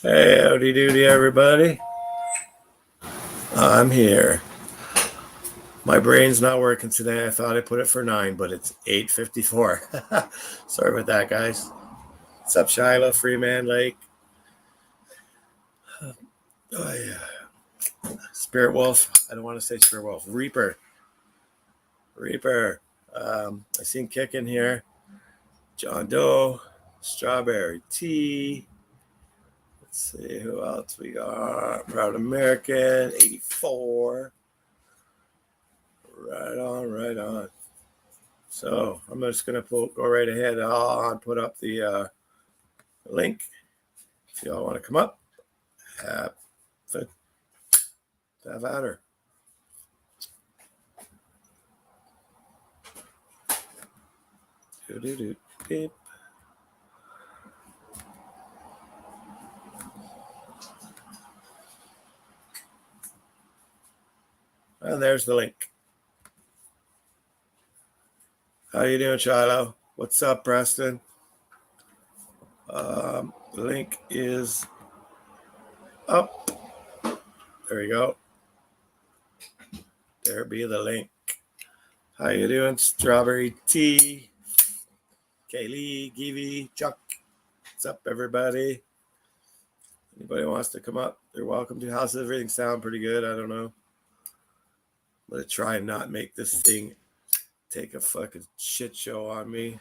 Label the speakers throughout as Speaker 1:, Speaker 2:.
Speaker 1: Hey, howdy doody, everybody. I'm here. My brain's not working today. I thought I put it for 9, but it's 8:54. Sorry about that, guys. What's up, Shiloh, Freeman Lake? Oh, yeah. Spirit Wolf. I don't want to say Spirit Wolf. Reaper. I seen Kick in here. John Doe. Strawberry Tea. Let's see who else we got. Proud American, 84. Right on. So I'm just going to go right ahead and put up the link. If y'all want to come up, have at her. Beep. And there's the link. How you doing, Shiloh? What's up, Preston? The link is up. There you go. There be the link. How you doing, Strawberry Tea? Kaylee, Givey, Chuck. What's up, everybody? Anybody wants to come up, they're welcome to. How's everything sound? Pretty good? I don't know. I'm going to try and not make this thing take a fucking shit show on me.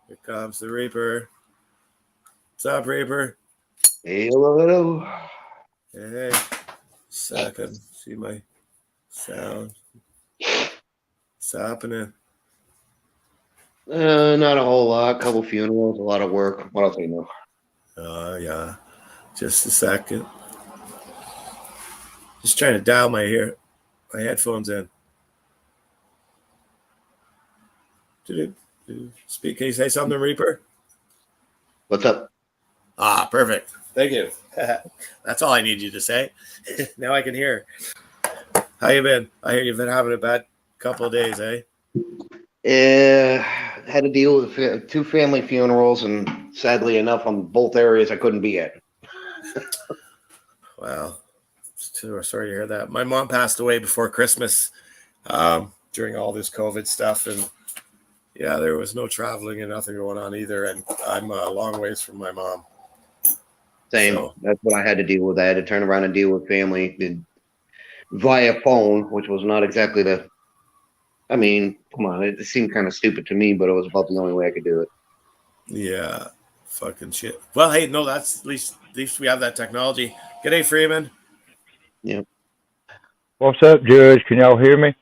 Speaker 1: Here comes the Reaper. What's up, Reaper?
Speaker 2: Hello.
Speaker 1: Hey. Second. See my sound. What's happening?
Speaker 2: Not a whole lot. A couple funerals, a lot of work. What else do you know?
Speaker 1: Yeah. Just a second. Just trying to dial my headphones in. Speak. Can you say something, Reaper?
Speaker 2: What's up?
Speaker 1: Perfect. Thank you. That's all I need you to say. Now I can hear. How you been? I hear you've been having a bad couple of days, eh?
Speaker 2: Had to deal with 2 family funerals, and sadly enough, on both areas I couldn't be at.
Speaker 1: Well, sorry to hear that. My mom passed away before Christmas during all this COVID stuff, and yeah, there was no traveling and nothing going on either, and I'm a long ways from my mom.
Speaker 2: Same. So, that's what I had to deal with. I had to turn around and deal with family via phone, which was not exactly I mean, come on, it seemed kind of stupid to me, but it was about the only way I could do it.
Speaker 1: Yeah, fucking shit. Well, hey, no, that's at least we have that technology. G'day, Freeman.
Speaker 2: Yeah.
Speaker 3: What's up, Judge? Can y'all hear me?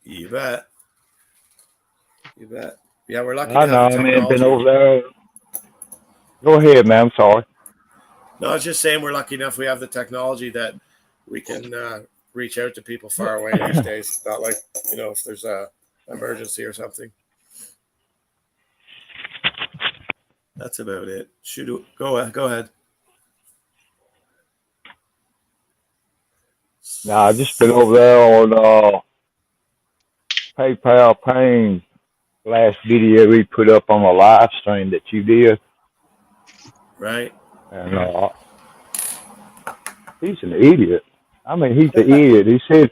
Speaker 1: You bet. Yeah, we're lucky
Speaker 3: I
Speaker 1: to have the technology.
Speaker 3: Man, been over there. Go ahead, man. I'm sorry.
Speaker 1: No, I was just saying we're lucky enough we have the technology that we can reach out to people far away these days. It's not like, if there's a emergency or something. That's about it. Go ahead.
Speaker 3: Nah, I just been over there on PayPal Payne last video we put up on a live stream that you did.
Speaker 1: Right.
Speaker 3: And he's an idiot. I mean, he's an idiot. He's sitting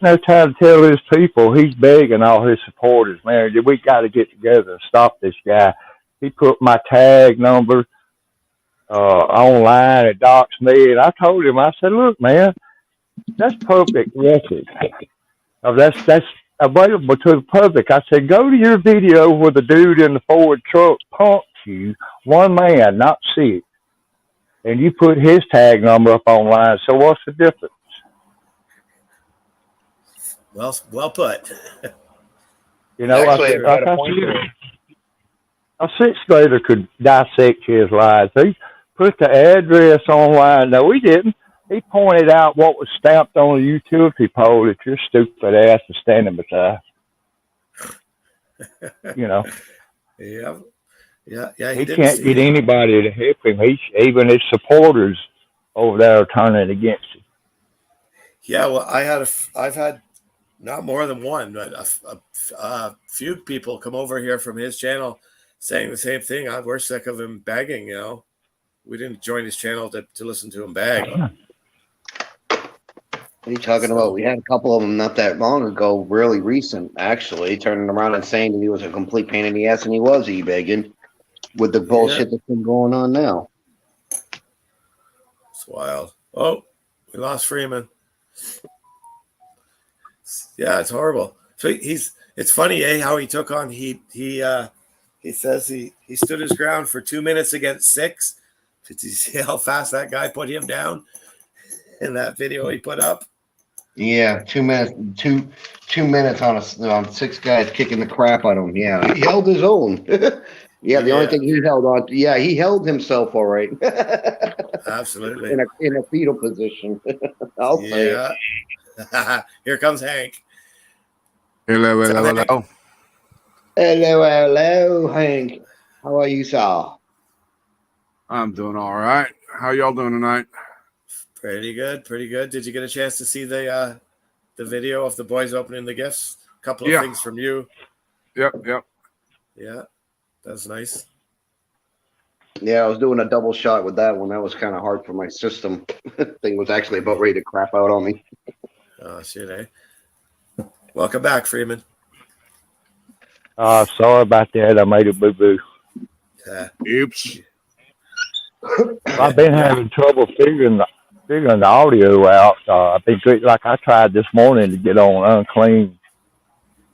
Speaker 3: there trying to tell his people, he's begging all his supporters, man, we got to get together and stop this guy. He put my tag number online and doxed me, and I told him, I said, look, man, that's public record. That's available to the public. I said, go to your video where the dude in the Ford truck punked you, one man, not 6, and you put his tag number up online. So what's the difference?
Speaker 1: Well put.
Speaker 2: Actually,
Speaker 3: a 6th grader could dissect his lies. He put the address online. No, he didn't. He pointed out what was stamped on the utility pole that your stupid ass is standing beside.
Speaker 1: Yeah.
Speaker 3: He can't get anybody to help him. Even his supporters over there are turning against him.
Speaker 1: Yeah, well, I've had not more than one, but a few people come over here from his channel saying the same thing. We're sick of him begging, we didn't join his channel to listen to him bag.
Speaker 2: What are you talking about? We had a couple of them not that long ago, really recent, actually, turning around and saying that he was a complete pain in the ass, and he was e-begging with the bullshit that's been going on now.
Speaker 1: It's wild. Oh, we lost Freeman. Yeah, it's horrible. So it's funny, how he took on he says he stood his ground for 2 minutes against 6. Did you see how fast that guy put him down in that video he put up?
Speaker 2: Yeah, 2 minutes, two minutes on 6 guys kicking the crap out of him. Yeah, he held his own. Yeah, the only thing he held on, he held himself all right.
Speaker 1: Absolutely.
Speaker 2: In a fetal position. I'll say
Speaker 1: it. Here comes Hank.
Speaker 4: Hello.
Speaker 2: Hello, Hank. How are you, sir?
Speaker 4: I'm doing all right. How y'all doing tonight?
Speaker 1: Pretty good. Did you get a chance to see the video of the boys opening the gifts? A couple of things from you.
Speaker 4: Yep.
Speaker 1: Yeah, that's nice.
Speaker 2: Yeah, I was doing a double shot with that one. That was kind of hard for my system. Thing was actually about ready to crap out on me.
Speaker 1: Oh, shit, eh? Welcome back, Freeman.
Speaker 3: Sorry about that. I made a boo-boo.
Speaker 1: Yeah.
Speaker 4: Oops.
Speaker 3: I've been having trouble figuring the audio out. I've been like I tried this morning to get on Unclean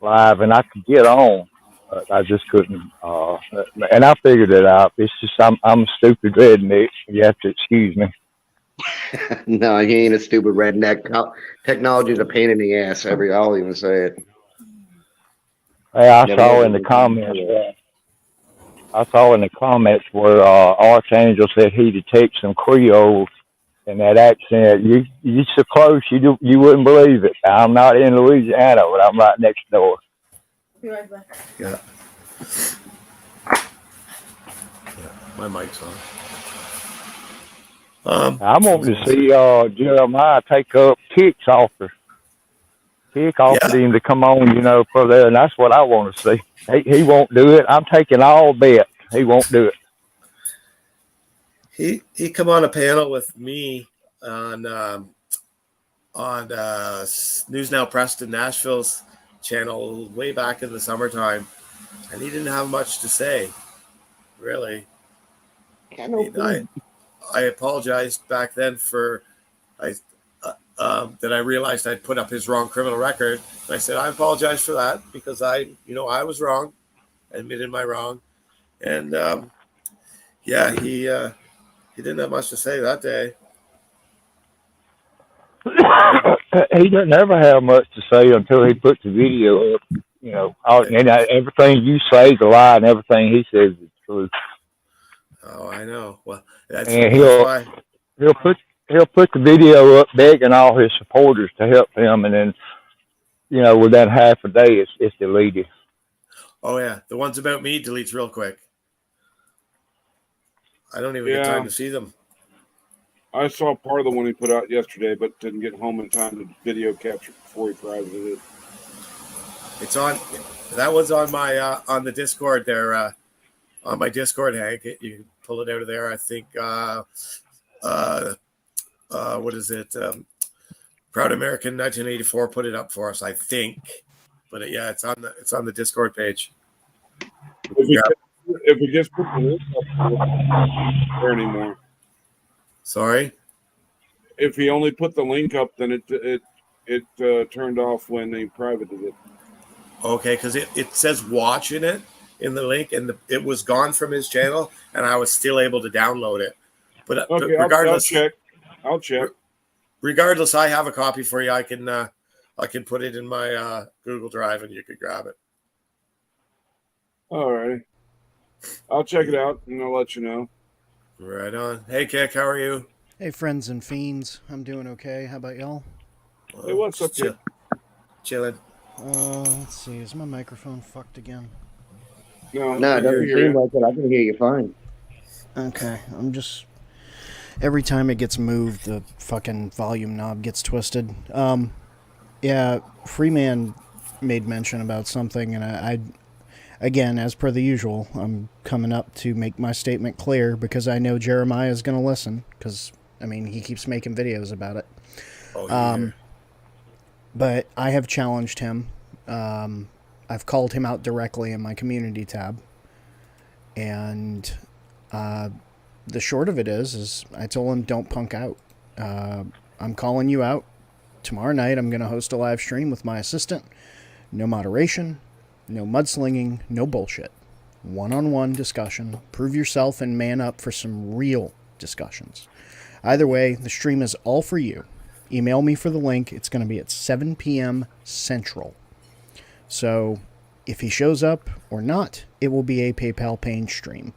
Speaker 3: Live, and I could get on, but I just couldn't. And I figured it out. It's just I'm a stupid redneck. You have to excuse me.
Speaker 2: No, he ain't a stupid redneck. Technology's a pain in the ass. I'll even say it.
Speaker 3: Hey, I saw in the comments where Archangel said he detects some Creole in that accent. You so close you wouldn't believe it. I'm not in Louisiana, but I'm right next door.
Speaker 5: Be right back.
Speaker 1: Yeah. My mic's on.
Speaker 3: I'm wanting to see Jeremiah take up Kick's offer. Kick offered him to come on, for there, and that's what I want to see. He won't do it. I'm taking all bets. He won't do
Speaker 1: He
Speaker 3: it.
Speaker 1: come on a panel with me on News Now Preston Nashville's channel way back in the summertime, and he didn't have much to say, really. I apologized back then for that I realized I'd put up his wrong criminal record. And I said I apologize for that because I was wrong. I admitted my wrong, and he didn't have much to say that day.
Speaker 3: He doesn't ever have much to say until he puts the video up. And everything you say is a lie, and everything he says is true.
Speaker 1: Oh, I know. Well, that's
Speaker 3: why he'll put the video up, begging all his supporters to help him, and then within half a day, it's deleted.
Speaker 1: Oh yeah, the ones about me deletes real quick. I don't even get time to see them.
Speaker 4: I saw part of the one he put out yesterday, but didn't get home in time to video capture before he privated it.
Speaker 1: It's on. That one's on my on the Discord there. On my Discord, Hank. You can pull it out of there. I think. What is it? Proud American 1984 put it up for us, I think. But it's on the Discord page.
Speaker 4: If we just put the link up, there anymore.
Speaker 1: Sorry.
Speaker 4: If he only put the link up, then it turned off when they privated it.
Speaker 1: Okay, because it says watch in the link, and it was gone from his channel, and I was still able to download it. But regardless,
Speaker 4: I'll check.
Speaker 1: Regardless, I have a copy for you. I can put it in my Google Drive, and you could grab it.
Speaker 4: All right. I'll check it out, and I'll let you know.
Speaker 1: Right on. Hey, Kick, how are you?
Speaker 6: Hey, friends and fiends. I'm doing okay. How about y'all?
Speaker 4: Hey, what's up,
Speaker 1: Chilling.
Speaker 6: Let's see. Is my microphone fucked again?
Speaker 2: No, it doesn't seem like it. I can hear you fine.
Speaker 6: Okay. I'm just... Every time it gets moved, the fucking volume knob gets twisted. Yeah, Freeman made mention about something, and I again, as per the usual, I'm coming up to make my statement clear because I know Jeremiah is going to listen because, I mean, he keeps making videos about it.
Speaker 1: Oh, yeah.
Speaker 6: But I have challenged him. I've called him out directly in my community tab. And the short of it is I told him, don't punk out. I'm calling you out. Tomorrow night, I'm going to host a live stream with my assistant. No moderation, no mudslinging, no bullshit. One-on-one discussion. Prove yourself and man up for some real discussions. Either way, the stream is all for you. Email me for the link. It's going to be at 7 p.m. Central. So if he shows up or not, it will be a PayPal paying stream.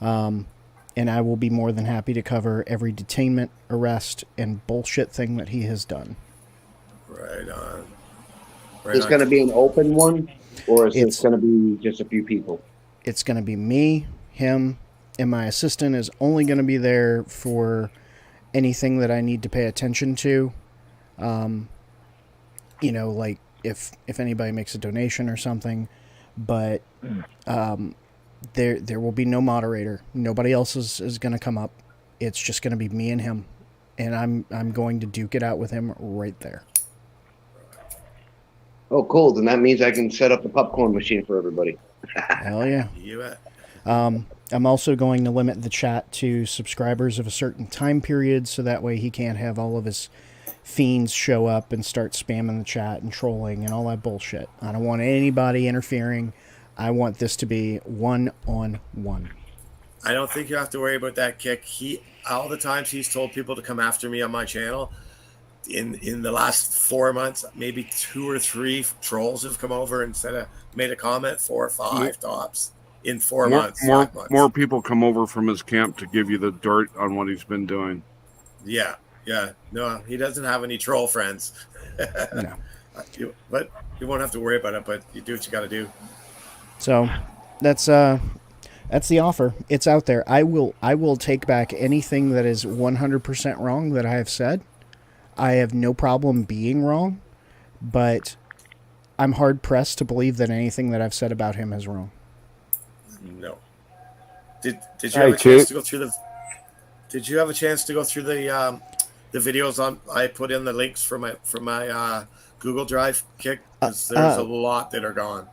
Speaker 6: And I will be more than happy to cover every detainment, arrest, and bullshit thing that he has done.
Speaker 1: Right on.
Speaker 2: Is this going to be an open one, or is this going to be just a few people?
Speaker 6: It's going to be me, him, and my assistant is only going to be there for anything that I need to pay attention to. You know, like if anybody makes a donation or something. But there will be no moderator. Nobody else is going to come up. It's just going to be me and him. And I'm going to duke it out with him right there.
Speaker 2: Oh, cool. Then that means I can set up the popcorn machine for everybody.
Speaker 6: Hell yeah.
Speaker 1: You bet.
Speaker 6: I'm also going to limit the chat to subscribers of a certain time period, so that way he can't have all of his fiends show up and start spamming the chat and trolling and all that bullshit. I don't want anybody interfering. I want this to be one-on-one.
Speaker 1: I don't think you have to worry about that, Kick. All the times he's told people to come after me on my channel, in the last 4 months, maybe 2 or 3 trolls have come over and made a comment, 4 or 5 tops in 4 months. 5 months.
Speaker 4: More people come over from his camp to give you the dirt on what he's been doing.
Speaker 1: Yeah. No, he doesn't have any troll friends.
Speaker 6: No.
Speaker 1: But you won't have to worry about it, but you do what you got to do.
Speaker 6: So that's the offer. It's out there. I will take back anything that is 100% wrong that I have said. I have no problem being wrong, but I'm hard pressed to believe that anything that I've said about him is wrong.
Speaker 1: No. Did you have a chance to go through the? Did you have a chance to go through the videos on? I put in the links for my Google Drive, Kick, because there's a lot that are gone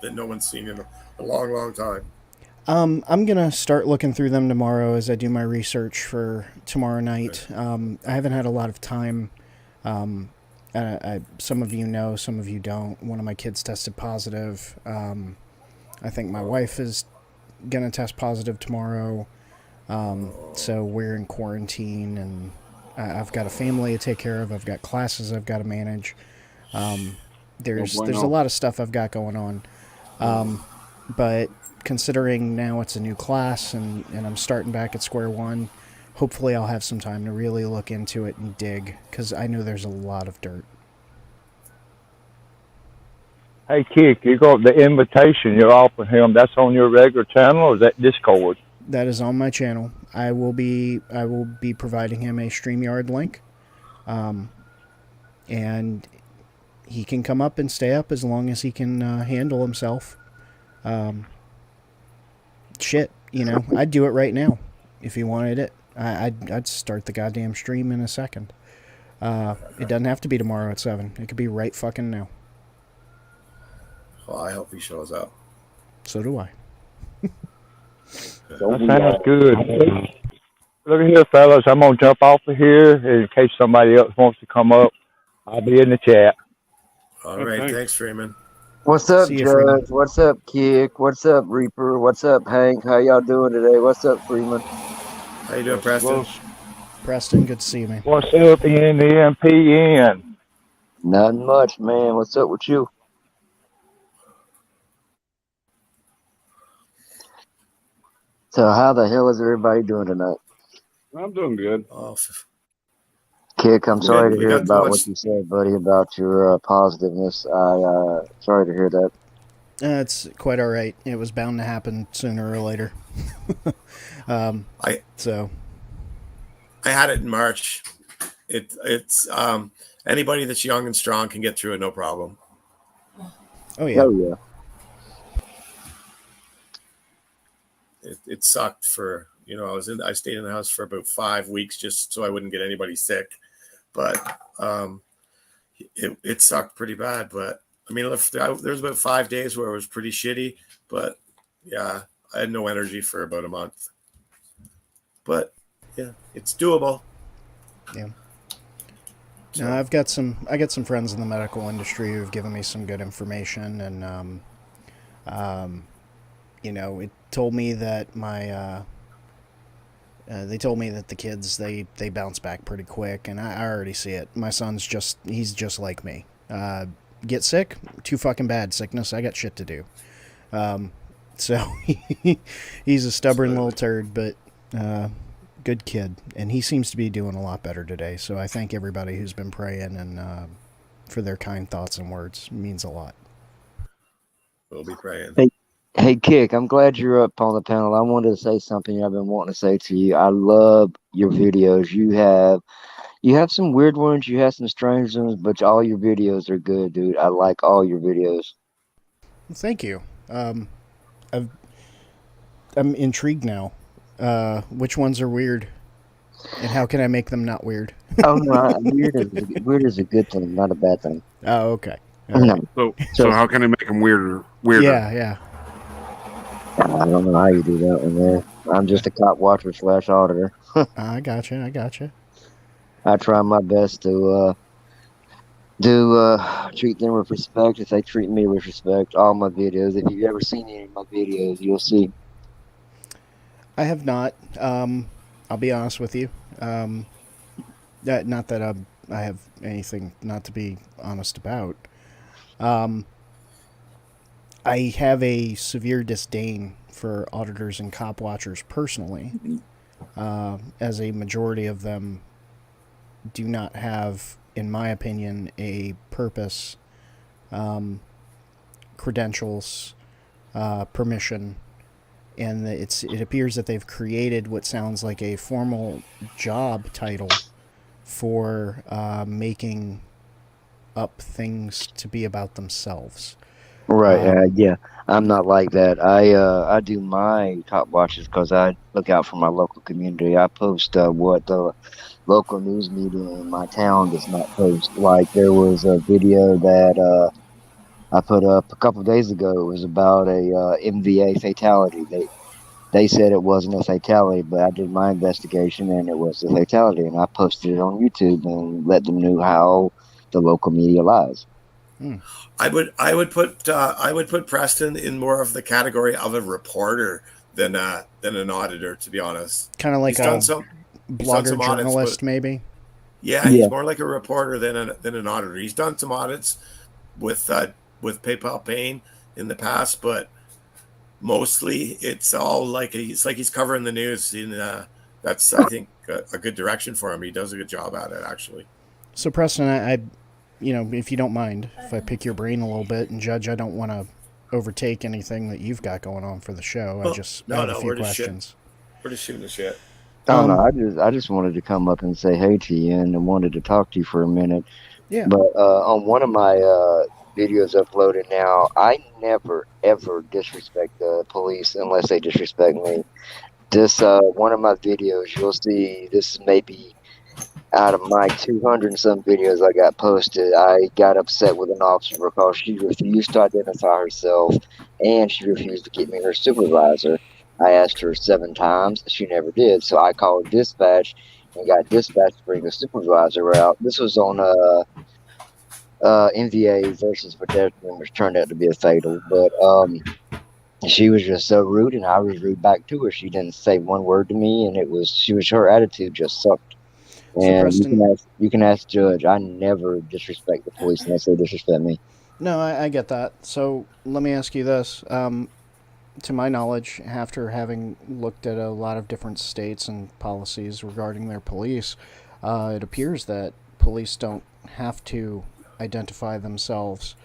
Speaker 1: that no one's seen in a long, long time.
Speaker 6: I'm gonna start looking through them tomorrow as I do my research for tomorrow night. I haven't had a lot of time. Some of you know, some of you don't. One of my kids tested positive. I think my wife is gonna test positive tomorrow. So we're in quarantine, and I've got a family to take care of. I've got classes I've got to manage. There's a lot of stuff I've got going on. But considering now it's a new class and I'm starting back at square one, hopefully I'll have some time to really look into it and dig, because I know there's a lot of dirt.
Speaker 3: Hey, Kick, you got the invitation you're offering him. That's on your regular channel, or is that Discord?
Speaker 6: That is on my channel. I will be providing him a StreamYard link, and he can come up and stay up as long as he can handle himself. Shit, you know, I'd do it right now if he wanted it. I'd start the goddamn stream in a second. It doesn't have to be tomorrow at 7. It could be right fucking now.
Speaker 1: Well, I hope he shows up.
Speaker 6: So do I.
Speaker 3: That sounds good. Look at here, fellas. I'm going to jump off of here in case somebody else wants to come up. I'll be in the chat.
Speaker 1: All right. Thanks, Freeman.
Speaker 5: What's up,
Speaker 6: See you,
Speaker 5: Judge?
Speaker 6: Freeman.
Speaker 5: What's up, Kick? What's up, Reaper? What's up, Hank? How y'all doing today? What's up, Freeman?
Speaker 1: How you doing, Preston?
Speaker 6: Preston, good to see you, man.
Speaker 3: What's up, NMPN?
Speaker 5: Nothing much, man. What's up with you? So how the hell is everybody doing tonight?
Speaker 4: I'm doing good.
Speaker 1: Oh,
Speaker 5: Kick, I'm sorry to
Speaker 1: we
Speaker 5: hear
Speaker 1: got
Speaker 5: about
Speaker 1: too
Speaker 5: what
Speaker 1: much-
Speaker 5: you said, buddy, about your positiveness. Sorry to hear that.
Speaker 6: It's quite all right. It was bound to happen sooner or later. So
Speaker 1: I had it in March. It's anybody that's young and strong can get through it, no problem.
Speaker 6: oh yeah.
Speaker 5: Oh, yeah.
Speaker 1: it sucked for, I stayed in the house for about 5 weeks just so I wouldn't get anybody sick. But it sucked pretty bad. But I mean, there was about 5 days where it was pretty shitty. But yeah, I had no energy for about a month. But yeah, it's doable.
Speaker 6: Yeah.
Speaker 1: So,
Speaker 6: No, I got some friends in the medical industry who've given me some good information, and it told me that they told me that the kids they bounce back pretty quick, and I already see it. My son's he's just like me. Get sick, too fucking bad. Sickness, I got shit to do. So he's a stubborn little turd, but good kid, and he seems to be doing a lot better today. So I thank everybody who's been praying and for their kind thoughts and words. It means a lot.
Speaker 1: we'll be praying.
Speaker 5: Hey, Kick, I'm glad you're up on the panel. I wanted to say something I've been wanting to say to you. I love your videos. You have some weird ones, you have some strange ones, but all your videos are good, dude. I like all your videos.
Speaker 6: Thank you. I'm intrigued now. Which ones are weird, and how can I make them not weird?
Speaker 5: Oh no, weird is a good thing, not a bad thing.
Speaker 6: Oh, okay.
Speaker 5: No.
Speaker 4: So how can I make them weirder?
Speaker 6: Yeah.
Speaker 5: I don't know how you do that one there. I'm just a cop watcher / auditor.
Speaker 6: I gotcha.
Speaker 5: I try my best to treat them with respect if they treat me with respect. All my videos. If you've ever seen any of my videos, you'll see.
Speaker 6: I have not. I'll be honest with you. Not that I have anything not to be honest about. I have a severe disdain for auditors and cop watchers personally, as a majority of them do not have, in my opinion, a purpose, credentials, permission, and it appears that they've created what sounds like a formal job title for making up things to be about themselves.
Speaker 5: Right. Yeah. I'm not like that. I do my cop watches because I look out for my local community. I post what the local news media in my town does not post. Like there was a video that I put up a couple of days ago. It was about a MVA fatality. They said it wasn't a fatality, but I did my investigation and it was a fatality, and I posted it on YouTube and let them know how the local media lies.
Speaker 1: I would put Preston in more of the category of a reporter than an auditor, to be honest.
Speaker 6: Kind of like
Speaker 1: he's done some
Speaker 6: blogger journalist,
Speaker 1: audits,
Speaker 6: maybe.
Speaker 1: Yeah, he's more like a reporter than an auditor. He's done some audits with PayPal Payne in the past, but mostly it's all like he's covering the news. That's I think a good direction for him. He does a good job at it, actually.
Speaker 6: So Preston, I if you don't mind, if I pick your brain a little bit, and Judge, I don't want to overtake anything that you've got going on for the show. I just have a few questions.
Speaker 1: We're just shooting the shit.
Speaker 5: Oh no, I just wanted to come up and say hey to you and wanted to talk to you for a minute.
Speaker 6: Yeah.
Speaker 5: But on one of my videos uploaded now, I never ever disrespect the police unless they disrespect me. This one of my videos, you'll see this is maybe out of my 200 and some videos I got posted. I got upset with an officer because she refused to identify herself and she refused to give me her supervisor. I asked her 7 times. She never did. So I called dispatch and got dispatch to bring the supervisor out. This was on NVA versus pedestrian, which turned out to be a fatal. But she was just so rude, and I was rude back to her. She didn't say one word to me, and her attitude just sucked. And so you can ask Judge. I never disrespect the police unless they disrespect me.
Speaker 6: No, I get that. So let me ask you this. To my knowledge, after having looked at a lot of different states and policies regarding their police, it appears that police don't have to identify themselves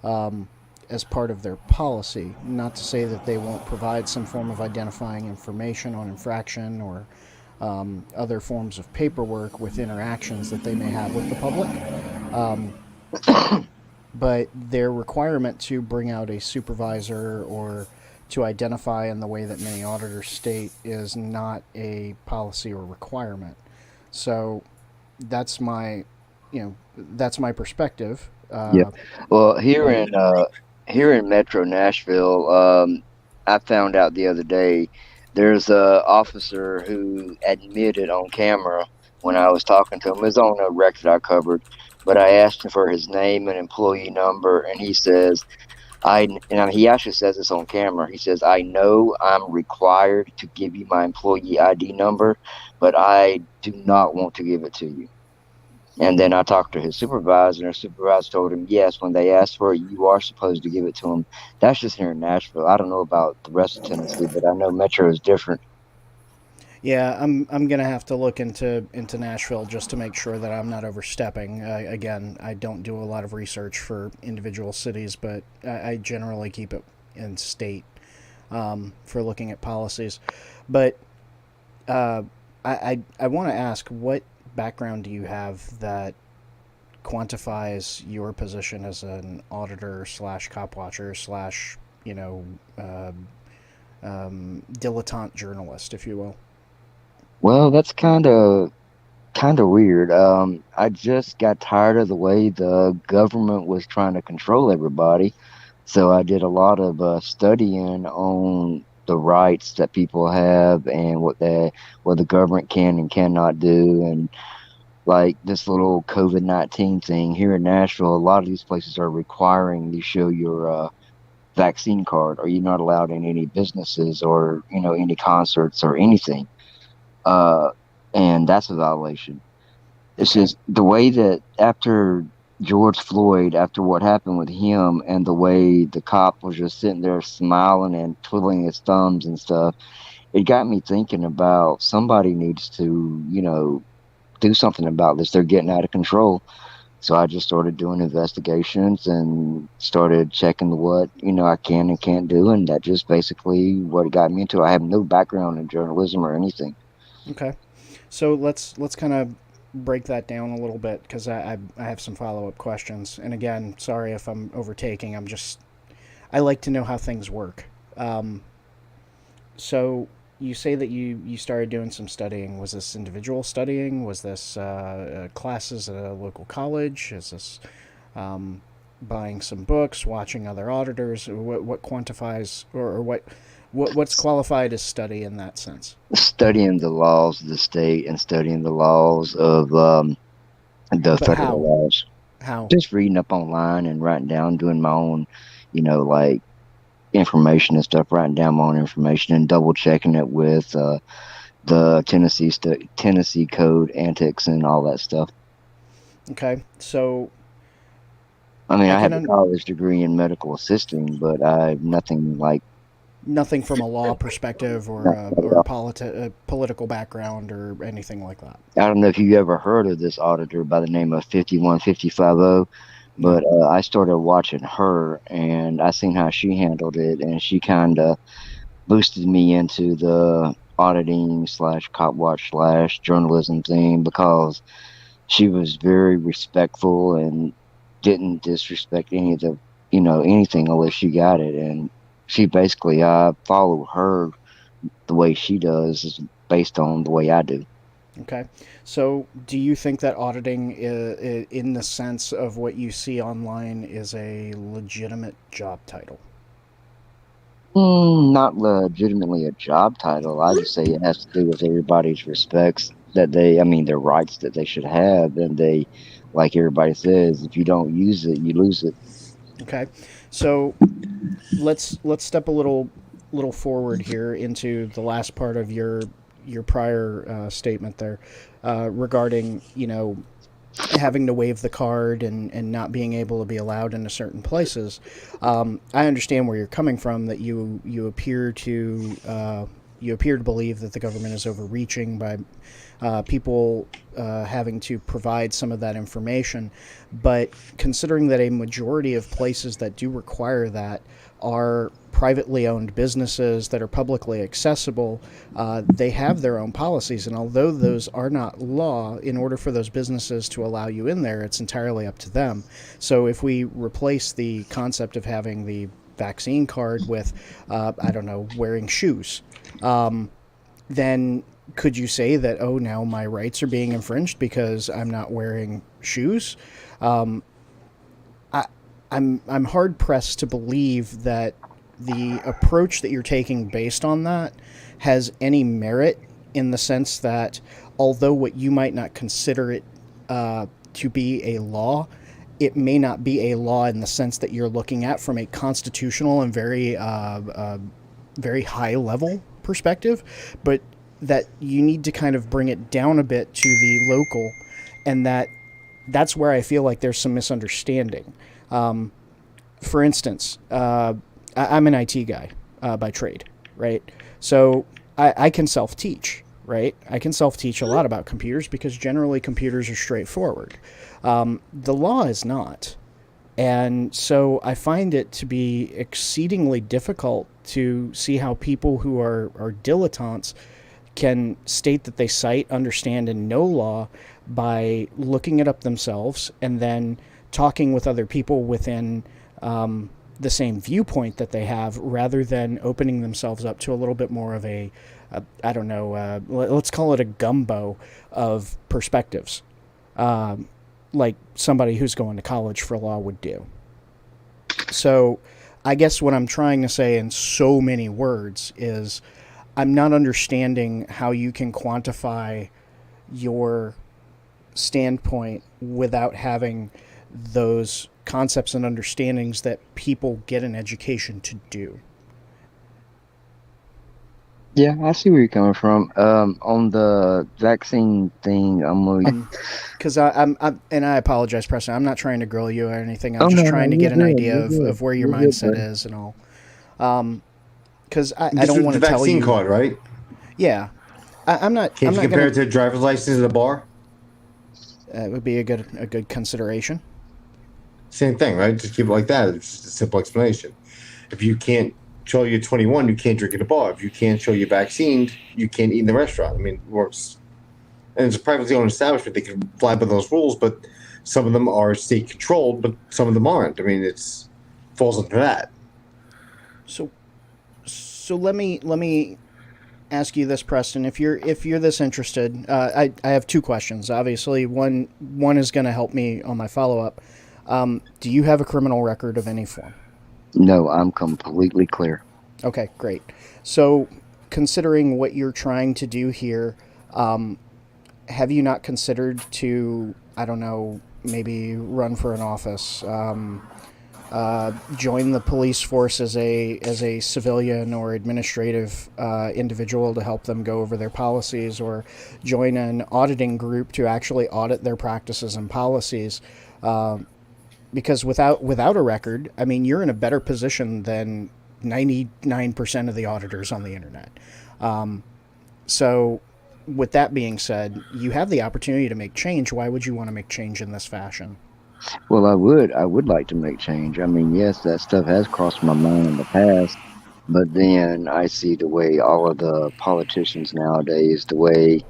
Speaker 6: as part of their policy. Not to say that they won't provide some form of identifying information on infraction or other forms of paperwork with interactions that they may have with the public. But their requirement to bring out a supervisor or to identify in the way that many auditors state is not a policy or requirement. So that's my, that's my perspective.
Speaker 5: Yeah. Well, here in Metro Nashville, I found out the other day there's a officer who admitted on camera when I was talking to him. It was on a record I covered, but I asked him for his name and employee number, and he says, he actually says this on camera. He says, "I know I'm required to give you my employee ID number, but I do not want to give it to you." And then I talked to his supervisor, and his supervisor told him, yes, when they ask for it, you are supposed to give it to them. That's just here in Nashville. I don't know about the rest of Tennessee, but I know Metro is different.
Speaker 6: Yeah, I'm gonna have to look into Nashville just to make sure that I'm not overstepping. Again, I don't do a lot of research for individual cities, but I generally keep it in state for looking at policies. But I want to ask, what background do you have that quantifies your position as an auditor slash cop watcher slash dilettante journalist, if you will?
Speaker 5: Well, that's kind of weird. I just got tired of the way the government was trying to control everybody, so I did a lot of studying on the rights that people have and what the government can and cannot do. And like this little COVID-19 thing here in Nashville, a lot of these places are requiring you show your vaccine card, or you're not allowed in any businesses or any concerts or anything. And that's a violation. It's just the way that after George Floyd, after what happened with him, and the way the cop was just sitting there smiling and twiddling his thumbs and stuff, it got me thinking about somebody needs to, do something about this. They're getting out of control. So I just started doing investigations and started checking what, I can and can't do. And that just basically what it got me into. I have no background in journalism or anything.
Speaker 6: Okay. So let's kind of break that down a little bit, because I have some follow-up questions. And again, sorry if I'm overtaking. I like to know how things work. So you say that you started doing some studying. Was this individual studying? Was this classes at a local college? Is this buying some books, watching other auditors? What quantifies or what's qualified as study in that sense?
Speaker 5: Studying the laws of the state and studying the laws of the federal laws.
Speaker 6: How?
Speaker 5: Just reading up online and writing down, doing my own, like information and stuff, writing down my own information and double checking it with the Tennessee code antics and all that stuff.
Speaker 6: Okay, so
Speaker 5: I have a college degree in medical assisting, but I have
Speaker 6: nothing from a law perspective or a political background or anything like that.
Speaker 5: I don't know if you ever heard of this auditor by the name of 51550, but I started watching her and I seen how she handled it, and she kind of boosted me into the auditing / cop watch / journalism thing, because she was very respectful and didn't disrespect any of the, anything unless she got it. And she basically, I follow her the way she does is based on the way I do.
Speaker 6: Okay. So do you think that auditing, in the sense of what you see online, is a legitimate job title?
Speaker 5: Not legitimately a job title. I just say it has to do with everybody's respects that their rights that they should have. And they, like everybody says, if you don't use it, you lose it.
Speaker 6: Okay. So let's step a little forward here into the last part of your prior statement there, regarding having to waive the card and not being able to be allowed into certain places. I understand where you're coming from, that you appear to believe that the government is overreaching by people having to provide some of that information. But considering that a majority of places that do require that are privately owned businesses that are publicly accessible, they have their own policies. And although those are not law, in order for those businesses to allow you in there, it's entirely up to them. So if we replace the concept of having the vaccine card with, I don't know, wearing shoes, then could you say that, oh, now my rights are being infringed because I'm not wearing shoes? I'm hard pressed to believe that the approach that you're taking based on that has any merit, in the sense that although what you might not consider it to be a law, it may not be a law in the sense that you're looking at from a constitutional and very high level perspective, but that you need to kind of bring it down a bit to the local, and that's where I feel like there's some misunderstanding. For instance, I'm an IT guy by trade, right? So I can self-teach, right? I can self-teach a lot about computers because generally computers are straightforward. The law is not. And so I find it to be exceedingly difficult to see how people who are dilettantes can state that they cite, understand, and know law by looking it up themselves and then talking with other people within the same viewpoint that they have, rather than opening themselves up to a little bit more of I don't know, let's call it a gumbo of perspectives, like somebody who's going to college for law would do. So I guess what I'm trying to say in so many words is I'm not understanding how you can quantify your standpoint without having those concepts and understandings that people get an education to do.
Speaker 5: Yeah, I see where you're coming from. On the vaccine thing, I'm going.
Speaker 6: Because I'm and I apologize, Preston. I'm not trying to grill you or anything. I'm
Speaker 5: Oh,
Speaker 6: just
Speaker 5: no,
Speaker 6: trying to
Speaker 5: you're
Speaker 6: get an
Speaker 5: good,
Speaker 6: idea
Speaker 5: you're good.
Speaker 6: of where your
Speaker 5: You're good,
Speaker 6: mindset
Speaker 5: bud.
Speaker 6: is and all. Because I
Speaker 7: This
Speaker 6: don't
Speaker 7: is
Speaker 6: want
Speaker 7: the
Speaker 6: to tell
Speaker 7: vaccine
Speaker 6: you.
Speaker 7: card, right?
Speaker 6: Yeah, I'm not.
Speaker 7: Can't
Speaker 6: I'm
Speaker 7: you
Speaker 6: not
Speaker 7: compare
Speaker 6: gonna,
Speaker 7: it to a driver's license at a bar?
Speaker 6: it would be a good consideration.
Speaker 7: Same thing, right? Just keep it like that. It's just a simple explanation. If you can't show you're 21, you can't drink at a bar. If you can't show you're vaccinated, you can't eat in the restaurant. I mean, it works. And it's a privately owned establishment. They can fly by those rules, but some of them are state controlled, but some of them aren't. I mean, it's falls into that.
Speaker 6: So let me ask you this, Preston. If you're this interested, I have two questions. Obviously, one is going to help me on my follow up. Do you have a criminal record of any form?
Speaker 5: No, I'm completely clear.
Speaker 6: Okay, great. So, considering what you're trying to do here, have you not considered to, I don't know, maybe run for an office, join the police force as a civilian or administrative individual to help them go over their policies, or join an auditing group to actually audit their practices and policies? Because without a record, I mean, you're in a better position than 99% of the auditors on the internet. So with that being said, you have the opportunity to make change. Why would you want to make change in this fashion?
Speaker 5: Well, I would like to make change. I mean, yes, that stuff has crossed my mind in the past, but then I see the way all of the politicians nowadays, the way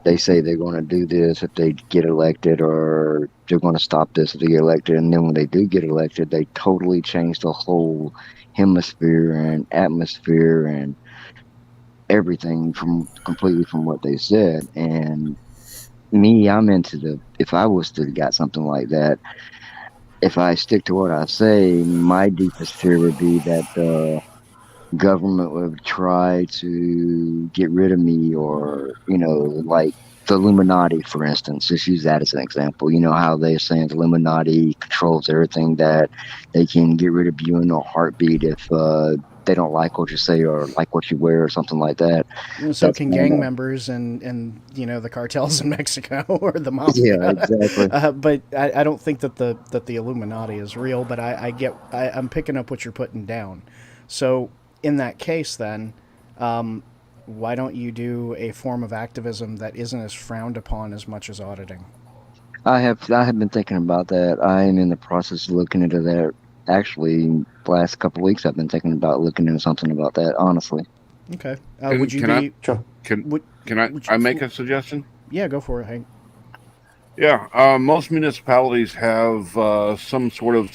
Speaker 5: they say they're going to do this if they get elected, or they're going to stop this if they get elected, and then when they do get elected, they totally change the whole hemisphere and atmosphere and everything completely from what they said. And me, I'm into if I was to got something like that, if I stick to what I say, my deepest fear would be that the government would try to get rid of me, or, like the Illuminati, for instance. Just use that as an example. You know how they're saying the Illuminati controls everything, that they can get rid of you in a heartbeat if they don't like what you say or like what you wear or something like that.
Speaker 6: So
Speaker 5: That's
Speaker 6: can gang members and the cartels in Mexico or the mafia.
Speaker 5: Yeah, exactly.
Speaker 6: But I don't think that the Illuminati is real. But I'm picking up what you're putting down. So in that case, then, why don't you do a form of activism that isn't as frowned upon as much as auditing?
Speaker 5: I have been thinking about that. I am in the process of looking into that. Actually, last couple of weeks, I've been thinking about looking into something about that, honestly.
Speaker 6: Okay. Would you
Speaker 4: Can
Speaker 6: be?
Speaker 4: I make a suggestion?
Speaker 6: Yeah, go for it, Hank.
Speaker 4: Yeah, most municipalities have some sort of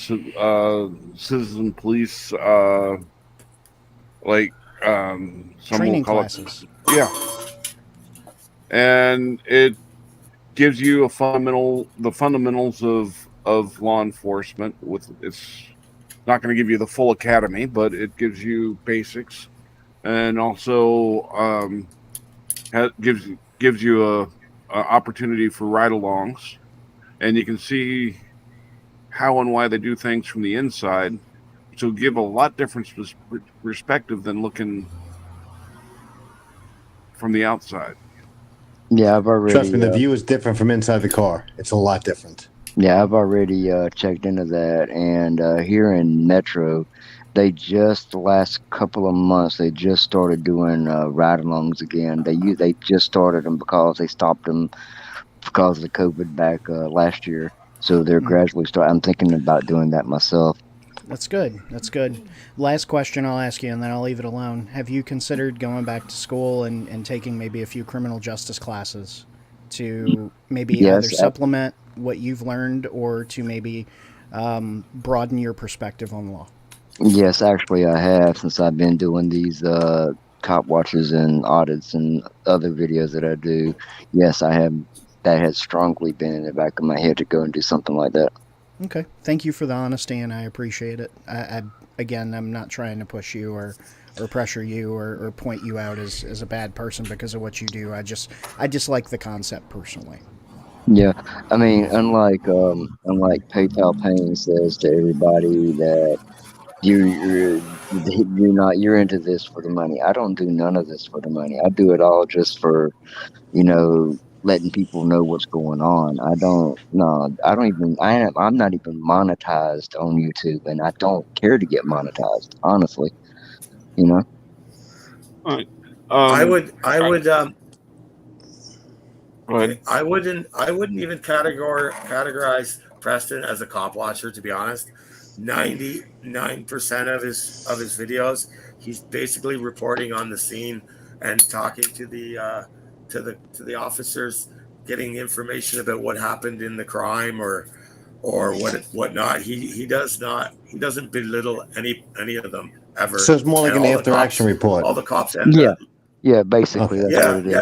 Speaker 4: citizen police, like some will
Speaker 6: Training
Speaker 4: call
Speaker 6: classes.
Speaker 4: it, yeah, and it gives you the fundamentals of law enforcement. With it's not going to give you the full academy, but it gives you basics, and also gives you a opportunity for ride-alongs, and you can see how and why they do things from the inside. So give a lot different perspective than looking from the outside.
Speaker 5: Yeah, I've
Speaker 7: Trust
Speaker 5: already
Speaker 7: me, the view is different from inside the car. It's a lot different.
Speaker 5: checked into that, and here in Metro, the last couple of months they just started doing ride-alongs again. They just started them because they stopped them because of the COVID back last year. So they're
Speaker 6: Mm,
Speaker 5: gradually start. I'm thinking about doing that myself.
Speaker 6: that's good. That's good. Last question I'll ask you, and then I'll leave it alone. Have you considered going back to school and taking maybe a few criminal justice classes to maybe either
Speaker 5: Yes,
Speaker 6: supplement what you've learned or to maybe broaden your perspective on law?
Speaker 5: yes, actually, I have since I've been doing these cop watches and audits and other videos that I do. Yes, I have. That has strongly been in the back of my head to go and do something like that.
Speaker 6: Okay. Thank you for the honesty, and I appreciate it. Again, I'm not trying to push you or pressure you or point you out as a bad person because of what you do. I just like the concept personally.
Speaker 5: Yeah, I mean, unlike PayPal Payne says to everybody that you're into this for the money. I don't do none of this for the money. I do it all just for letting people know what's going on. I'm not even monetized on YouTube, and I don't care to get monetized, honestly. You know.
Speaker 4: All right.
Speaker 1: I
Speaker 4: I,
Speaker 1: would,
Speaker 4: go ahead.
Speaker 1: I wouldn't even categorize Preston as a cop watcher. To be honest, 99% of his videos, he's basically reporting on the scene and talking to the officers, getting information about what happened in the crime or whatnot. He doesn't belittle any of them ever.
Speaker 7: So it's more like
Speaker 1: And
Speaker 7: an after action report.
Speaker 1: all the cops and
Speaker 5: Yeah, yeah. Basically,
Speaker 7: Okay.
Speaker 5: that's what it is.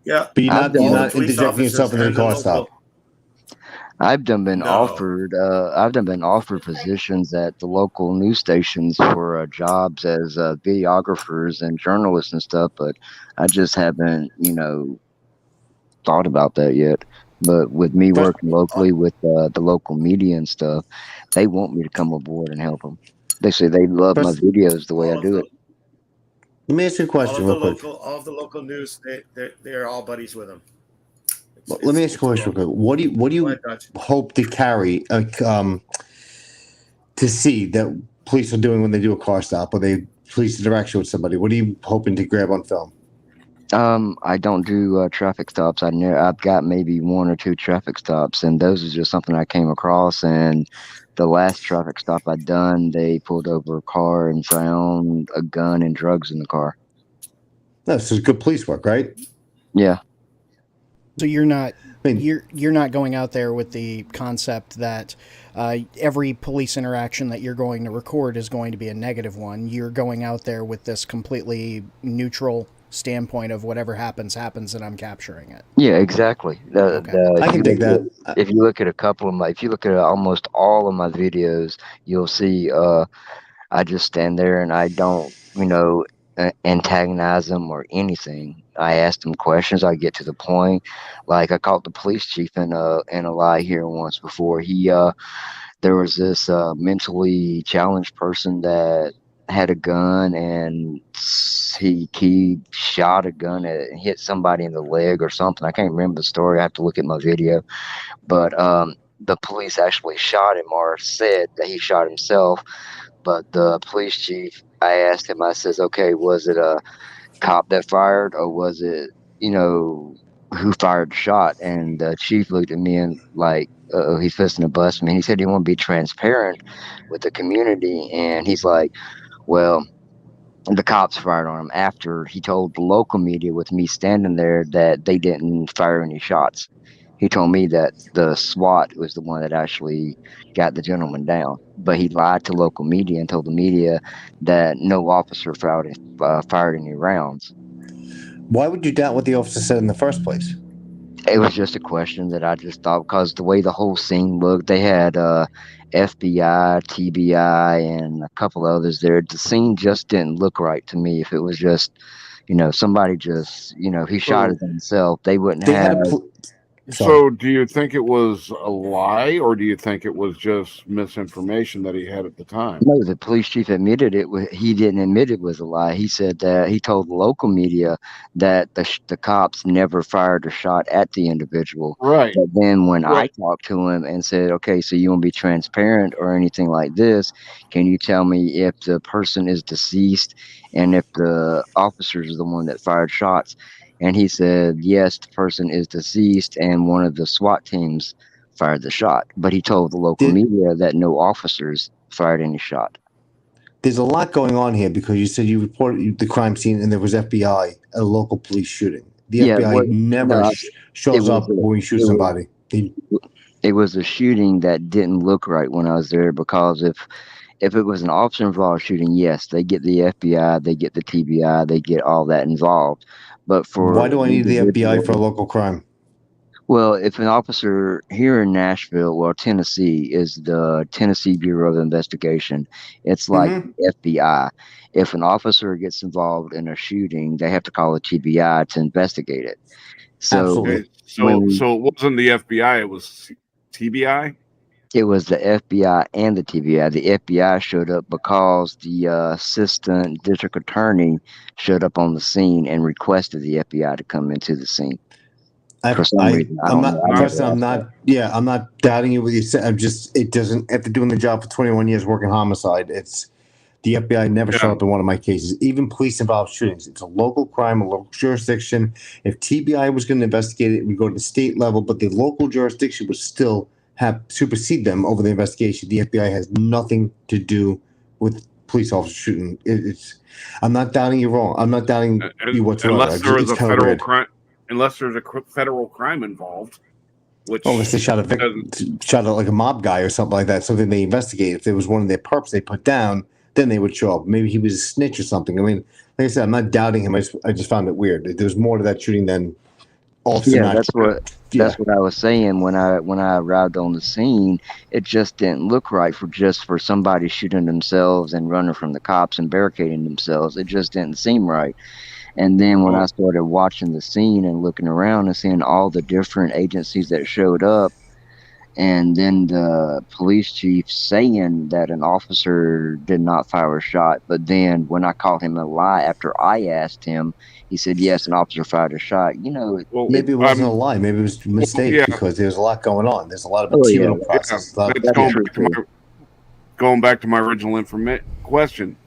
Speaker 1: yeah.
Speaker 7: But
Speaker 5: I've
Speaker 7: you're
Speaker 5: done
Speaker 1: All the
Speaker 5: been
Speaker 7: not
Speaker 1: police
Speaker 7: interjecting
Speaker 1: officers
Speaker 7: yourself into the
Speaker 1: and the
Speaker 7: car stop.
Speaker 1: local. No.
Speaker 5: I've done been offered positions at the local news stations for jobs as videographers and journalists and stuff, but I just haven't thought about that yet. But with me
Speaker 7: Trust
Speaker 5: working locally with the local media and stuff, they want me to come aboard and help them. They say they love my
Speaker 7: trust
Speaker 5: videos the way I
Speaker 1: all of
Speaker 5: do it.
Speaker 1: the
Speaker 7: Let me ask you a question real quick.
Speaker 1: all of the local news, they're all buddies with him.
Speaker 7: Let me ask you a question real quick. What do
Speaker 1: Go
Speaker 7: you
Speaker 1: ahead, Dutch.
Speaker 7: hope to carry to see that police are doing when they do a car stop or they police interaction with somebody? What are you hoping to grab on film?
Speaker 5: I don't do traffic stops. I've got maybe one or two traffic stops, and those are just something I came across. And the last traffic stop I'd done, they pulled over a car and found a gun and drugs in the car.
Speaker 7: No, this is good police work, right?
Speaker 5: Yeah.
Speaker 6: So you're not
Speaker 7: I mean,
Speaker 6: you're not going out there with the concept that every police interaction that you're going to record is going to be a negative one. You're going out there with this completely neutral standpoint of whatever happens, and I'm capturing it.
Speaker 5: Yeah, exactly.
Speaker 6: Okay.
Speaker 7: I can dig that.
Speaker 5: If you look at if you look at almost all of my videos, you'll see I just stand there and I don't, antagonize them or anything. I ask them questions. I get to the point. Like I caught the police chief in a lie here once before. There was this mentally challenged person that had a gun and he shot a gun and hit somebody in the leg or something. I can't remember the story. I have to look at my video. But the police actually shot him or said that he shot himself. But the police chief, I asked him, I says, okay, was it a cop that fired or was it, who fired the shot? And the chief looked at me and like, he's fixing to bust me. And he said he want to be transparent with the community. And he's like, well, the cops fired on him after he told the local media with me standing there that they didn't fire any shots. He told me that the SWAT was the one that actually got the gentleman down, but he lied to local media and told the media that no officer fired any rounds.
Speaker 7: Why would you doubt what the officer said in the first place?
Speaker 5: It was just a question that I just thought, because the way the whole scene looked, they had FBI, TBI, and a couple others there. The scene just didn't look right to me. If it was just, somebody just, he shot at himself, they wouldn't
Speaker 7: They
Speaker 5: have.
Speaker 7: had a
Speaker 4: So, do you think it was a lie, or do you think it was just misinformation that he had at the time?
Speaker 5: No, the police chief admitted it. He didn't admit it was a lie. He said that he told the local media that the cops never fired a shot at the individual.
Speaker 4: Right.
Speaker 5: But then when
Speaker 4: Right.
Speaker 5: I talked to him and said, okay, so you want to be transparent or anything like this, can you tell me if the person is deceased and if the officer is the one that fired shots? And he said, yes, the person is deceased and one of the SWAT teams fired the shot. But he told the local media that no officers fired any shot.
Speaker 7: There's a lot going on here because you said you reported the crime scene and there was FBI at a local police shooting. The FBI never shows up when you shoot somebody.
Speaker 5: It was a shooting that didn't look right when I was there, because if it was an officer involved shooting, yes, they get the FBI, they get the TBI, they get all that involved. But
Speaker 7: why do I need the FBI for a local crime?
Speaker 5: Well, if an officer here in Nashville or Tennessee is the Tennessee Bureau of Investigation, it's like FBI. If an officer gets involved in a shooting, they have to call the TBI to investigate it. So,
Speaker 4: okay. So it wasn't the FBI, it was TBI?
Speaker 5: It was the FBI and the TBI. The FBI showed up because the assistant district attorney showed up on the scene and requested the FBI to come into the scene.
Speaker 7: I'm not doubting you what you said. It doesn't, after doing the job for 21 years working homicide, the FBI never showed up in one of my cases, even police involved shootings. It's a local crime, a local jurisdiction. If TBI was going to investigate it, we go to the state level, but the local jurisdiction would still supersede them over the investigation. The FBI has nothing to do with police officers shooting. I'm not doubting you wrong. I'm not doubting you whatsoever.
Speaker 4: Unless there is a federal crime. Unless there's a federal crime involved,
Speaker 7: unless they shot like a mob guy or something like that, something they investigate. If there was one of their perps they put down, then they would show up. Maybe he was a snitch or something. I mean, like I said, I'm not doubting him. I just found it weird. There's more to that shooting than officer.
Speaker 5: Yeah, that's what I was saying when I arrived on the scene. It just didn't look right for somebody shooting themselves and running from the cops and barricading themselves. It just didn't seem right. And then when I started watching the scene and looking around and seeing all the different agencies that showed up, and then the police chief saying that an officer did not fire a shot, but then when I called him a lie after I asked him, he said, yes, an officer fired a shot.
Speaker 7: Maybe it wasn't a lie. Maybe it was a mistake because there's a lot going on. There's a lot of material process.
Speaker 4: Going back to my original question,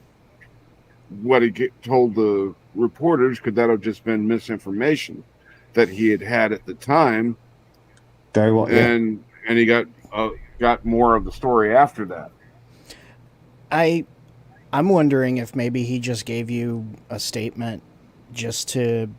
Speaker 4: what he told the reporters, could that have just been misinformation that he had at the time?
Speaker 7: Very well,
Speaker 4: and he got more of the story after that.
Speaker 6: I'm wondering if maybe he just gave you a statement just to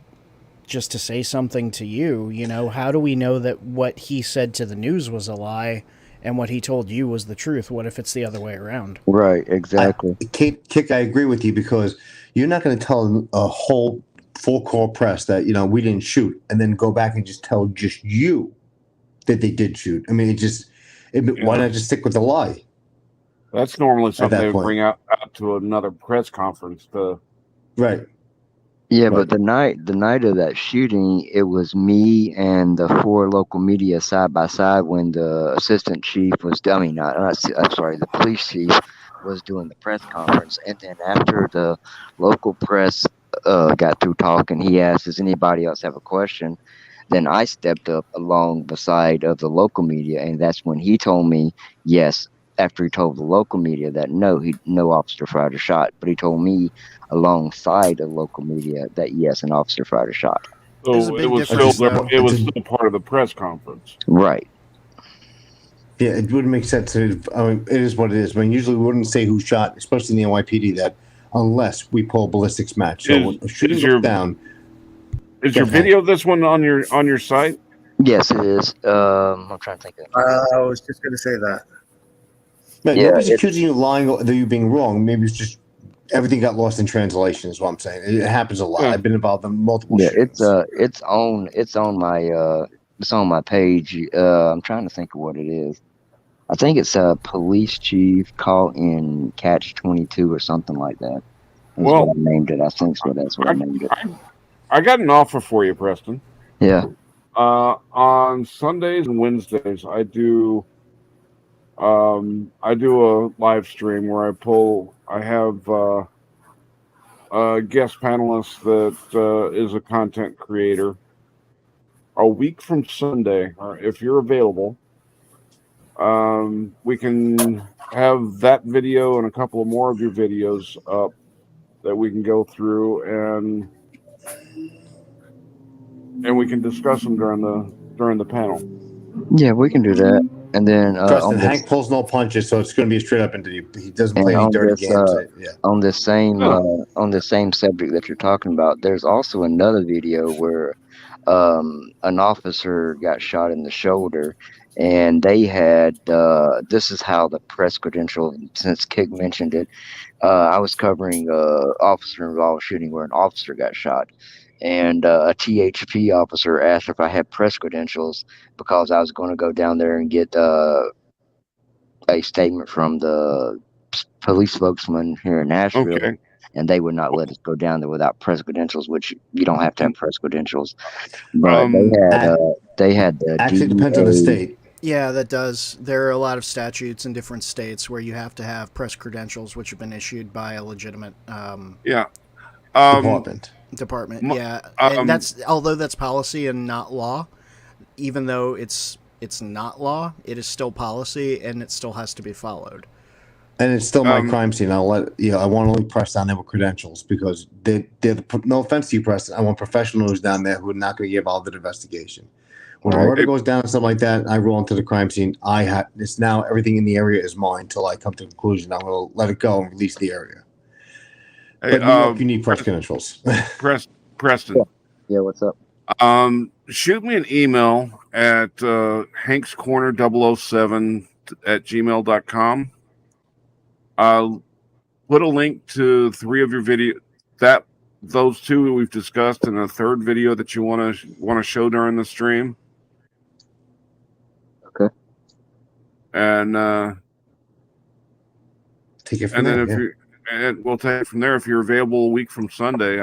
Speaker 6: say something to you. How do we know that what he said to the news was a lie and what he told you was the truth? What if it's the other way around?
Speaker 5: Right, exactly.
Speaker 7: Kick, I agree with you, because you're not going to tell a whole full court press that, we didn't shoot, and then go back and just tell just you that they did shoot. I mean, why not just stick with the lie?
Speaker 4: That's normally something they bring out to another press conference.
Speaker 7: Right.
Speaker 5: Yeah, but the night of that shooting, it was me and the 4 local media side by side when the assistant chief the police chief was doing the press conference. And then after the local press got through talking, he asked, does anybody else have a question? Then I stepped up along the side of the local media, and that's when he told me, yes, after he told the local media that no officer fired a shot, but he told me alongside the local media that yes, an officer fired a shot.
Speaker 4: So it was still part of the press conference.
Speaker 5: Right.
Speaker 7: Yeah, it wouldn't make sense. It is what it is. I mean, usually we wouldn't say who shot, especially in the NYPD, that unless we pull a ballistics match. So
Speaker 4: is your video this one on your site?
Speaker 5: Yes, it is. I'm trying to think of.
Speaker 1: I was just going to say that.
Speaker 7: Man,
Speaker 5: Yeah,
Speaker 7: nobody's accusing you of lying or that you being wrong. Maybe it's just everything got lost in translation. Is what I'm saying. It happens a lot.
Speaker 4: Yeah.
Speaker 7: I've been involved in multiple
Speaker 5: Yeah,
Speaker 7: shootings.
Speaker 5: it's on my page. I'm trying to think of what it is. I think it's a police chief caught in Catch 22 or something like that. That's
Speaker 4: Well,
Speaker 5: what I named it. I think that's what I named it.
Speaker 4: I got an offer for you, Preston.
Speaker 5: Yeah.
Speaker 4: On Sundays and Wednesdays, I do a live stream where I have a guest panelist that is a content creator. A week from Sunday, if you're available, we can have that video and a couple of more of your videos up that we can go through and we can discuss them during the panel.
Speaker 5: Yeah, we can do that. And then
Speaker 7: Preston, Hank pulls no punches, so it's going to be straight up into you. He doesn't play any dirty games.
Speaker 5: On the same subject that you're talking about, there's also another video where an officer got shot in the shoulder, and they had this is how the press credential, since Kick mentioned it, I was covering officer involved shooting where an officer got shot. And a THP officer asked if I had press credentials because I was going to go down there and get a statement from the police spokesman here in Nashville.
Speaker 4: Okay.
Speaker 5: And they would not let us go down there without press credentials, which you don't have to have press credentials. But they had the
Speaker 7: actually depends on the state.
Speaker 6: Yeah, that does. There are a lot of statutes in different states where you have to have press credentials, which have been issued by a legitimate department. And although that's policy and not law, even though it's not law, it is still policy and it still has to be followed.
Speaker 7: And it's still my crime scene. I want to only press down there with credentials because no offense to you, Preston. I want professionals down there who are not going to get involved in the investigation. When a murder goes down and stuff like that, I roll into the crime scene. It's now everything in the area is mine till I come to a conclusion. I'm going to let it go and release the area. But you need press credentials.
Speaker 4: Preston.
Speaker 5: Yeah, what's up?
Speaker 4: Shoot me an email at hankscorner007@gmail.com. Put a link to 3 of your video those 2 we've discussed and a third video that you want to show during the stream.
Speaker 5: Okay.
Speaker 4: And
Speaker 7: take it from there.
Speaker 4: And we'll take it from there if you're available a week from Sunday.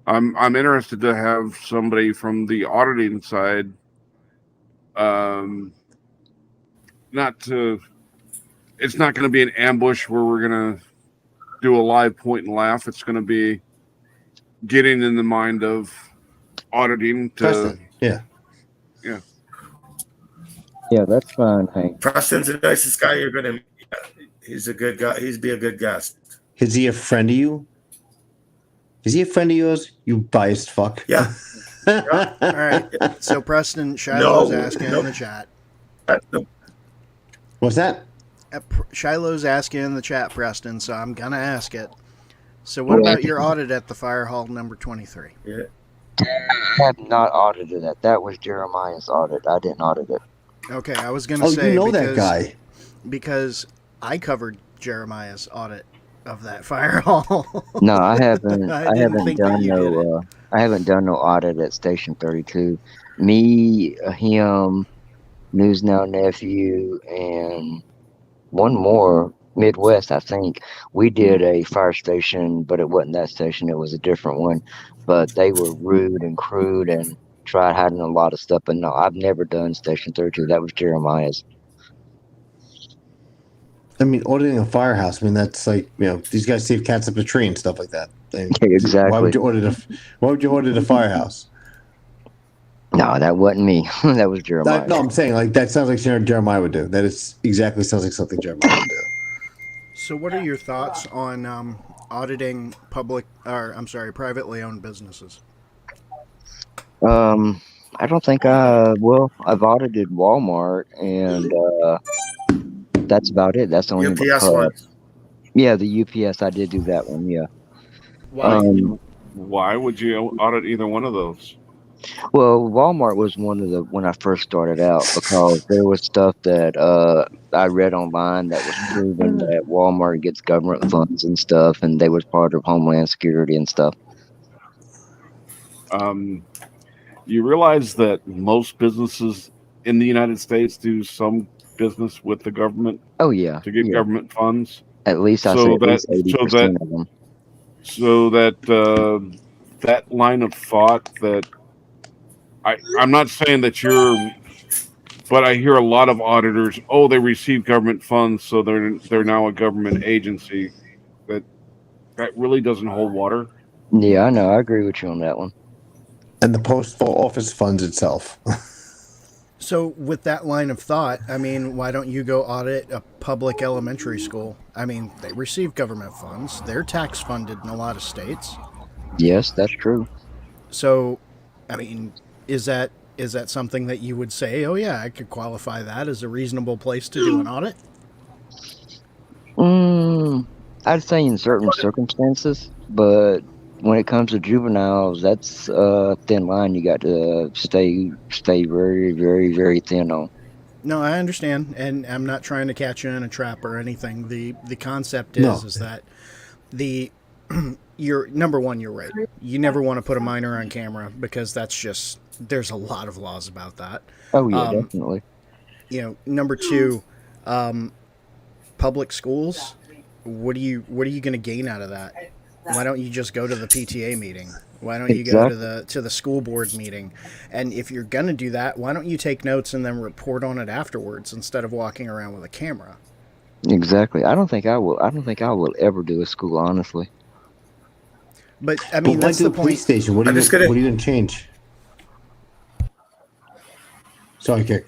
Speaker 4: I'm interested to have somebody from the auditing side. It's not going to be an ambush where we're going to do a live point and laugh. It's going to be getting in the mind of auditing to
Speaker 7: Preston. Yeah,
Speaker 5: that's fine, Hank.
Speaker 1: Preston's the nicest guy you're going to meet. He's a good guy. He'd be a good guest.
Speaker 7: Is he a friend of you? Is he a friend of yours? You biased fuck.
Speaker 1: Yeah.
Speaker 6: All right. So Preston, Shiloh's asking in the chat.
Speaker 7: What's that?
Speaker 6: Shiloh's asking in the chat, Preston, so I'm going to ask it. So what about your audit at the fire hall number 23?
Speaker 1: Yeah.
Speaker 5: I have not audited that. That was Jeremiah's audit. I didn't audit it.
Speaker 6: Okay, I was going to say...
Speaker 7: you know that guy.
Speaker 6: Because I covered Jeremiah's audit of that fire hall.
Speaker 5: No, I haven't. I haven't done no audit at Station 32. Me, him, News Now nephew, and one more, Midwest, I think. We did a fire station, but it wasn't that station. It was a different one. But they were rude and crude and tried hiding a lot of stuff. But no, I've never done Station 32. That was Jeremiah's.
Speaker 7: I mean, auditing a firehouse. I mean, that's like, these guys save cats up a tree and stuff like that.
Speaker 5: Exactly.
Speaker 7: Why would you audit a firehouse?
Speaker 5: No, that wasn't me. That was Jeremiah.
Speaker 7: No, I'm saying that sounds like Jeremiah would do. That is exactly sounds like something Jeremiah would do.
Speaker 6: So, what are your thoughts on auditing privately owned businesses?
Speaker 5: I don't think I've audited Walmart, and that's about it. That's the only
Speaker 1: UPS one.
Speaker 5: Yeah, the UPS. I did do that one. Yeah.
Speaker 6: Why?
Speaker 4: Why would you audit either one of those?
Speaker 5: Well, Walmart was one of the when I first started out because there was stuff that I read online that was proving that Walmart gets government funds and stuff, and they was part of Homeland Security and stuff.
Speaker 4: You realize that most businesses in the United States do some business with the government
Speaker 5: Oh yeah,
Speaker 4: to get
Speaker 5: yeah.
Speaker 4: government funds.
Speaker 5: At least I say
Speaker 4: So
Speaker 5: at
Speaker 4: that
Speaker 5: least 80% of them.
Speaker 4: that line of thought that I'm not saying that you're, but I hear a lot of auditors. Oh, they receive government funds, so they're now a government agency. That really doesn't hold water.
Speaker 5: Yeah, I know. I agree with you on that one.
Speaker 7: And the postal office funds itself.
Speaker 6: So, with that line of thought, I mean, why don't you go audit a public elementary school? I mean, they receive government funds. They're tax funded in a lot of states.
Speaker 5: Yes, that's true.
Speaker 6: So, I mean, is that something that you would say, oh yeah, I could qualify that as a reasonable place to do an audit?
Speaker 5: I'd say in certain circumstances, but when it comes to juveniles, that's a thin line you got to stay very, very, very thin on.
Speaker 6: No, I understand, and I'm not trying to catch you in a trap or anything. The concept
Speaker 7: No.
Speaker 6: is that the you're number one, you're right. You never want to put a minor on camera because that's just there's a lot of laws about that.
Speaker 5: Oh yeah, definitely.
Speaker 6: You know, number two, public schools. What are you going to gain out of that? Why don't you just go to the PTA meeting? Why don't you go to the school board meeting? And if you're going to do that, why don't you take notes and then report on it afterwards instead of walking around with a camera?
Speaker 5: Exactly. I don't think I will ever do a school, honestly.
Speaker 6: But I mean,
Speaker 7: But
Speaker 6: that's
Speaker 7: do
Speaker 6: the
Speaker 7: a police
Speaker 6: point.
Speaker 7: station. What are you going to change? Sorry, Kick.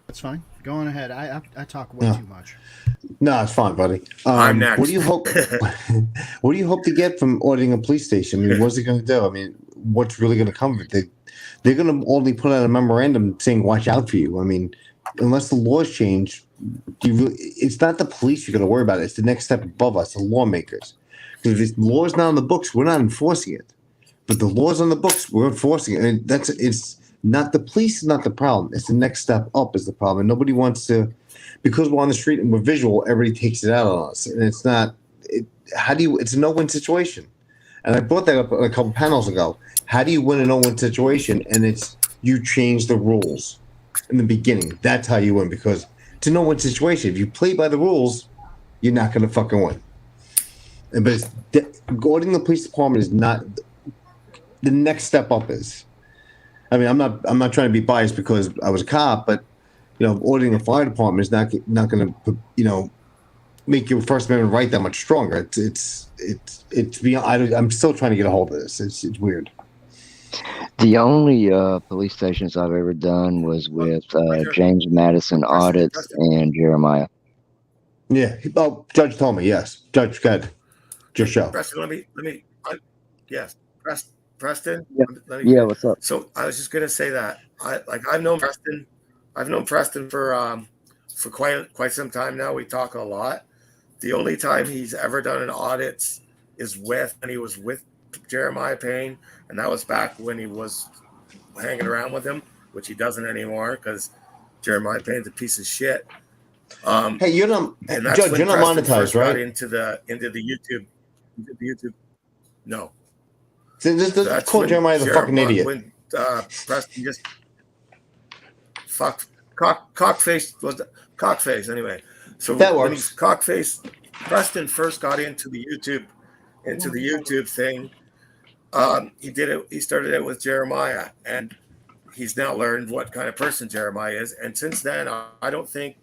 Speaker 6: That's fine. Go on ahead. I talk way too much.
Speaker 7: No, it's fine, buddy.
Speaker 1: I'm next.
Speaker 7: What do you hope? What do you hope to get from auditing a police station? I mean, what's it going to do? I mean, what's really going to come of it? They're going to only put out a memorandum saying "watch out for you." I mean, unless the laws change, it's not the police you're going to worry about. It's the next step above us, the lawmakers. Because if the law's not on the books, we're not enforcing it. But the law's on the books, we're enforcing it. And it's not the police is not the problem. It's the next step up is the problem. And nobody wants to, because we're on the street and we're visual, everybody takes it out on us. And it's not, it's a no-win situation. And I brought that up a couple panels ago. How do you win a no-win situation? And it's you change the rules in the beginning. That's how you win, because it's a no-win situation. If you play by the rules, you're not going to fucking win. But auditing the police department is not the next step up. Is, I mean, I'm not trying to be biased because I was a cop, but auditing a fire department is not going to make your First Amendment right that much stronger. It's beyond. I'm still trying to get a hold of this. It's weird.
Speaker 5: The only police stations I've ever done was with James Madison Audits and Jeremiah.
Speaker 7: Yeah. Oh, Judge told me. Yes, Judge, good. Just show.
Speaker 1: Preston, let me. Yes, Preston.
Speaker 5: Yeah. What's up?
Speaker 1: So I was just gonna say that I've known Preston. I've known Preston for quite some time now. We talk a lot. The only time he's ever done an audit is when he was with Jeremiah Payne, and that was back when he was hanging around with him, which he doesn't anymore because Jeremiah Payne's a piece of shit.
Speaker 7: Hey, you're not, Judge. You're not monetized, right?
Speaker 1: Into the YouTube. No.
Speaker 7: Just call Jeremiah the fucking idiot.
Speaker 1: When Preston just cockface was cockface anyway. So
Speaker 7: that
Speaker 1: when
Speaker 7: works.
Speaker 1: he's cockface, Preston first got into the YouTube thing. He did it. He started it with Jeremiah, and he's now learned what kind of person Jeremiah is. And since then, I don't think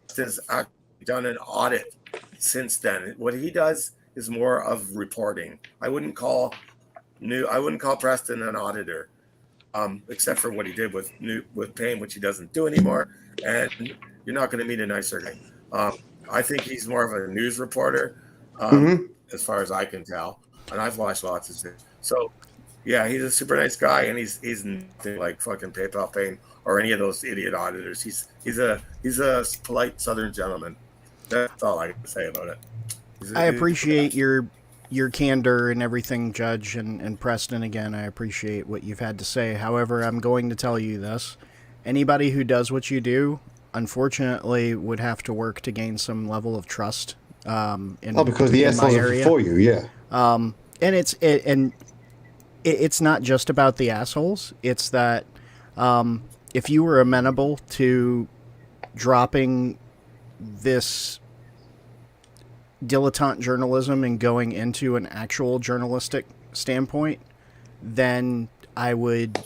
Speaker 1: Preston's actually done an audit since then. What he does is more of reporting. I wouldn't call Preston an auditor, except for what he did with Payne, which he doesn't do anymore. And you're not going to meet a nicer guy. I think he's more of a news reporter, as far as I can tell. And I've watched lots of things. So, yeah, he's a super nice guy, and he's nothing like fucking PayPal Payne or any of those idiot auditors. He's a polite Southern gentleman. That's all I can say about it.
Speaker 6: I appreciate your your candor and everything, Judge, and Preston, again, I appreciate what you've had to say. However, I'm going to tell you this. Anybody who does what you do, unfortunately, would have to work to gain some level of trust
Speaker 7: because the
Speaker 6: in my
Speaker 7: assholes are
Speaker 6: area.
Speaker 7: for you, yeah.
Speaker 6: And it's not just about the assholes. It's that if you were amenable to dropping this dilettante journalism and going into an actual journalistic standpoint, then I would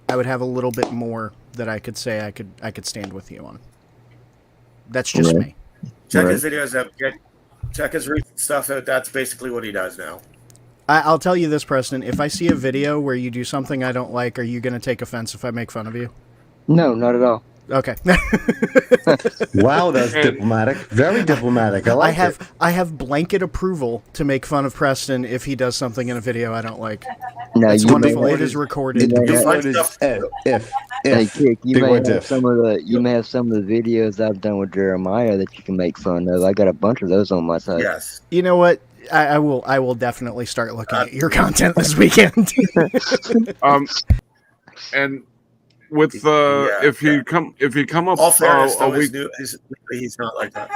Speaker 6: have a little bit more that I could say I could stand with you on. That's just me.
Speaker 1: Check his videos out. Check his recent stuff out. That's basically what he does now.
Speaker 6: I'll tell you this, Preston. If I see a video where you do something I don't like, are you going to take offense if I make fun of you?
Speaker 5: No, not at all.
Speaker 6: Okay.
Speaker 7: Wow, that's diplomatic. Very diplomatic. I
Speaker 6: have blanket approval to make fun of Preston if he does something in a video I don't like.
Speaker 5: No,
Speaker 6: it's wonderful. It is recorded.
Speaker 7: If
Speaker 5: hey, Kick, you may have
Speaker 7: if.
Speaker 5: some of the videos I've done with Jeremiah that you can make fun of. I got a bunch of those on my site.
Speaker 1: Yes.
Speaker 6: You know what? I will definitely start looking at your content this weekend.
Speaker 4: And with if you come up
Speaker 1: all fairness,
Speaker 4: a week,
Speaker 1: he's not like that.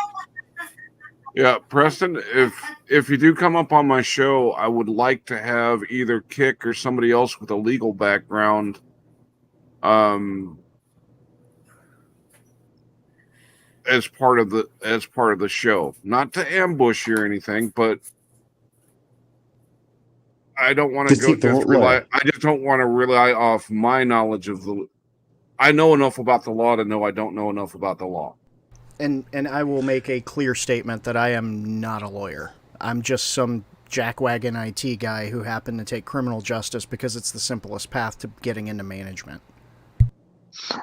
Speaker 4: Yeah, Preston, if you do come up on my show, I would like to have either Kick or somebody else with a legal background as part of the show. Not to ambush you or anything, but I don't want to I just don't want to rely off my knowledge of I know enough about the law to know I don't know enough about the law.
Speaker 6: And I will make a clear statement that I am not a lawyer. I'm just some jackwagon IT guy who happened to take criminal justice because it's the simplest path to getting into management.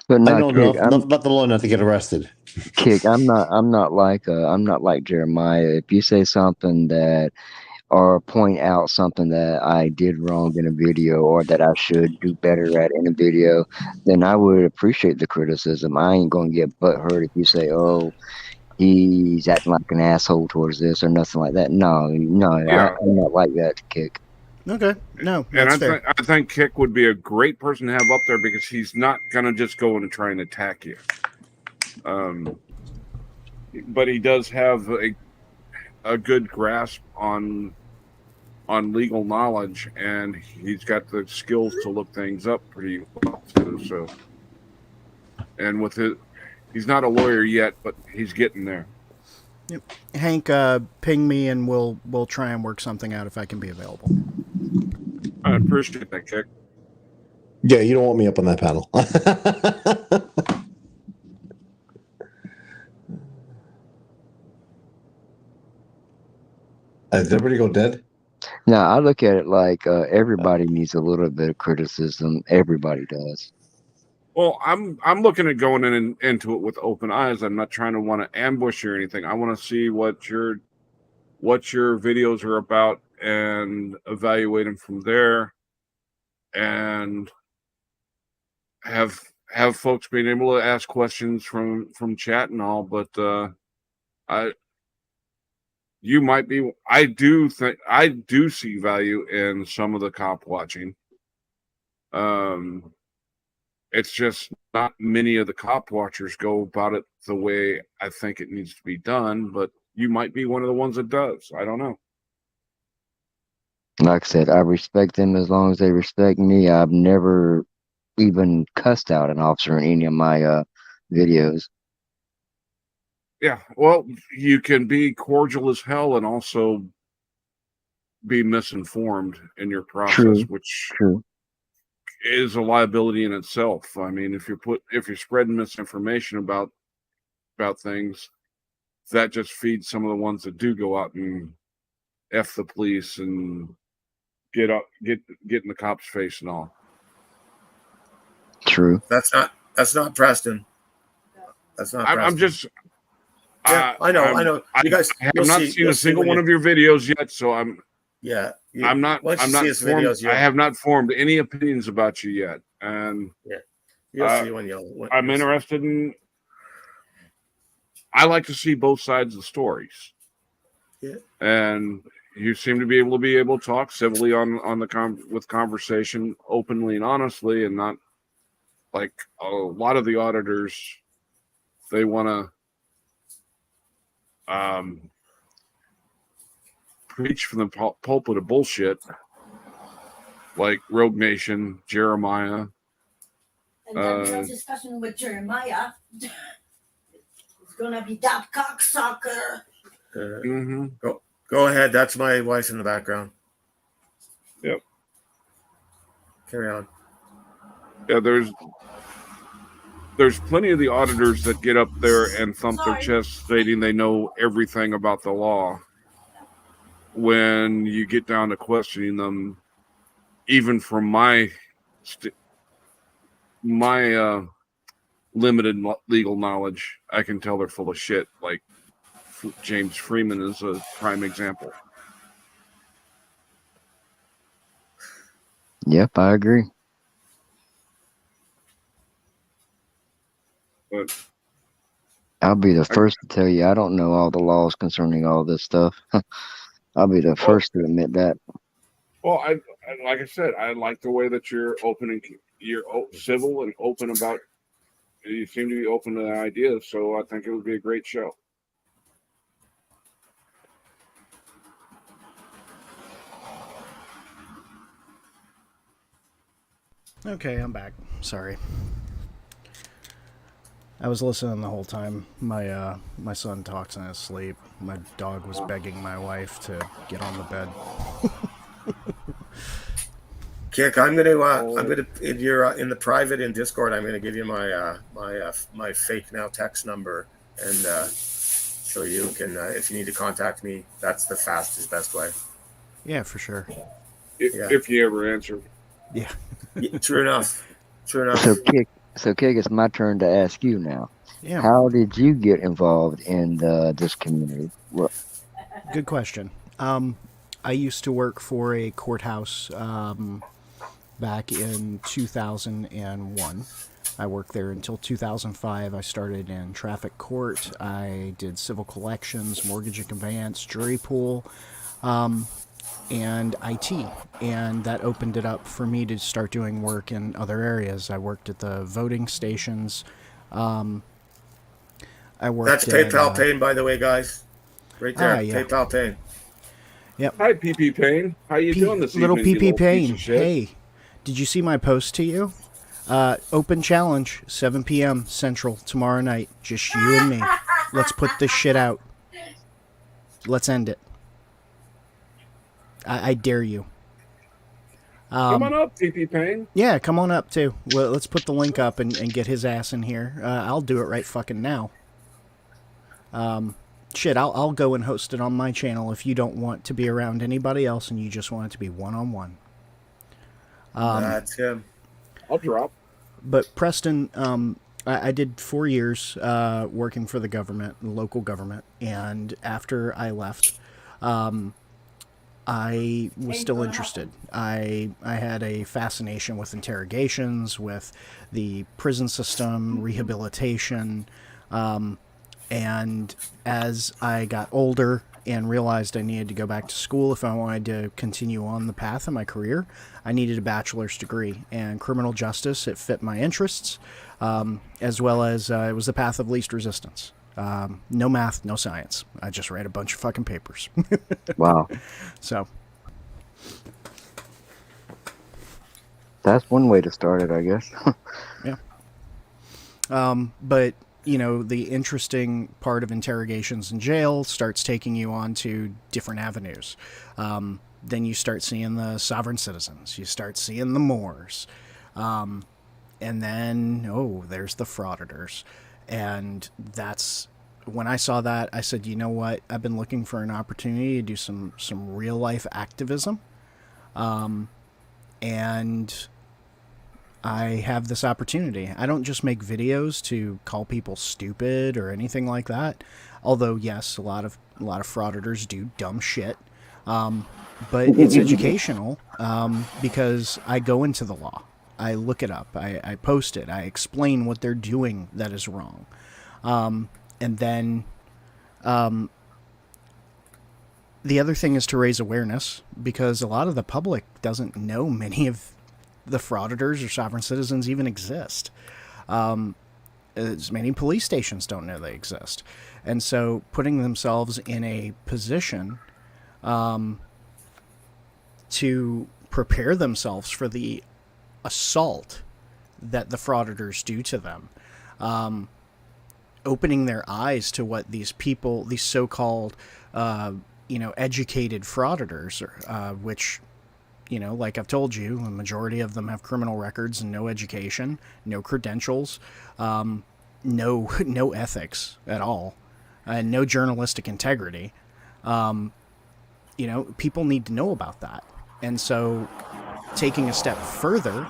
Speaker 5: But
Speaker 7: I know enough about the law not to get arrested.
Speaker 5: Kick, I'm not like Jeremiah. If you say something that or point out something that I did wrong in a video or that I should do better at in a video, then I would appreciate the criticism. I ain't gonna get butthurt if you say, "Oh, he's acting like an asshole towards this" or nothing like that. No, yeah. I'm not like that, Kick.
Speaker 6: Okay, no,
Speaker 4: and
Speaker 6: fair.
Speaker 4: I think Kick would be a great person to have up there because he's not gonna just go in and try and attack you. But he does have a good grasp on legal knowledge, and he's got the skills to look things up pretty well too. So, and with he's not a lawyer yet, but he's getting there.
Speaker 6: Yep. Hank, ping me, and we'll try and work something out if I can be available.
Speaker 4: I appreciate that, Kick.
Speaker 7: Yeah, you don't want me up on that panel. Did everybody go dead?
Speaker 5: No, I look at it like everybody needs a little bit of criticism. Everybody does.
Speaker 4: Well, I'm looking at going into it with open eyes. I'm not trying to want to ambush you or anything. I want to see what your videos are about and evaluate them from there, and have folks being able to ask questions from chat and all. But I do see value in some of the cop watching. It's just not many of the cop watchers go about it the way I think it needs to be done, but you might be one of the ones that does. I don't know.
Speaker 5: Like I said, I respect them as long as they respect me. I've never even cussed out an officer in any of my videos.
Speaker 4: Yeah, well, you can be cordial as hell and also be misinformed in your process, which is a liability in itself. I mean, if you're spreading misinformation about things, that just feeds some of the ones that do go out and F the police and get in the cop's face and all.
Speaker 5: True.
Speaker 1: That's not Preston. That's not. Preston.
Speaker 4: I'm just.
Speaker 1: Yeah, I know. You guys,
Speaker 4: I have not seen a single one of your videos yet, so I'm.
Speaker 1: Yeah,
Speaker 4: I'm not formed. I have not formed any opinions about you yet, and
Speaker 1: you'll see when you'll.
Speaker 4: I'm interested in. I like to see both sides of the stories.
Speaker 1: Yeah.
Speaker 4: And you seem to be able to talk civilly with conversation openly and honestly, and not like a lot of the auditors. They want to preach from the pulpit of bullshit, like Rogue Nation, Jeremiah.
Speaker 8: And that real discussion with Jeremiah is gonna be that cocksucker.
Speaker 1: Go ahead. That's my wife in the background.
Speaker 4: Yep.
Speaker 1: Carry on.
Speaker 4: Yeah, there's plenty of the auditors that get up there and thump their chest stating they know everything about the law. When you get down to questioning them, even from my limited legal knowledge, I can tell they're full of shit. Like James Freeman is a prime example.
Speaker 5: Yep, I agree.
Speaker 4: But
Speaker 5: I'll be the first to tell you I don't know all the laws concerning all this stuff. I'll be the first to admit that.
Speaker 4: Well, I like I said, I like the way that you're open and you're civil and open about. You seem to be open to the ideas, so I think it would be a great show.
Speaker 6: Okay, I'm back. Sorry. I was listening the whole time. My son talks in his sleep. My dog was begging my wife to get on the bed.
Speaker 1: Kick, I'm gonna in the private in Discord. I'm gonna give you my fake now text number, and so you can if you need to contact me, that's the fastest, best way.
Speaker 6: Yeah, for sure.
Speaker 4: If you ever answer.
Speaker 6: Yeah.
Speaker 1: True enough.
Speaker 5: So Kick, it's my turn to ask you now.
Speaker 6: Yeah.
Speaker 5: How did you get involved in this community? Well,
Speaker 6: good question. I used to work for a courthouse back in 2001. I worked there until 2005. I started in traffic court. I did civil collections, mortgage and conveyance, jury pool, and IT. And that opened it up for me to start doing work in other areas. I worked at the voting stations. I worked
Speaker 1: That's PayPal Payne, by the way, guys. Right there,
Speaker 6: yeah.
Speaker 1: PayPal Payne.
Speaker 6: Yep.
Speaker 4: Hi, PP Payne. How you doing this
Speaker 6: little
Speaker 4: evening?
Speaker 6: PP Payne. Hey, did you see my post to you? Open challenge, 7 p.m. Central tomorrow night. Just you and me. Let's put this shit out. Let's end it. I dare you.
Speaker 4: Come on up, PP Payne.
Speaker 6: Yeah, come on up too. Well, let's put the link up and get his ass in here. I'll do it right fucking now. Shit, I'll go and host it on my channel if you don't want to be around anybody else and you just want it to be one-on-one.
Speaker 1: That's him.
Speaker 4: I'll drop.
Speaker 6: But Preston, I did 4 years working for the government, local government, and after I left, I was still interested. I had a fascination with interrogations, with the prison system, rehabilitation, and as I got older and realized I needed to go back to school if I wanted to continue on the path of my career, I needed a bachelor's degree. And criminal justice, it fit my interests, as well as it was the path of least resistance. No math, no science. I just read a bunch of fucking papers.
Speaker 5: Wow.
Speaker 6: So.
Speaker 5: That's one way to start it, I guess.
Speaker 6: Yeah. But, you know, the interesting part of interrogations in jail starts taking you on to different avenues. Then you start seeing the sovereign citizens. You start seeing the Moors. And then, there's the frauditors. And that's when I saw that, I said, you know what? I've been looking for an opportunity to do some real life activism. And I have this opportunity. I don't just make videos to call people stupid or anything like that. Although, yes, a lot of frauditors do dumb shit. But it's educational because I go into the law. I look it up. I post it. I explain what they're doing that is wrong. And then the other thing is to raise awareness, because a lot of the public doesn't know many of the frauditors or sovereign citizens even exist. As many police stations don't know they exist. And so putting themselves in a position to prepare themselves for the assault that the frauditors do to them, opening their eyes to what these people, these so-called, educated frauditors, which, like I've told you, the majority of them have criminal records and no education, no credentials, no ethics at all, and no journalistic integrity. People need to know about that. And so taking a step further,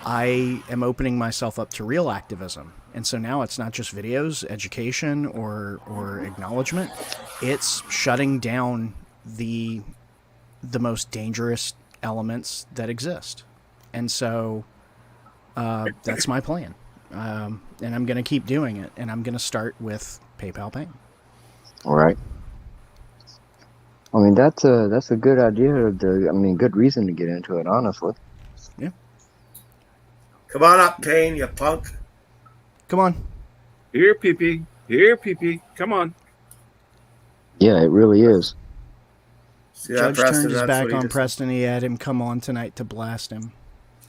Speaker 6: I am opening myself up to real activism. And so now it's not just videos, education, or acknowledgement. It's shutting down the most dangerous elements that exist. And so that's my plan. And I'm going to keep doing it. And I'm going to start with PayPal Pay.
Speaker 5: All right. I mean, that's a good idea. Good reason to get into it, honestly.
Speaker 6: Yeah.
Speaker 1: Come on up, Payne, you punk.
Speaker 6: Come on.
Speaker 4: Here, pee-pee. Here, pee-pee. Come on.
Speaker 5: Yeah, it really is.
Speaker 1: See that,
Speaker 6: Judge
Speaker 1: Preston?
Speaker 6: turned his
Speaker 1: That's
Speaker 6: back
Speaker 1: what he
Speaker 6: on
Speaker 1: just-
Speaker 6: Preston. He had him come on tonight to blast him.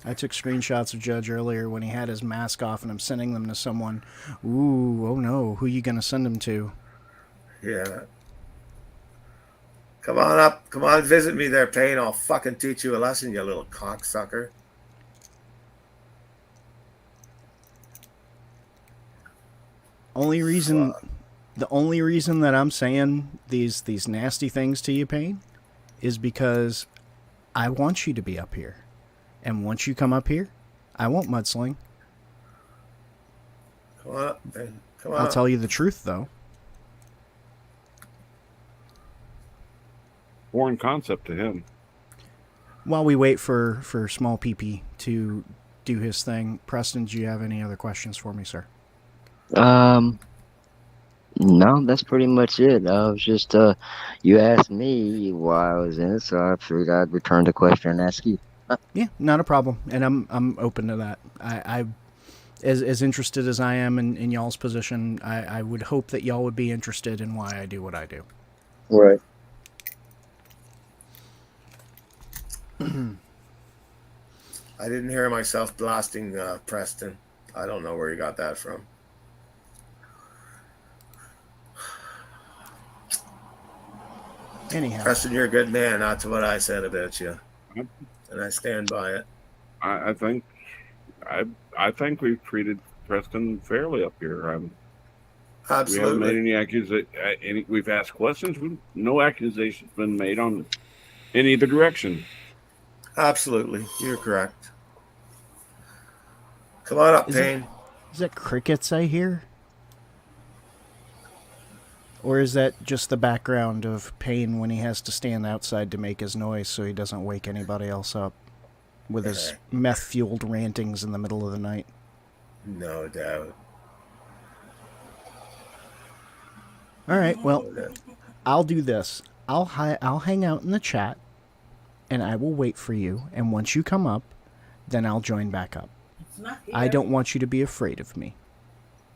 Speaker 6: I took screenshots of Judge earlier when he had his mask off, and I'm sending them to someone. Ooh, oh no. Who are you going to send them to?
Speaker 1: Yeah. Come on up. Come on, visit me there, Payne. I'll fucking teach you a lesson, you little cocksucker.
Speaker 6: The only reason that I'm saying these nasty things to you, Payne, is because I want you to be up here. And once you come up here, I won't mudsling.
Speaker 1: Come on up, Payne. Come on
Speaker 6: I'll
Speaker 1: up.
Speaker 6: tell you the truth, though.
Speaker 4: Foreign concept to him.
Speaker 6: While we wait for Small PP to do his thing, Preston, do you have any other questions for me, sir?
Speaker 5: No, that's pretty much it. I was just, you asked me why I was in it, so I figured I'd return the question and ask you.
Speaker 6: Yeah, not a problem, and I'm open to that. I as interested as I am in y'all's position, I would hope that y'all would be interested in why I do what I do.
Speaker 5: Right.
Speaker 1: I didn't hear myself blasting Preston. I don't know where you got that from.
Speaker 6: Anyhow,
Speaker 1: Preston, you're a good man. That's what I said about you, and I stand by it.
Speaker 4: I think we've treated Preston fairly up here. We haven't made
Speaker 1: Absolutely.
Speaker 4: any accusations. We've asked questions. No accusations been made on in either direction.
Speaker 1: Absolutely. You're correct. Come on up,
Speaker 6: Is
Speaker 1: Payne.
Speaker 6: is that crickets I hear? Or is that just the background of Payne when he has to stand outside to make his noise so he doesn't wake anybody else up with his meth-fueled rantings in the middle of the night?
Speaker 1: No doubt.
Speaker 6: All right, well, I'll do this. I'll hang out in the chat, and I will wait for you. And once you come up, then I'll join back up.
Speaker 8: It's not here.
Speaker 6: I don't want you to be afraid of me,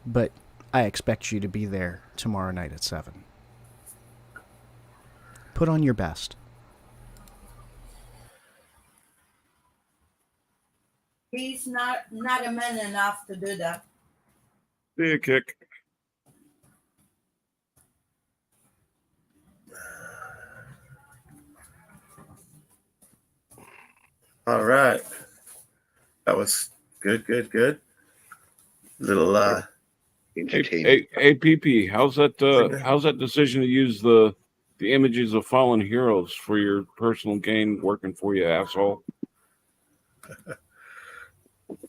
Speaker 6: but I expect you to be there tomorrow night at 7. Put on your best.
Speaker 8: He's not a man enough to do that.
Speaker 4: See a kick.
Speaker 1: All right. That was good. Little
Speaker 2: Entertaining.
Speaker 4: Hey, PP, how's that decision to use the images of fallen heroes for your personal gain working for you, asshole?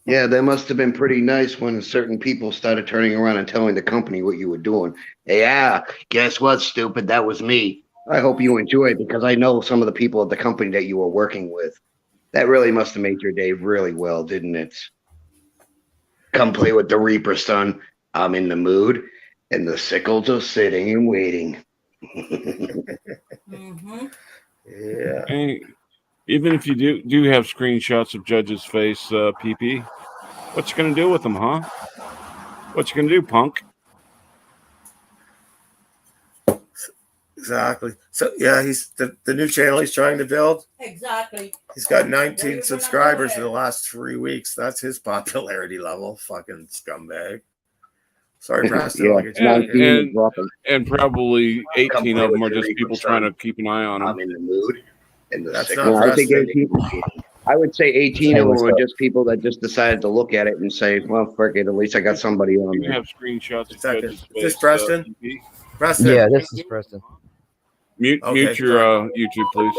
Speaker 2: Yeah, that must have been pretty nice when certain people started turning around and telling the company what you were doing. Yeah, guess what, stupid? That was me. I hope you enjoy it because I know some of the people at the company that you were working with. That really must have made your day really well, didn't it? Come play with the Reaper, son. I'm in the mood, and the sickles are sitting and waiting.
Speaker 8: Mm-hmm.
Speaker 1: Yeah.
Speaker 4: Hey, even if you do have screenshots of Judge's face, PP, what you gonna do with them, huh? What you gonna do, punk?
Speaker 1: Exactly. So yeah, he's the new channel he's trying to build.
Speaker 8: Exactly.
Speaker 1: He's got 19 subscribers in the last 3 weeks. That's his popularity level. Fucking scumbag. Sorry, Preston.
Speaker 2: Yeah,
Speaker 1: I'll get you out of here.
Speaker 2: 19 is roughing.
Speaker 4: And probably 18
Speaker 2: Come
Speaker 4: of
Speaker 2: play
Speaker 4: them
Speaker 2: with
Speaker 4: are
Speaker 2: your
Speaker 4: just people
Speaker 2: reapers,
Speaker 4: trying
Speaker 2: son.
Speaker 4: to keep an eye on him.
Speaker 2: I'm in the mood. And the
Speaker 1: That's
Speaker 2: sick.
Speaker 1: not
Speaker 2: No, I think
Speaker 1: Preston.
Speaker 2: 18. I would say 18
Speaker 5: Hey,
Speaker 2: of them
Speaker 5: what's
Speaker 2: were
Speaker 5: up?
Speaker 2: just people that just decided to look at it and say, "Well, frick it. At least I got somebody on
Speaker 4: You
Speaker 2: there."
Speaker 4: have screenshots of
Speaker 1: Second.
Speaker 4: Judge's
Speaker 1: Is
Speaker 4: face,
Speaker 1: this Preston?
Speaker 4: PP.
Speaker 1: Preston.
Speaker 5: Yeah, this is Preston.
Speaker 4: Mute
Speaker 1: Okay,
Speaker 4: your
Speaker 1: sorry.
Speaker 4: YouTube, please.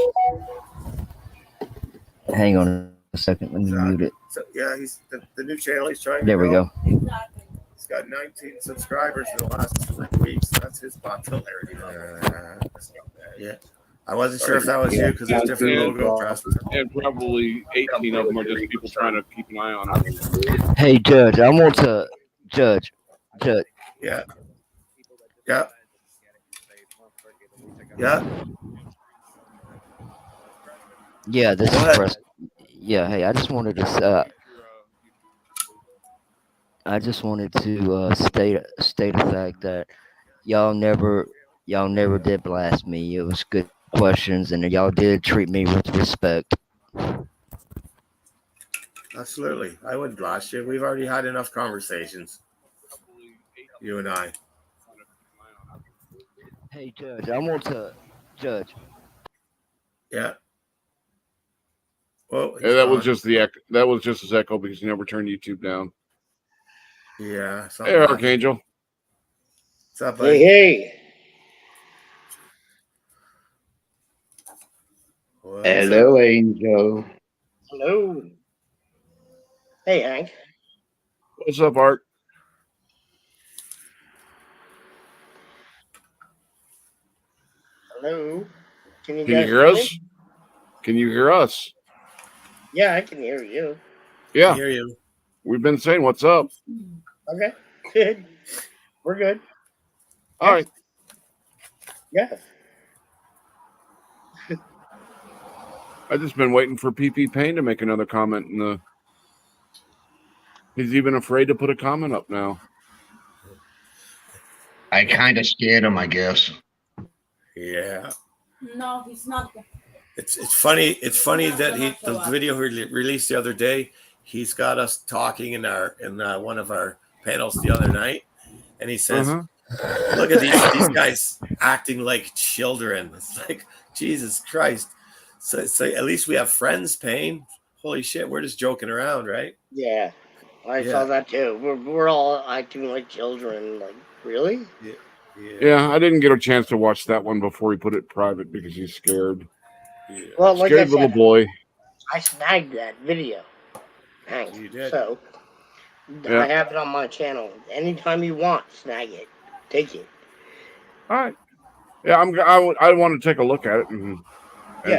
Speaker 5: Hang on a second. Let me mute it.
Speaker 1: So yeah, he's the new channel he's trying
Speaker 5: There
Speaker 1: to
Speaker 5: we
Speaker 1: build.
Speaker 5: go.
Speaker 8: Exactly.
Speaker 1: He's got 19 subscribers in the last 3 weeks. That's his popularity level. Yeah. I wasn't sure if that was you because there's different logo, Preston.
Speaker 4: And probably 18 of them are just people trying to keep an eye on him.
Speaker 5: Hey, Judge, I want to Judge.
Speaker 1: Yeah. Yeah. Yeah.
Speaker 5: Yeah, this
Speaker 1: Go
Speaker 5: is
Speaker 1: ahead.
Speaker 5: Preston. Yeah, hey, I just wanted to state the fact that y'all never did blast me. It was good questions, and y'all did treat me with respect.
Speaker 1: Absolutely. I wouldn't blast you. We've already had enough conversations. You and I.
Speaker 5: Hey, Judge, I want to Judge.
Speaker 1: Yeah. Well,
Speaker 4: Yeah, that was just his echo because he never turned YouTube down.
Speaker 1: Yeah.
Speaker 4: Hey, Archangel.
Speaker 1: What's up, buddy?
Speaker 2: Hey.
Speaker 1: What's
Speaker 2: Hello,
Speaker 1: up?
Speaker 2: Angel.
Speaker 9: Hello. Hey, Hank.
Speaker 4: What's up, Art?
Speaker 9: Hello. Can you
Speaker 4: Can you
Speaker 9: guys
Speaker 4: hear
Speaker 9: me?
Speaker 4: us? Can you hear us?
Speaker 9: Yeah, I can hear you.
Speaker 4: Yeah.
Speaker 1: I hear you.
Speaker 4: We've been saying what's up.
Speaker 9: Okay. Good. We're good.
Speaker 4: All right.
Speaker 9: Yeah.
Speaker 4: I've just been waiting for PP Payne to make another comment in the. He's even afraid to put a comment up now.
Speaker 2: I kind of scared him, I guess.
Speaker 1: Yeah.
Speaker 8: No, he's not.
Speaker 1: It's funny. It's funny that the video he released the other day. He's got us talking in one of our panels the other night, and he says, "Look at these guys acting like children." It's like Jesus Christ. So at least we have friends, Payne. Holy shit, we're just joking around, right?
Speaker 9: Yeah. I saw that too. We're all acting like children. Like, really?
Speaker 4: Yeah, I didn't get a chance to watch that one before he put it private because he's scared.
Speaker 1: Yeah.
Speaker 9: Well, like
Speaker 4: scared
Speaker 9: I
Speaker 4: little
Speaker 9: said,
Speaker 4: boy.
Speaker 9: I snagged that video, Hank.
Speaker 1: You did.
Speaker 9: So
Speaker 4: Yeah.
Speaker 9: I have it on my channel. Anytime you want, snag it. Take it.
Speaker 4: All right. Yeah, I want to take a look at it and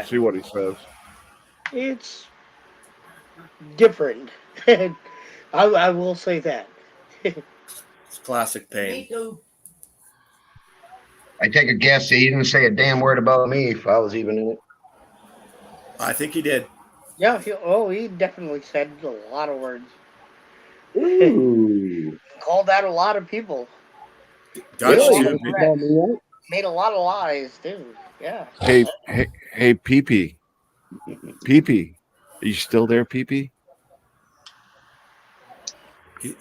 Speaker 4: see what he says.
Speaker 9: It's different. I will say that.
Speaker 1: It's classic Payne.
Speaker 8: Me too.
Speaker 2: I take a guess that he didn't say a damn word about me if I was even in it.
Speaker 1: I think he did.
Speaker 9: Yeah, he definitely said a lot of words.
Speaker 2: Ooh.
Speaker 9: Called out a lot of people.
Speaker 1: Dutch
Speaker 2: Really?
Speaker 1: too.
Speaker 9: Made a lot of lies too. Yeah.
Speaker 4: Hey, PP. PP. Are you still there, PP?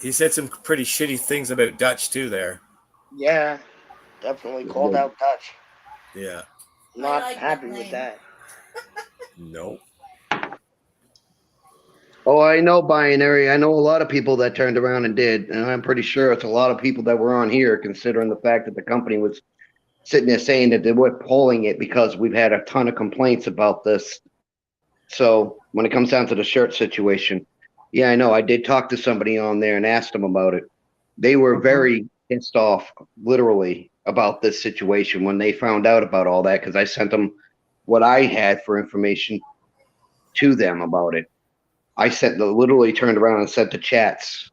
Speaker 1: He said some pretty shitty things about Dutch too there.
Speaker 9: Yeah. Definitely called out Dutch.
Speaker 1: Yeah.
Speaker 9: Not
Speaker 8: like
Speaker 9: happy
Speaker 8: that
Speaker 9: with
Speaker 8: name.
Speaker 9: that.
Speaker 1: No.
Speaker 2: Oh, I know, Binary. I know a lot of people that turned around and did. And I'm pretty sure it's a lot of people that were on here, considering the fact that the company was sitting there saying that they were pulling it because we've had a ton of complaints about this. So when it comes down to the shirt situation, yeah, I know. I did talk to somebody on there and asked them about it. They were very pissed off, literally, about this situation when they found out about all that, because I sent them what I had for information to them about it. I literally turned around and sent the chats,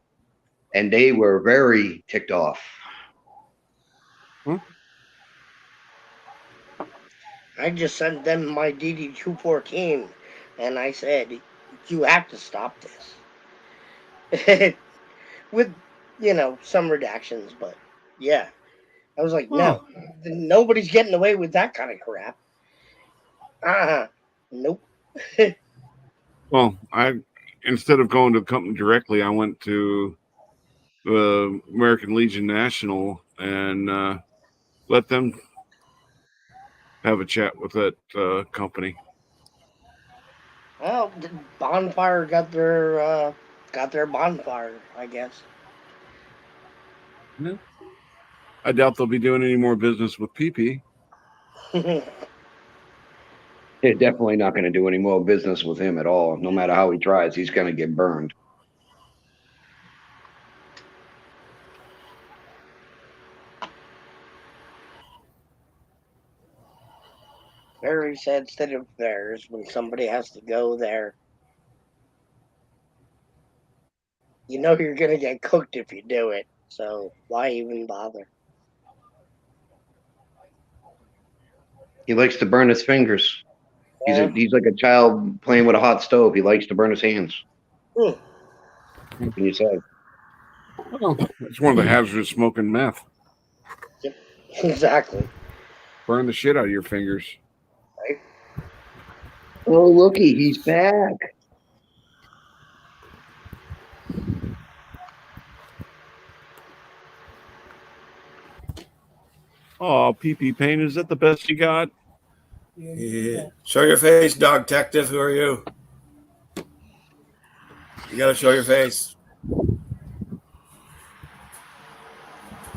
Speaker 2: and they were very ticked off.
Speaker 9: I I just sent them my DD-214, and I said, you have to stop this. With, some redactions, but yeah. I was like, no, nobody's getting away with that kind of crap. Nope.
Speaker 4: Well, instead of going to the company directly, I went to the American Legion National and let them have a chat with that company.
Speaker 9: Well, Bonfire got their bonfire, I guess.
Speaker 4: Yeah. I doubt they'll be doing any more business with PP.
Speaker 2: They're definitely not going to do any more business with him at all. No matter how he tries, he's going to get burned.
Speaker 9: Very sad state of affairs when somebody has to go there. You know you're going to get cooked if you do it, so why even bother?
Speaker 2: He likes to burn his fingers.
Speaker 9: Yeah.
Speaker 2: He's like a child playing with a hot stove. He likes to burn his hands.
Speaker 9: Mm.
Speaker 2: What can you say?
Speaker 4: Well, it's one of the hazards of smoking meth.
Speaker 9: Yep. Exactly.
Speaker 4: Burn the shit out of your fingers.
Speaker 9: Right?
Speaker 2: Oh, looky, he's back.
Speaker 4: Oh, PP Pain, is that the best you got?
Speaker 1: Yeah. Show your face, dog detective. Who are you? You gotta show your face.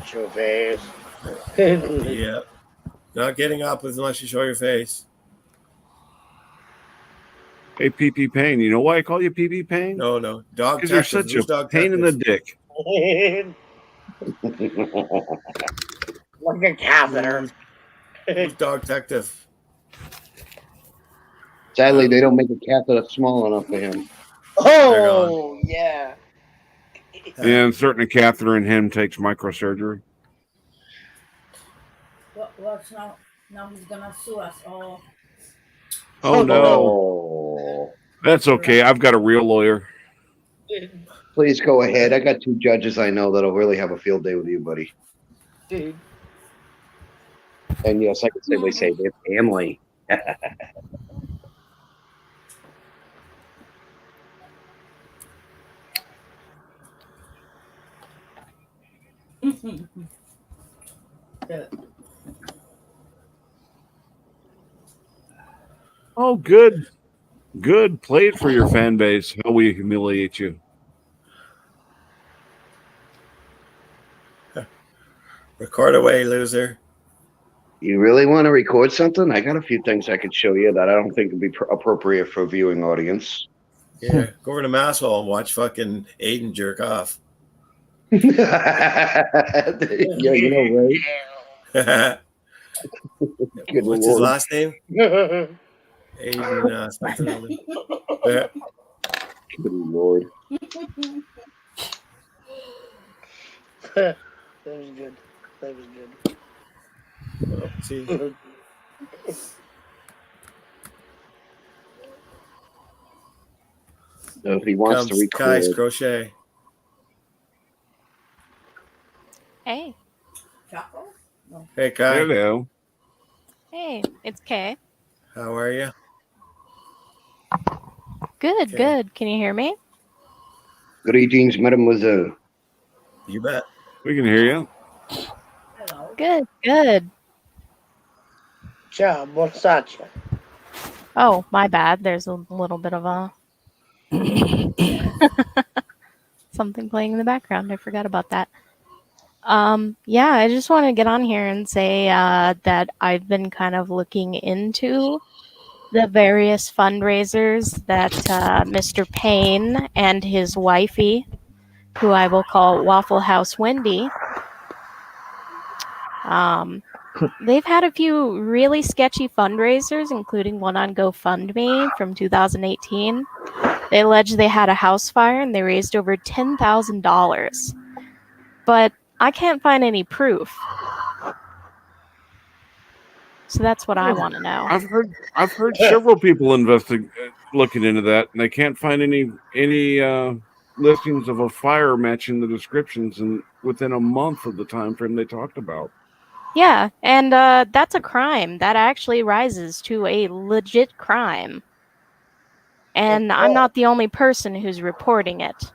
Speaker 9: Show face.
Speaker 1: Yeah. Not getting up unless you show your face.
Speaker 4: Hey, PP Pain, you know why I call you PP Pain?
Speaker 1: No. Dog
Speaker 4: Because you're
Speaker 1: detective.
Speaker 4: such
Speaker 1: Who's
Speaker 4: a
Speaker 1: dog
Speaker 4: pain in the
Speaker 1: detective?
Speaker 4: dick.
Speaker 9: Like a catheter.
Speaker 1: Who's dog detective?
Speaker 2: Sadly, they don't make a catheter small enough for him.
Speaker 9: Oh, yeah.
Speaker 4: Yeah, and certain a catheter in him takes microsurgery.
Speaker 8: What's now? Now he's gonna sue us.
Speaker 4: Oh, no.
Speaker 2: Oh.
Speaker 4: That's okay. I've got a real lawyer.
Speaker 2: Please go ahead. I got 2 judges I know that'll really have a field day with you, buddy.
Speaker 9: Dude.
Speaker 2: And yes, I could safely say they're family.
Speaker 4: Oh, good. Good. Play it for your fan base. How we humiliate you.
Speaker 1: Record away, loser.
Speaker 2: You really want to record something? I got a few things I could show you that I don't think would be appropriate for a viewing audience.
Speaker 1: Yeah, go over to Masshole and watch fucking Aiden jerk off.
Speaker 2: Yeah, you know, right? Good
Speaker 1: What's
Speaker 2: Lord.
Speaker 1: his last name? Aiden something other. Yeah.
Speaker 2: Good Lord.
Speaker 9: That was good. That was good.
Speaker 1: Oh, see.
Speaker 2: So if he wants to record,
Speaker 1: Kai's crochet.
Speaker 10: Hey.
Speaker 8: Choco? No.
Speaker 1: Hey, Kai.
Speaker 4: Hello.
Speaker 10: Hey, it's Kay.
Speaker 1: How are you?
Speaker 10: Good,
Speaker 1: Okay.
Speaker 10: good. Can you hear me?
Speaker 2: greetings, mademoiselle.
Speaker 1: You bet.
Speaker 4: We can hear you.
Speaker 8: Hello.
Speaker 10: Good, good.
Speaker 9: Ciao, Bonsacha.
Speaker 10: Oh, my bad. There's a little bit of a something playing in the background. I forgot about that. Yeah, I just want to get on here and say that I've been kind of looking into the various fundraisers that Mr. Payne and his wifey, who I will call Waffle House Wendy, they've had a few really sketchy fundraisers, including one on GoFundMe from 2018. They alleged they had a house fire and they raised over $10,000. But I can't find any proof. So that's what I want to know.
Speaker 4: I've heard several people looking into that, and they can't find any listings of a fire matching the descriptions and within a month of the time frame they talked about.
Speaker 10: Yeah, and that's a crime. That actually rises to a legit crime. And I'm not the only person who's reporting it.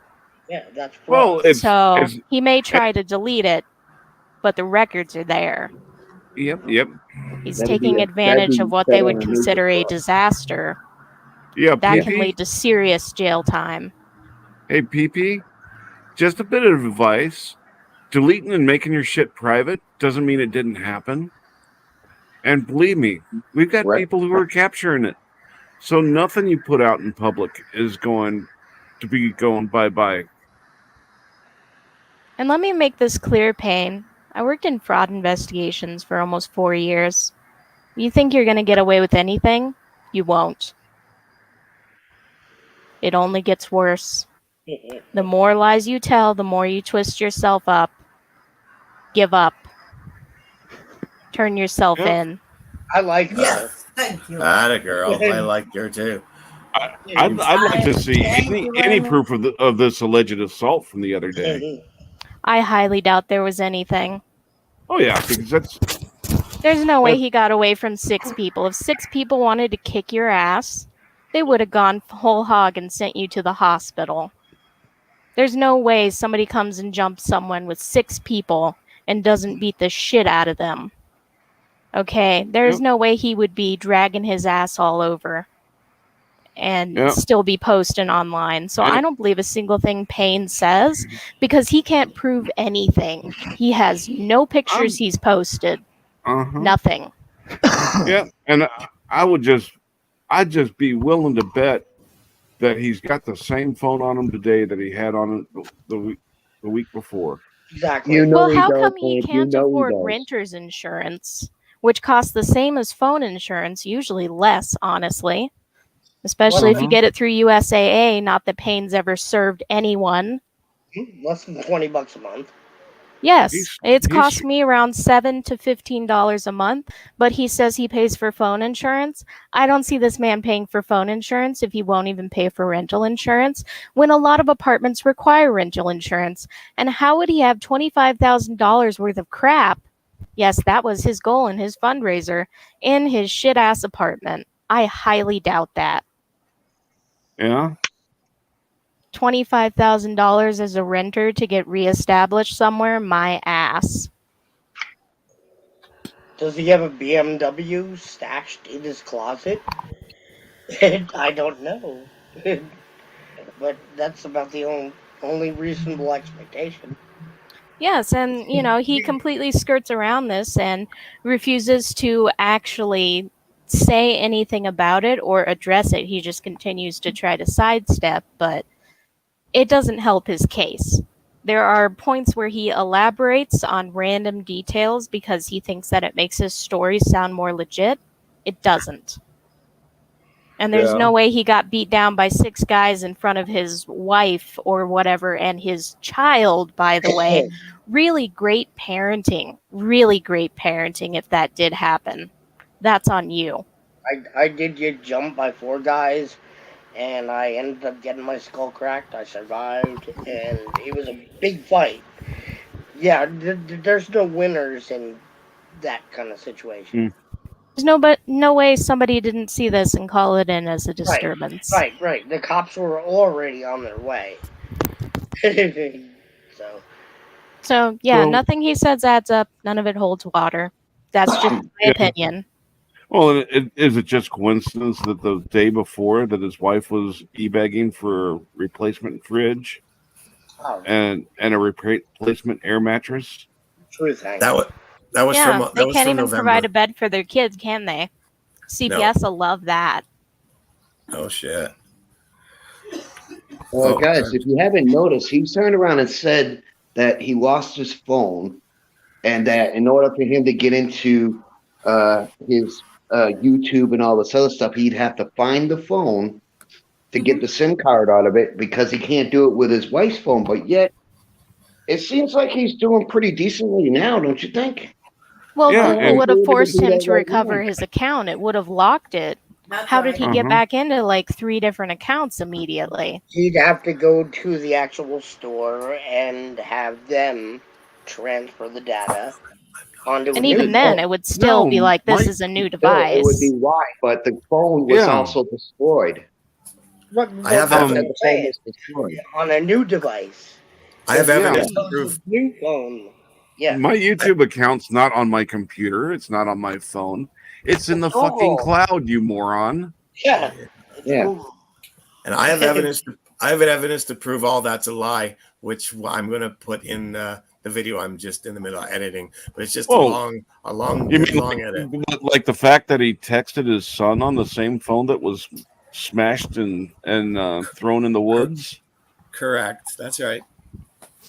Speaker 9: Yeah, that's
Speaker 4: Well,
Speaker 10: so he may try to delete it, but the records are there.
Speaker 4: Yep.
Speaker 10: He's taking advantage of what they would consider a disaster.
Speaker 4: Yeah,
Speaker 10: that can lead to serious jail time.
Speaker 4: Hey, PP, just a bit of advice. Deleting and making your shit private doesn't mean it didn't happen. And believe me, we've got people who are capturing it. So nothing you put out in public is going to be going bye-bye.
Speaker 10: And let me make this clear, Payne. I worked in fraud investigations for almost 4 years. You think you're going to get away with anything? You won't. It only gets worse. The more lies you tell, the more you twist yourself up. Give up. Turn yourself in.
Speaker 9: I like her.
Speaker 8: Yes, thank you.
Speaker 1: Atta girl. I like her too.
Speaker 4: I'd like to see any proof of this alleged assault from the other day.
Speaker 10: I highly doubt there was anything.
Speaker 4: Oh yeah, because
Speaker 10: there's no way he got away from 6 people. If 6 people wanted to kick your ass, they would have gone whole hog and sent you to the hospital. There's no way somebody comes and jumps someone with 6 people and doesn't beat the shit out of them. Okay, there's no way he would be dragging his ass all over and still be posting online. So I don't believe a single thing Payne says because he can't prove anything. He has no pictures he's posted. Nothing.
Speaker 4: Yeah, and I'd just be willing to bet that he's got the same phone on him today that he had on him the week before.
Speaker 9: Exactly.
Speaker 10: Well, how come he can't afford renter's insurance, which costs the same as phone insurance, usually less, honestly. Especially if you get it through USAA, not that Payne's ever served anyone.
Speaker 9: Less than $20 a month.
Speaker 10: Yes, it's cost me around $7 to $15 a month, but he says he pays for phone insurance. I don't see this man paying for phone insurance if he won't even pay for rental insurance, when a lot of apartments require rental insurance. And how would he have $25,000 worth of crap? Yes, that was his goal in his fundraiser, in his shit-ass apartment. I highly doubt that.
Speaker 4: Yeah?
Speaker 10: $25,000 as a renter to get reestablished somewhere? My ass.
Speaker 9: Does he have a BMW stashed in his closet? I don't know. But that's about the only reasonable expectation.
Speaker 10: Yes, and, he completely skirts around this and refuses to actually say anything about it or address it. He just continues to try to sidestep, but it doesn't help his case. There are points where he elaborates on random details because he thinks that it makes his story sound more legit. It doesn't. And there's no way he got beat down by 6 guys in front of his wife or whatever, and his child, by the way. Really great parenting if that did happen. That's on you.
Speaker 9: I did get jumped by 4 guys, and I ended up getting my skull cracked. I survived, and it was a big fight. Yeah, there's no winners in that kind of situation.
Speaker 10: There's no way somebody didn't see this and call it in as a disturbance.
Speaker 9: Right. The cops were already on their way.
Speaker 10: So nothing he says adds up. None of it holds water. That's just my opinion.
Speaker 4: Well, is it just coincidence that the day before that his wife was e-bagging for a replacement fridge and a replacement air mattress?
Speaker 9: True thing.
Speaker 1: That was from
Speaker 10: they can't even
Speaker 1: November.
Speaker 10: provide a bed for their kids, can they? CPS will love that.
Speaker 1: Oh shit.
Speaker 2: Well, guys, if you haven't noticed, he turned around and said that he lost his phone, and that in order for him to get into his YouTube and all this other stuff, he'd have to find the phone to get the SIM card out of it because he can't do it with his wife's phone. But yet, it seems like he's doing pretty decently now, don't you think?
Speaker 10: Well,
Speaker 4: Yeah,
Speaker 10: Google
Speaker 4: and-
Speaker 10: would have forced him
Speaker 2: that
Speaker 10: to
Speaker 2: right
Speaker 10: recover
Speaker 2: now.
Speaker 10: his account. It would have locked it.
Speaker 8: That's
Speaker 10: How did he
Speaker 8: right.
Speaker 10: get back into like 3 different accounts immediately?
Speaker 9: He'd have to go to the actual store and have them transfer the data onto a
Speaker 10: And
Speaker 9: new
Speaker 10: even then,
Speaker 9: phone.
Speaker 10: it would still
Speaker 4: No,
Speaker 10: be like, this
Speaker 4: my-
Speaker 10: is a new
Speaker 2: Still, it would be
Speaker 10: device.
Speaker 2: why, but the phone was
Speaker 4: Yeah.
Speaker 2: also destroyed.
Speaker 9: But,
Speaker 1: I have
Speaker 9: that's
Speaker 4: evidence.
Speaker 9: what I'm
Speaker 2: The phone
Speaker 9: saying.
Speaker 2: was destroyed.
Speaker 9: On a new device.
Speaker 1: I have
Speaker 9: If
Speaker 4: Yeah.
Speaker 1: evidence
Speaker 9: it
Speaker 1: to
Speaker 9: was
Speaker 1: prove.
Speaker 9: a new phone. Yeah.
Speaker 4: My YouTube account's not on my computer. It's not on my phone. It's in the fucking
Speaker 9: Google.
Speaker 4: cloud, you moron.
Speaker 9: Yeah. It's
Speaker 2: Yeah.
Speaker 9: Google.
Speaker 1: And I have evidence. I have evidence to prove all that's a lie, which I'm going to put in the video. I'm just in the middle of editing, but it's just
Speaker 4: Oh.
Speaker 1: a long
Speaker 4: You mean
Speaker 1: edit.
Speaker 4: like the fact that he texted his son on the same phone that was smashed and thrown in the woods?
Speaker 1: Correct. That's right.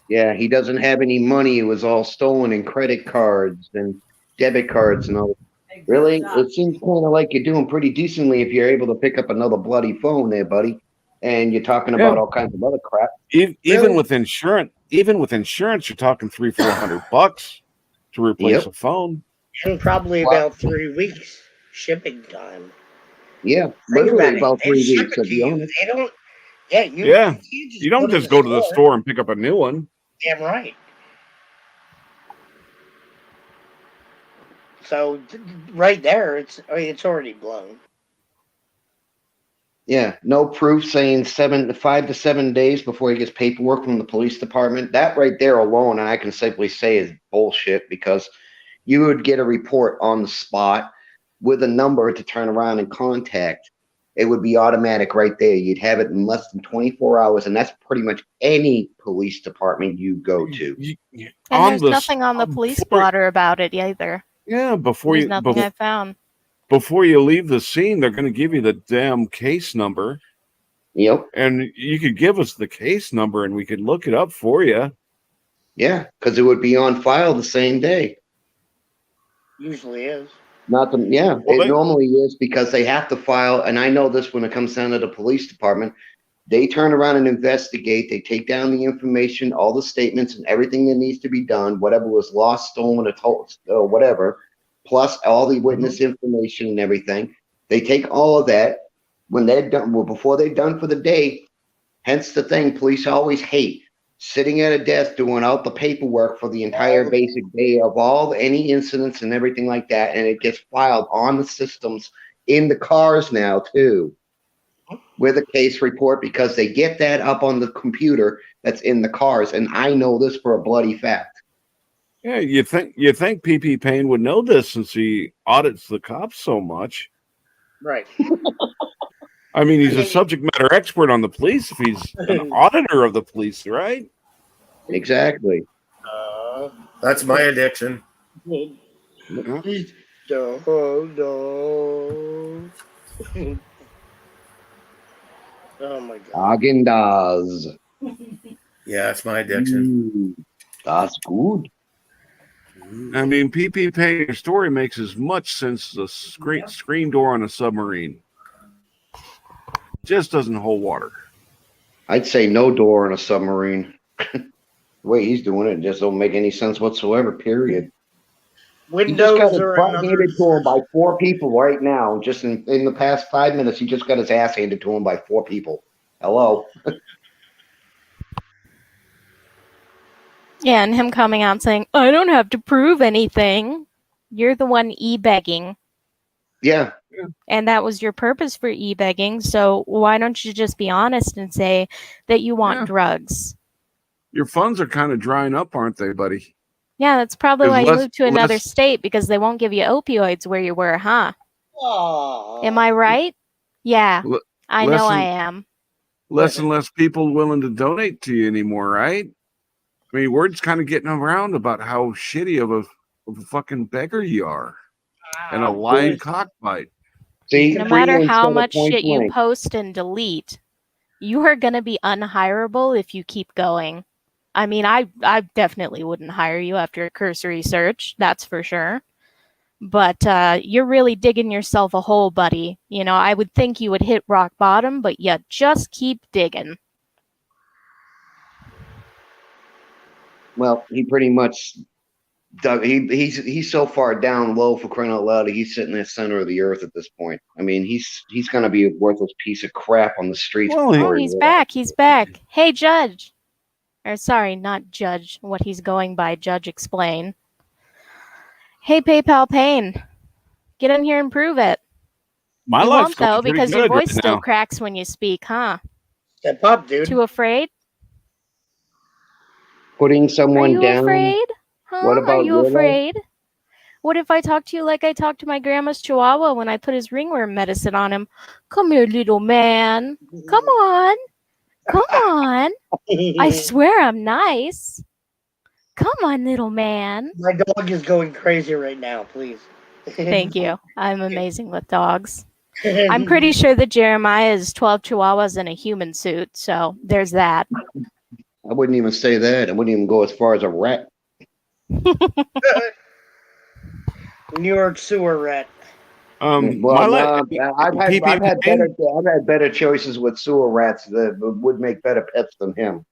Speaker 2: Yeah, he doesn't have any money. It was all stolen in credit cards and debit cards and all. Really? It seems kind of like you're doing pretty decently if you're able to pick up another bloody phone there, buddy. And you're talking about
Speaker 4: Yeah.
Speaker 2: all kinds of other crap.
Speaker 4: Even
Speaker 2: Really?
Speaker 4: with insurance, you're talking $300-400 to replace
Speaker 2: Yep.
Speaker 4: a phone.
Speaker 9: And probably
Speaker 2: Wow.
Speaker 9: about 3 weeks shipping time.
Speaker 2: Yeah,
Speaker 9: Think
Speaker 2: literally
Speaker 9: about
Speaker 2: about
Speaker 9: it. They
Speaker 2: 3
Speaker 9: ship
Speaker 2: weeks,
Speaker 9: it
Speaker 2: to
Speaker 9: to
Speaker 2: be
Speaker 9: you.
Speaker 2: honest.
Speaker 9: They don't. Yeah, you
Speaker 4: Yeah.
Speaker 9: can't just
Speaker 4: You don't
Speaker 9: go to
Speaker 4: just go to the store and pick up a new one.
Speaker 9: Damn right. So right there, it's already blown.
Speaker 2: Yeah, no proof saying 5 to 7 days before he gets paperwork from the police department. That right there alone, I can simply say is bullshit because you would get a report on the spot with a number to turn around and contact. It would be automatic right there. You'd have it in less than 24 hours, and that's pretty much any police department you go to.
Speaker 10: And there's nothing on the police blotter about it either.
Speaker 4: Yeah,
Speaker 10: There's nothing I found.
Speaker 4: Before you leave the scene, they're going to give you the damn case number.
Speaker 2: Yep.
Speaker 4: And you could give us the case number and we could look it up for you.
Speaker 2: Yeah, because it would be on file the same day.
Speaker 9: Usually is.
Speaker 2: It normally is because they have to file, and I know this when it comes down to the police department, they turn around and investigate, they take down the information, all the statements and everything that needs to be done, whatever was lost, stolen, or whatever, plus all the witness information and everything. They take all of that when they're done, before they're done for the day. Hence the thing, police always hate sitting at a desk doing out the paperwork for the entire basic day of any incidents and everything like that, and it gets filed on the systems in the cars now too with a case report because they get that up on the computer that's in the cars, and I know this for a bloody fact.
Speaker 4: Yeah, you think PP Payne would know this since he audits the cops so much.
Speaker 9: Right.
Speaker 4: I mean, he's a subject matter expert on the police if he's an auditor of the police, right?
Speaker 2: Exactly.
Speaker 1: That's my addiction.
Speaker 9: Oh my god.
Speaker 2: Häagen-Dazs.
Speaker 1: Yeah, it's my addiction.
Speaker 2: That's good.
Speaker 4: I mean, PP Payne, your story makes as much sense as a screen door on a submarine. Just doesn't hold water.
Speaker 2: I'd say no door on a submarine. The way he's doing it just don't make any sense whatsoever, period.
Speaker 9: Windows
Speaker 2: he just got his
Speaker 9: are
Speaker 2: butt
Speaker 9: another.
Speaker 2: handed to him by 4 people right now. Just in the past 5 minutes, he just got his ass handed to him by 4 people. Hello.
Speaker 10: Yeah, and him coming out saying, I don't have to prove anything. You're the one e-begging.
Speaker 2: Yeah.
Speaker 10: And that was your purpose for e-begging, so why don't you just be honest and say that you want drugs?
Speaker 4: Your funds are kind of drying up, aren't they, buddy?
Speaker 10: Yeah, that's probably why you
Speaker 4: There's
Speaker 10: moved to another state, because they won't give you opioids where you were, huh? Am I right? Yeah, I know I am.
Speaker 4: Less and less people willing to donate to you anymore, right? I mean, word's kind of getting around about how shitty of a fucking beggar you are. And a lying cockbite.
Speaker 2: See,
Speaker 10: no matter how much shit you post and delete, you are going to be unhireable if you keep going. I mean, I definitely wouldn't hire you after a cursory search, that's for sure. But you're really digging yourself a hole, buddy. You know, I would think you would hit rock bottom, but you just keep digging.
Speaker 2: Well, he pretty much Doug, he's so far down low for crying out loud. He's sitting in the center of the earth at this point. I mean, he's gonna be a worthless piece of crap on the streets.
Speaker 4: Well,
Speaker 10: Oh, he's back. He's back. Hey, Judge. Or sorry, not Judge. What he's going by, Judge explain. Hey, PayPal Pain. Get in here and prove it.
Speaker 4: My
Speaker 10: you
Speaker 4: life's
Speaker 10: won't, though,
Speaker 4: going pretty
Speaker 10: because your
Speaker 4: good
Speaker 10: voice
Speaker 4: right
Speaker 10: still
Speaker 4: now.
Speaker 10: cracks when you speak, huh?
Speaker 9: Step up, dude.
Speaker 10: Too afraid?
Speaker 2: Putting
Speaker 10: Are
Speaker 2: someone
Speaker 10: you
Speaker 2: down.
Speaker 10: afraid? Huh?
Speaker 2: What
Speaker 10: Are
Speaker 2: about
Speaker 10: you
Speaker 2: your life?
Speaker 10: afraid? What if I talk to you like I talked to my grandma's chihuahua when I put his ringworm medicine on him? Come here, little man. Come on. Come on. I swear I'm nice. Come on, little man.
Speaker 9: My dog is going crazy right now, please.
Speaker 10: Thank you. I'm amazing with dogs. I'm pretty sure that Jeremiah is 12 chihuahuas in a human suit, so there's that.
Speaker 2: I wouldn't even say that. I wouldn't even go as far as a rat.
Speaker 9: New York sewer rat.
Speaker 2: Well, I've had better choices with sewer rats that would make better pets than him.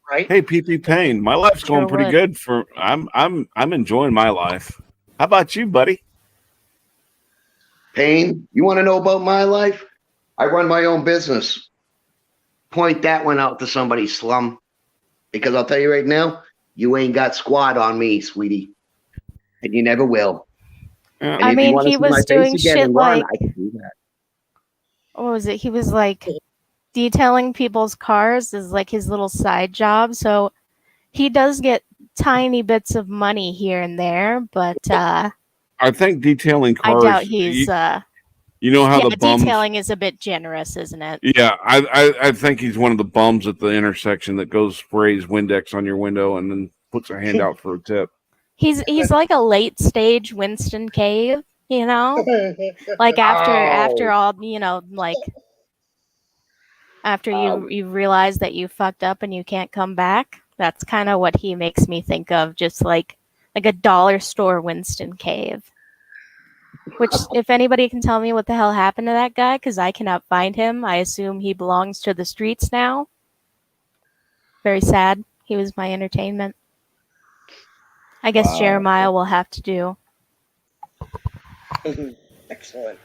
Speaker 9: Right?
Speaker 4: Hey, PP Payne, my life's going pretty good. I'm enjoying my life. How about you, buddy?
Speaker 2: Payne, you want to know about my life? I run my own business. Point that one out to somebody, slum. Because I'll tell you right now, you ain't got squat on me, sweetie. And you never will. And
Speaker 10: I mean, he was doing
Speaker 2: again
Speaker 10: shit
Speaker 2: and run,
Speaker 10: like,
Speaker 2: I can do that.
Speaker 10: what was it? He was like detailing people's cars as like his little side job. So he does get tiny bits of money here and there, but
Speaker 4: I think detailing cars.
Speaker 10: I doubt he's.
Speaker 4: You know how the bums.
Speaker 10: Detailing is a bit generous, isn't it?
Speaker 4: Yeah, I think he's one of the bums at the intersection that goes sprays Windex on your window and then puts a hand out for a tip.
Speaker 10: He's like a late stage Winston Cave, you know? Like after all, you know, like after you realize that you fucked up and you can't come back. That's kind of what he makes me think of, just like a dollar store Winston Cave. Which, if anybody can tell me what the hell happened to that guy, because I cannot find him. I assume he belongs to the streets now. Very sad. He was my entertainment. I guess Jeremiah will have to do.
Speaker 9: Excellent.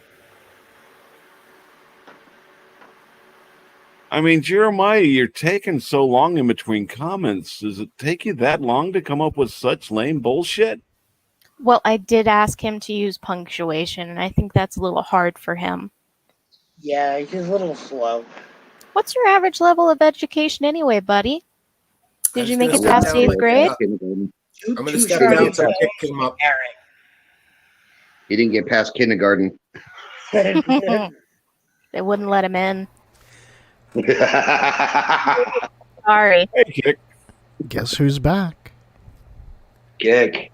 Speaker 4: I mean, Jeremiah, you're taking so long in between comments. Does it take you that long to come up with such lame bullshit?
Speaker 10: Well, I did ask him to use punctuation, and I think that's a little hard for him.
Speaker 9: Yeah, he's a little slow.
Speaker 10: What's your average level of education anyway, buddy? Did you make it past 8th grade?
Speaker 1: I'm going to step down to pick him up.
Speaker 2: He didn't get past kindergarten.
Speaker 10: They wouldn't let him in. Sorry.
Speaker 4: Hey, Kick.
Speaker 6: Guess who's back?
Speaker 2: Kick.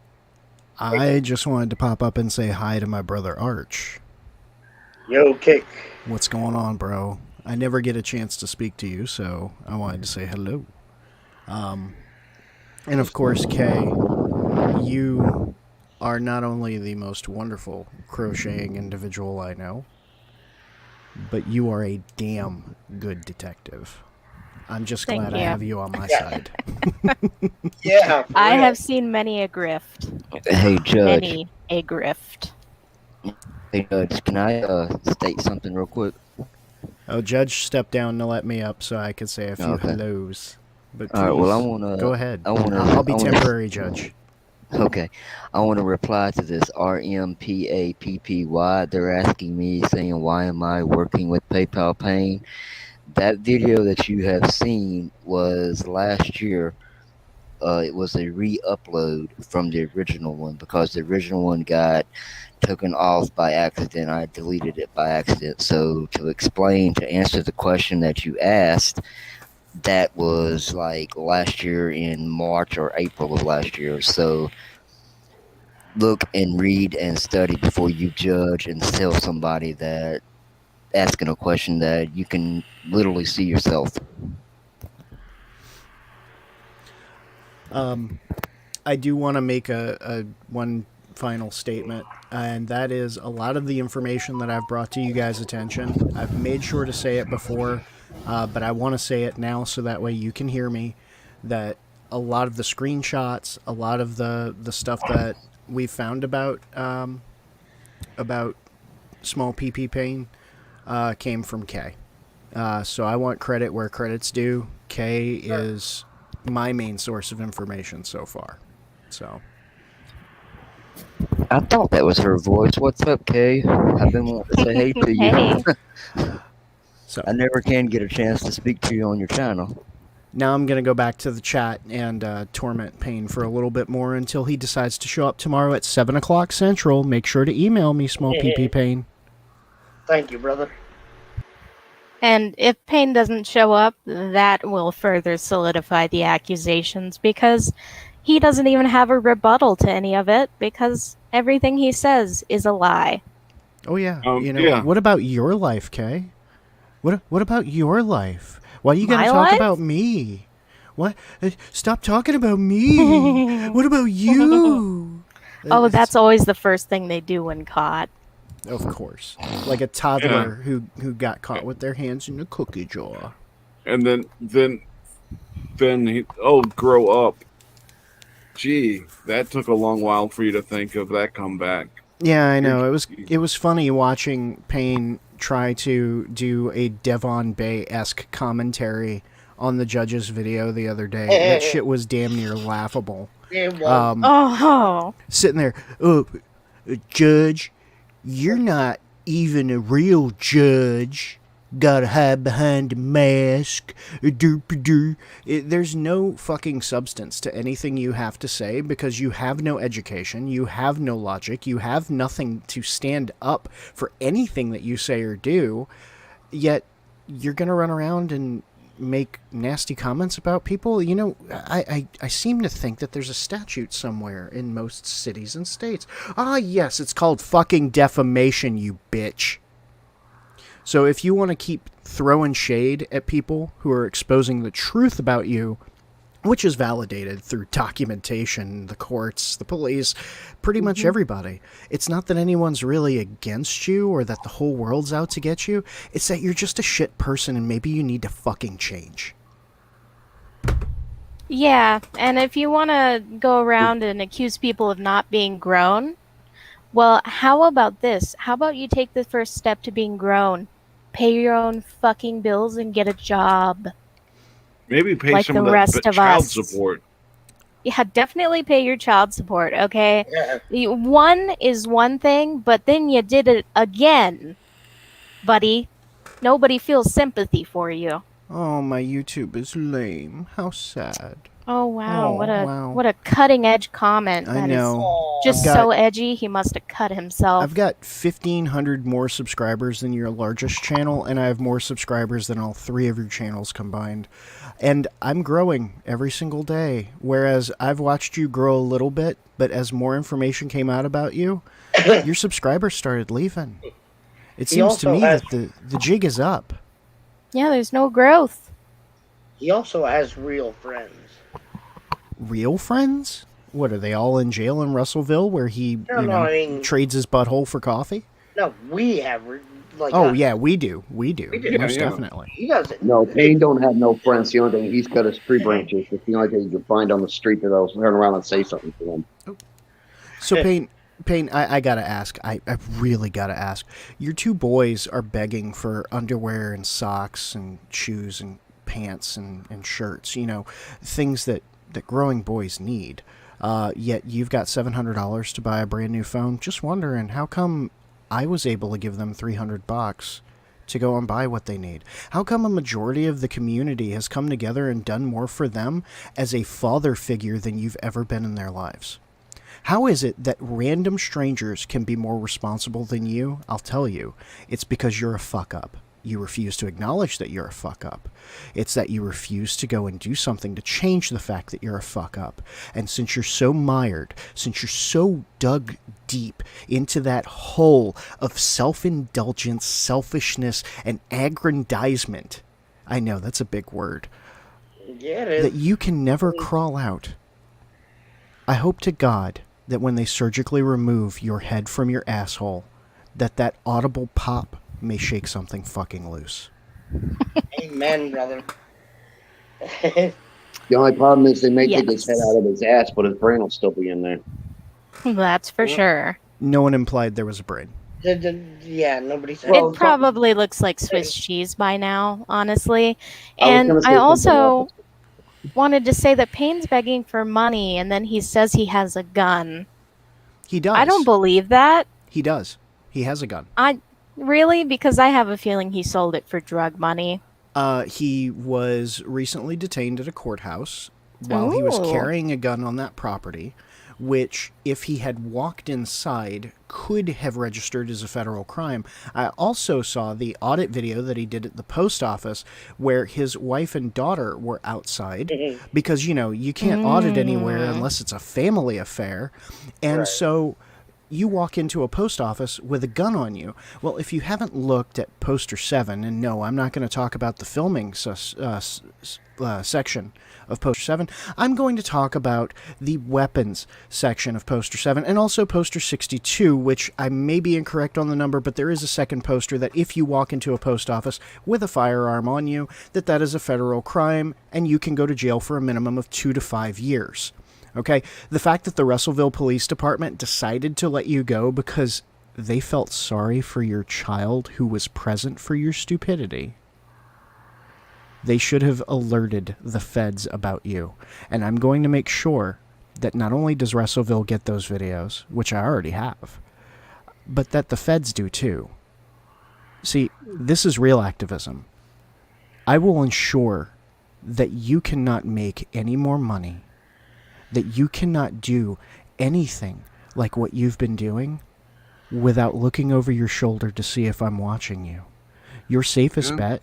Speaker 6: I just wanted to pop up and say hi to my brother Arch.
Speaker 9: Yo, Kick.
Speaker 6: What's going on, bro? I never get a chance to speak to you, so I wanted to say hello. And of course, Kay, you are not only the most wonderful crocheting individual I know, but you are a damn good detective. I'm just glad I have you on my side.
Speaker 9: Yeah.
Speaker 10: I have seen many a grift.
Speaker 5: Hey, Judge.
Speaker 10: Many a grift.
Speaker 5: Hey, Judge, can I state something real quick?
Speaker 6: Oh, Judge stepped down to let me up so I could say a few hellos. But please,
Speaker 5: all right, well, I wanna
Speaker 6: go ahead.
Speaker 5: I'll
Speaker 6: be temporary judge.
Speaker 5: Okay. I want to reply to this RMPAPPY. They're asking me, saying, why am I working with PayPal Pain? That video that you have seen was last year. It was a re-upload from the original one because the original one got taken off by accident. I deleted it by accident. So to answer the question that you asked, that was like last year in March or April of last year. So look and read and study before you judge and tell somebody that asking a question that you can literally see yourself.
Speaker 6: I do want to make a one final statement, and that is a lot of the information that I've brought to you guys' attention. I've made sure to say it before, but I want to say it now so that way you can hear me, that a lot of the screenshots, a lot of the stuff that we found about small PP pain came from Kay. So I want credit where credit's due. Kay is my main source of information so far. So
Speaker 5: I thought that was her voice. What's up, Kay? I've been wanting to say hey to you.
Speaker 10: Hey.
Speaker 6: So
Speaker 5: I never can get a chance to speak to you on your channel.
Speaker 6: now I'm going to go back to the chat and torment Payne for a little bit more until he decides to show up tomorrow at 7 o'clock Central. Make sure to email me, small PP Payne.
Speaker 9: Thank you, brother.
Speaker 10: And if Payne doesn't show up, that will further solidify the accusations because he doesn't even have a rebuttal to any of it because everything he says is a lie.
Speaker 6: Oh, yeah.
Speaker 4: Yeah.
Speaker 6: What about your life, Kay? What about your life? Why you got to
Speaker 10: My
Speaker 6: talk
Speaker 10: life?
Speaker 6: about me? What? Stop talking about me. What about you?
Speaker 10: Oh, that's always the first thing they do when caught.
Speaker 6: Of course. Like a toddler who got caught with their hands in a cookie jar.
Speaker 4: And then he, grow up. Gee, that took a long while for you to think of that comeback.
Speaker 6: Yeah, I know. It was funny watching Payne try to do a Devon Bay-esque commentary on the judge's video the other day. That shit was damn near laughable.
Speaker 9: It was.
Speaker 6: Sitting there, Judge, you're not even a real judge. Gotta hide behind a mask. There's no fucking substance to anything you have to say because you have no education, you have no logic, you have nothing to stand up for anything that you say or do, yet you're gonna run around and make nasty comments about people. You know, I seem to think that there's a statute somewhere in most cities and states. Ah, yes, it's called fucking defamation, you bitch. So if you want to keep throwing shade at people who are exposing the truth about you, which is validated through documentation, the courts, the police, pretty much everybody. It's not that anyone's really against you or that the whole world's out to get you. It's that you're just a shit person and maybe you need to fucking change.
Speaker 10: Yeah, and if you want to go around and accuse people of not being grown, well, how about this? How about you take the first step to being grown? Pay your own fucking bills and get a job.
Speaker 4: Maybe pay
Speaker 10: Like
Speaker 4: some
Speaker 10: the
Speaker 4: of that
Speaker 10: rest of
Speaker 4: child
Speaker 10: us.
Speaker 4: support.
Speaker 10: Yeah, definitely pay your child support, okay?
Speaker 9: Yeah.
Speaker 10: One is one thing, but then you did it again, buddy. Nobody feels sympathy for you.
Speaker 6: Oh, my YouTube is lame. How sad.
Speaker 10: Oh wow,
Speaker 6: Oh,
Speaker 10: what a cutting edge comment.
Speaker 6: I
Speaker 10: That is
Speaker 6: know.
Speaker 10: just
Speaker 6: I've
Speaker 10: so
Speaker 6: got-
Speaker 10: edgy. He must have cut himself.
Speaker 6: I've got 1,500 more subscribers than your largest channel, and I have more subscribers than all three of your channels combined. And I'm growing every single day, whereas I've watched you grow a little bit, but as more information came out about you, your subscribers started leaving. It
Speaker 9: He
Speaker 6: seems to
Speaker 9: also
Speaker 6: me
Speaker 9: has-
Speaker 6: that the jig is up.
Speaker 10: Yeah, there's no growth.
Speaker 9: He also has real friends.
Speaker 6: Real friends? What, are they all in jail in Russellville where he
Speaker 9: No, I mean-
Speaker 6: trades his butthole for coffee?
Speaker 9: No, we have like.
Speaker 6: Oh, yeah, we do.
Speaker 9: We do.
Speaker 6: Most
Speaker 4: Yeah.
Speaker 6: definitely.
Speaker 9: He doesn't.
Speaker 2: No, Payne don't have no friends. The only thing he's cut his tree branches. It's the only thing you can find on the street that'll turn around and say something to him.
Speaker 6: So, Payne, I gotta ask. I really gotta ask. Your two boys are begging for underwear and socks and shoes and pants and shirts, things that growing boys need. Yet you've got $700 to buy a brand new phone. Just wondering, how come I was able to give them $300 to go and buy what they need? How come a majority of the community has come together and done more for them as a father figure than you've ever been in their lives? How is it that random strangers can be more responsible than you? I'll tell you. It's because you're a fuck up. You refuse to acknowledge that you're a fuck up. It's that you refuse to go and do something to change the fact that you're a fuck up. And since you're so mired, since you're so dug deep into that hole of self-indulgence, selfishness, and aggrandizement, I know that's a big word,
Speaker 9: Yeah, it is.
Speaker 6: that you can never crawl out, I hope to God that when they surgically remove your head from your asshole, that audible pop may shake something fucking loose.
Speaker 9: Amen, brother.
Speaker 2: The only problem is they may take his head
Speaker 10: Yes.
Speaker 2: out of his ass, but his brain will still be in there.
Speaker 10: That's for sure.
Speaker 6: No one implied there was a brain.
Speaker 9: Yeah, nobody said.
Speaker 2: Well,
Speaker 10: It probably looks like Swiss cheese by now, honestly.
Speaker 2: I was
Speaker 10: And
Speaker 2: gonna say
Speaker 10: I
Speaker 2: something
Speaker 10: also
Speaker 2: else.
Speaker 10: wanted to say that Payne's begging for money and then he says he has a gun.
Speaker 6: He does.
Speaker 10: I don't believe that.
Speaker 6: He does. He has a gun.
Speaker 10: Really? Because I have a feeling he sold it for drug money.
Speaker 6: He was recently detained at a courthouse while he was
Speaker 10: Ooh.
Speaker 6: carrying a gun on that property, which, if he had walked inside, could have registered as a federal crime. I also saw the audit video that he did at the post office where his wife and daughter were outside because, you know, you can't audit anywhere unless it's a family affair. And
Speaker 9: Right.
Speaker 6: so you walk into a post office with a gun on you. Well, if you haven't looked at Poster 7, and no, I'm not going to talk about the filming section of Poster 7, I'm going to talk about the weapons section of Poster 7, and also Poster 62, which I may be incorrect on the number, but there is a second poster that if you walk into a post office with a firearm on you, that is a federal crime, and you can go to jail for a minimum of 2 to 5 years. Okay, the fact that the Russellville Police Department decided to let you go because they felt sorry for your child who was present for your stupidity, they should have alerted the feds about you. And I'm going to make sure that not only does Russellville get those videos, which I already have, but that the feds do too. See, this is real activism. I will ensure that you cannot make any more money, that you cannot do anything like what you've been doing without looking over your shoulder to see if I'm watching you. Your safest bet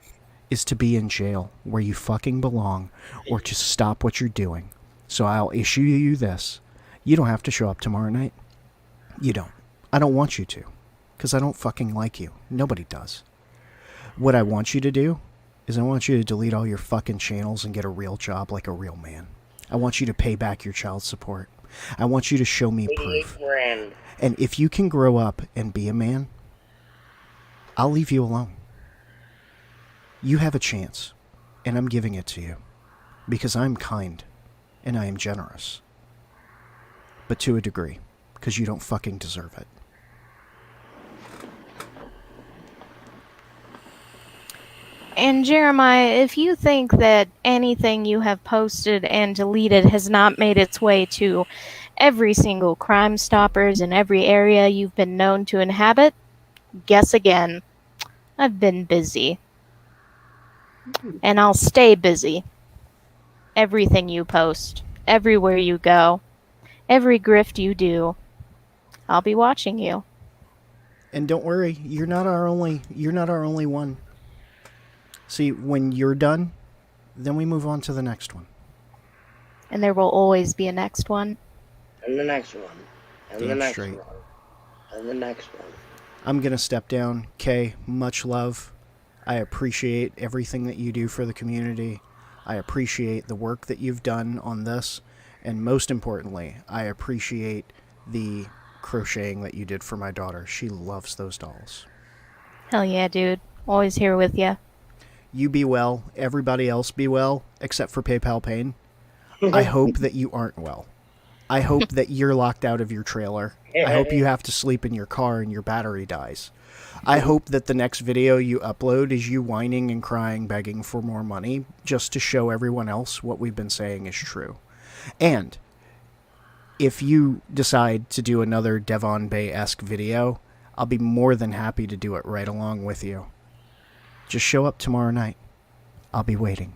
Speaker 6: is to be in jail where you fucking belong or to stop what you're doing. So I'll issue you this. You don't have to show up tomorrow night. You don't. I don't want you to because I don't fucking like you. Nobody does. What I want you to do is I want you to delete all your fucking channels and get a real job like a real man. I want you to pay back your child support. I want you to show me proof.
Speaker 9: $88,000.
Speaker 6: And if you can grow up and be a man, I'll leave you alone. You have a chance, and I'm giving it to you because I'm kind and I am generous. But to a degree, because you don't fucking deserve it.
Speaker 10: And Jeremiah, if you think that anything you have posted and deleted has not made its way to every single Crime Stoppers in every area you've been known to inhabit, guess again. I've been busy. And I'll stay busy. Everything you post, everywhere you go, every grift you do, I'll be watching you.
Speaker 6: And don't worry, you're not our only one. See, when you're done, then we move on to the next one.
Speaker 10: And there will always be a next one.
Speaker 9: And the next one. And the
Speaker 6: Damn
Speaker 9: next
Speaker 6: straight.
Speaker 9: one. And the next one.
Speaker 6: I'm going to step down. Kay, much love. I appreciate everything that you do for the community. I appreciate the work that you've done on this. And most importantly, I appreciate the crocheting that you did for my daughter. She loves those dolls.
Speaker 10: Hell yeah, dude. Always here with you.
Speaker 6: You be well. Everybody else be well, except for PayPal Pain. I hope that you aren't well. I hope that you're locked out of your trailer. I hope you have to sleep in your car and your battery dies. I hope that the next video you upload is you whining and crying, begging for more money, just to show everyone else what we've been saying is true. And if you decide to do another Devon Bay-esque video, I'll be more than happy to do it right along with you. Just show up tomorrow night. I'll be waiting.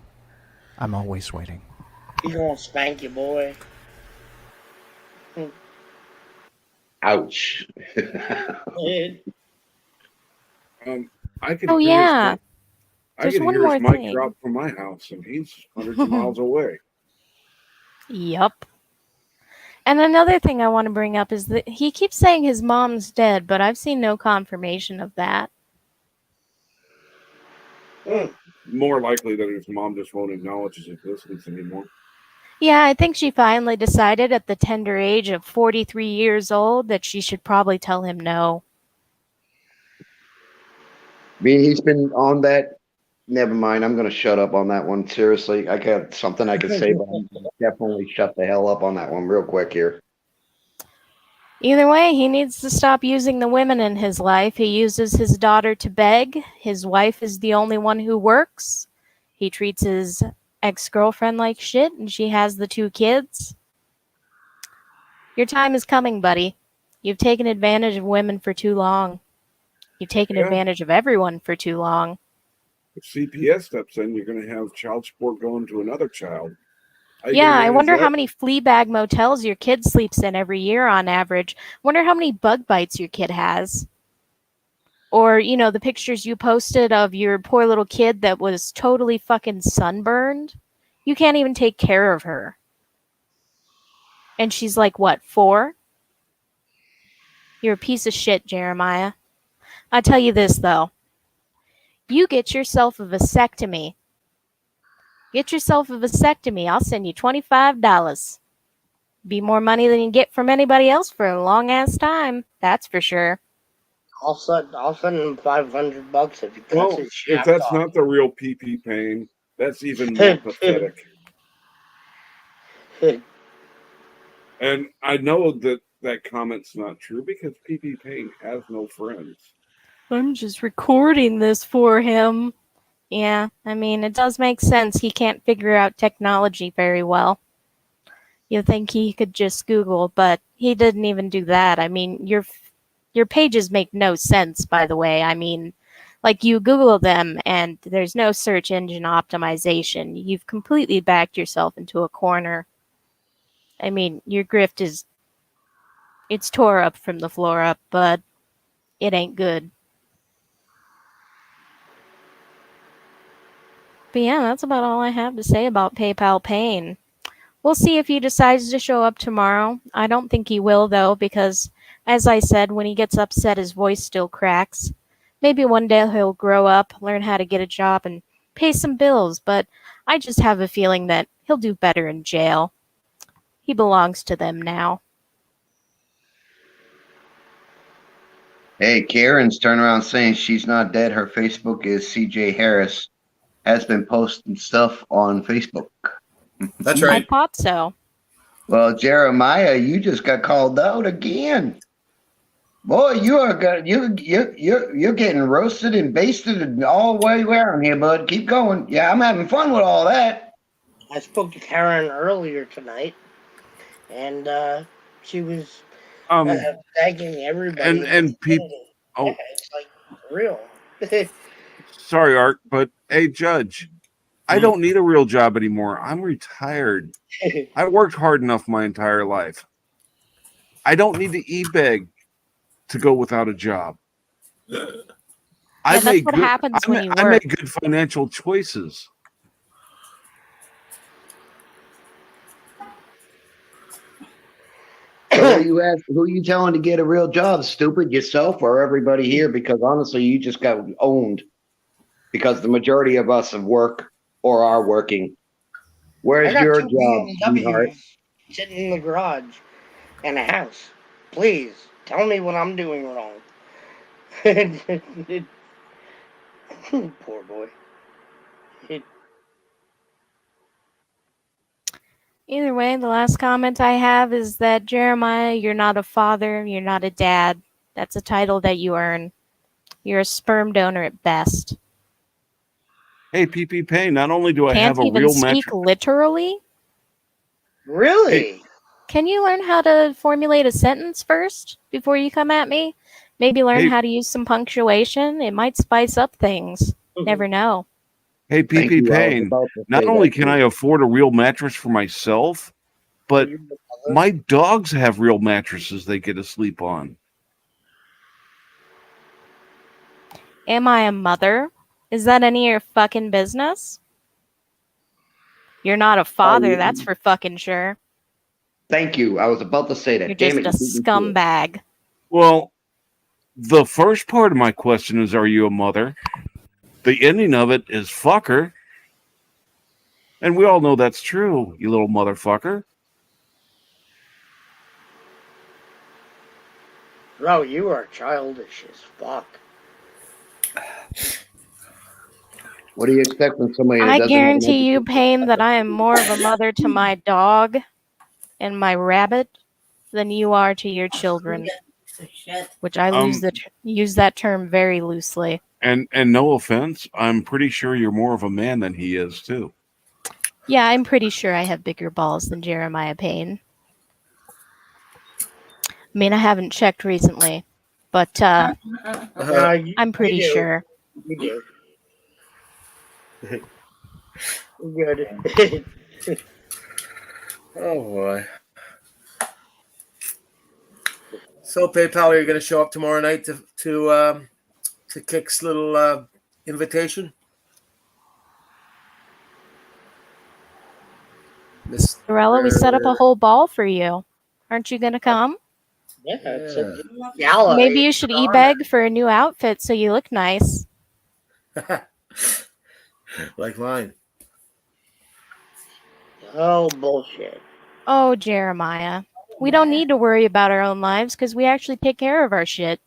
Speaker 6: I'm always waiting.
Speaker 9: He's gonna spank you, boy.
Speaker 2: Ouch.
Speaker 4: I can
Speaker 10: Oh,
Speaker 4: hear
Speaker 10: yeah.
Speaker 4: his, I
Speaker 10: There's
Speaker 4: can
Speaker 10: one
Speaker 4: hear
Speaker 10: more
Speaker 4: his mic
Speaker 10: thing.
Speaker 4: drop from my house, and he's hundreds of miles away.
Speaker 10: Yup. And another thing I want to bring up is that he keeps saying his mom's dead, but I've seen no confirmation of that.
Speaker 4: More likely that his mom just won't acknowledge his existence anymore.
Speaker 10: Yeah, I think she finally decided at the tender age of 43 years old that she should probably tell him no.
Speaker 2: I mean, he's been on that Never mind. I'm going to shut up on that one. Seriously, I got something I could say, but I'm gonna definitely shut the hell up on that one real quick here.
Speaker 10: Either way, he needs to stop using the women in his life. He uses his daughter to beg. His wife is the only one who works. He treats his ex-girlfriend like shit, and she has the 2 kids. Your time is coming, buddy. You've taken advantage of women for too long. You've taken
Speaker 4: Yeah.
Speaker 10: advantage of everyone for too long.
Speaker 4: If CPS steps in, you're going to have child support going to another child. How you
Speaker 10: Yeah,
Speaker 4: gonna
Speaker 10: I
Speaker 4: manage
Speaker 10: wonder how
Speaker 4: that?
Speaker 10: many flea bag motels your kid sleeps in every year on average. Wonder how many bug bites your kid has. Or, you know, the pictures you posted of your poor little kid that was totally fucking sunburned. You can't even take care of her. And she's like, what, 4? You're a piece of shit, Jeremiah. I tell you this, though. You get yourself a vasectomy. Get yourself a vasectomy. I'll send you $25. Be more money than you get from anybody else for a long ass time. That's for sure.
Speaker 9: I'll send him $500 if he cuts
Speaker 4: Well,
Speaker 9: his
Speaker 4: if
Speaker 9: shaft
Speaker 4: that's
Speaker 9: off.
Speaker 4: not the real PP pain, that's even more pathetic. And I know that that comment's not true because PP Pain has no friends.
Speaker 10: I'm just recording this for him. Yeah, I mean, it does make sense. He can't figure out technology very well. You'd think he could just Google, but he didn't even do that. I mean, your pages make no sense, by the way. I mean, like you Google them and there's no search engine optimization. You've completely backed yourself into a corner. I mean, your grift it's tore up from the floor up, but it ain't good. But yeah, that's about all I have to say about PayPal Pain. We'll see if he decides to show up tomorrow. I don't think he will, though, because, as I said, when he gets upset, his voice still cracks. Maybe one day he'll grow up, learn how to get a job, and pay some bills, but I just have a feeling that he'll do better in jail. He belongs to them now.
Speaker 2: Hey, Karen's turning around saying she's not dead. Her Facebook is CJ Harris. Has been posting stuff on Facebook.
Speaker 1: That's
Speaker 10: I
Speaker 1: right.
Speaker 10: thought so.
Speaker 2: Well, Jeremiah, you just got called out again. Boy, you're getting roasted and basted and all the way around here, bud. Keep going. Yeah, I'm having fun with all that.
Speaker 9: I spoke to Karen earlier tonight, and she was thanking everybody.
Speaker 4: And people.
Speaker 9: Yeah,
Speaker 4: Oh,
Speaker 9: it's like real.
Speaker 4: sorry, Art, but hey, Judge, I don't need a real job anymore. I'm retired. I worked hard enough my entire life. I don't need to e-beg to go without a job.
Speaker 10: Yeah, that's what happens when you
Speaker 4: I
Speaker 10: work.
Speaker 4: make good financial choices.
Speaker 2: Who are you telling to get a real job? Stupid, yourself or everybody here? Because honestly, you just got owned. Because the majority of us have work or are working. Where's
Speaker 9: I got
Speaker 2: your
Speaker 9: 2
Speaker 2: job, sweetheart?
Speaker 9: BMWs sitting in the garage and a house. Please tell me what I'm doing wrong. Poor boy.
Speaker 10: Either way, the last comment I have is that, Jeremiah, you're not a father, you're not a dad. That's a title that you earn. You're a sperm donor at best.
Speaker 4: Hey, PP Payne, not only do I
Speaker 10: Can't
Speaker 4: have a
Speaker 10: even
Speaker 4: real
Speaker 10: speak
Speaker 4: mattress.
Speaker 10: literally?
Speaker 9: Really?
Speaker 4: Hey,
Speaker 10: Can you learn how to formulate a sentence first before you come at me? Maybe learn
Speaker 4: Hey.
Speaker 10: how to use some punctuation. It might spice up things. Never know.
Speaker 4: Hey,
Speaker 2: Thank
Speaker 4: PP
Speaker 2: you. I was
Speaker 4: Payne,
Speaker 2: about to
Speaker 4: not
Speaker 2: say
Speaker 4: only
Speaker 2: that,
Speaker 4: can
Speaker 2: too.
Speaker 4: I afford a real mattress for myself, but my dogs have real mattresses they get to sleep on.
Speaker 10: Am I a mother? Is that any of your fucking business? You're not a father, that's for fucking sure.
Speaker 2: Thank you. I was about to say that.
Speaker 10: You're
Speaker 2: Damn
Speaker 10: just
Speaker 2: it,
Speaker 10: a
Speaker 2: you beat me to it.
Speaker 10: scumbag.
Speaker 4: Well, the first part of my question is, are you a mother? The ending of it is fucker. And we all know that's true, you little motherfucker.
Speaker 9: Bro, you are childish as fuck.
Speaker 2: What do you expect from somebody that
Speaker 10: I
Speaker 2: doesn't have an
Speaker 10: guarantee you,
Speaker 2: education?
Speaker 10: Pain, that I am more of a mother to my dog and my rabbit than you are to your children, which I use that term very loosely.
Speaker 4: And no offense, I'm pretty sure you're more of a man than he is too.
Speaker 10: Yeah, I'm pretty sure I have bigger balls than Jeremiah Payne. I mean, I haven't checked recently, but I'm pretty sure.
Speaker 9: You do. Good.
Speaker 1: Oh boy. So PayPal, are you going to show up tomorrow night to Kick's little invitation?
Speaker 10: Morella, we set up a whole ball for you. Aren't you going to come?
Speaker 9: Yeah, it's a gala.
Speaker 10: Maybe you should e-beg for a new outfit so you look nice.
Speaker 1: Like mine.
Speaker 9: Oh, bullshit.
Speaker 10: Oh, Jeremiah. We don't need to worry about our own lives because we actually take care of our shit.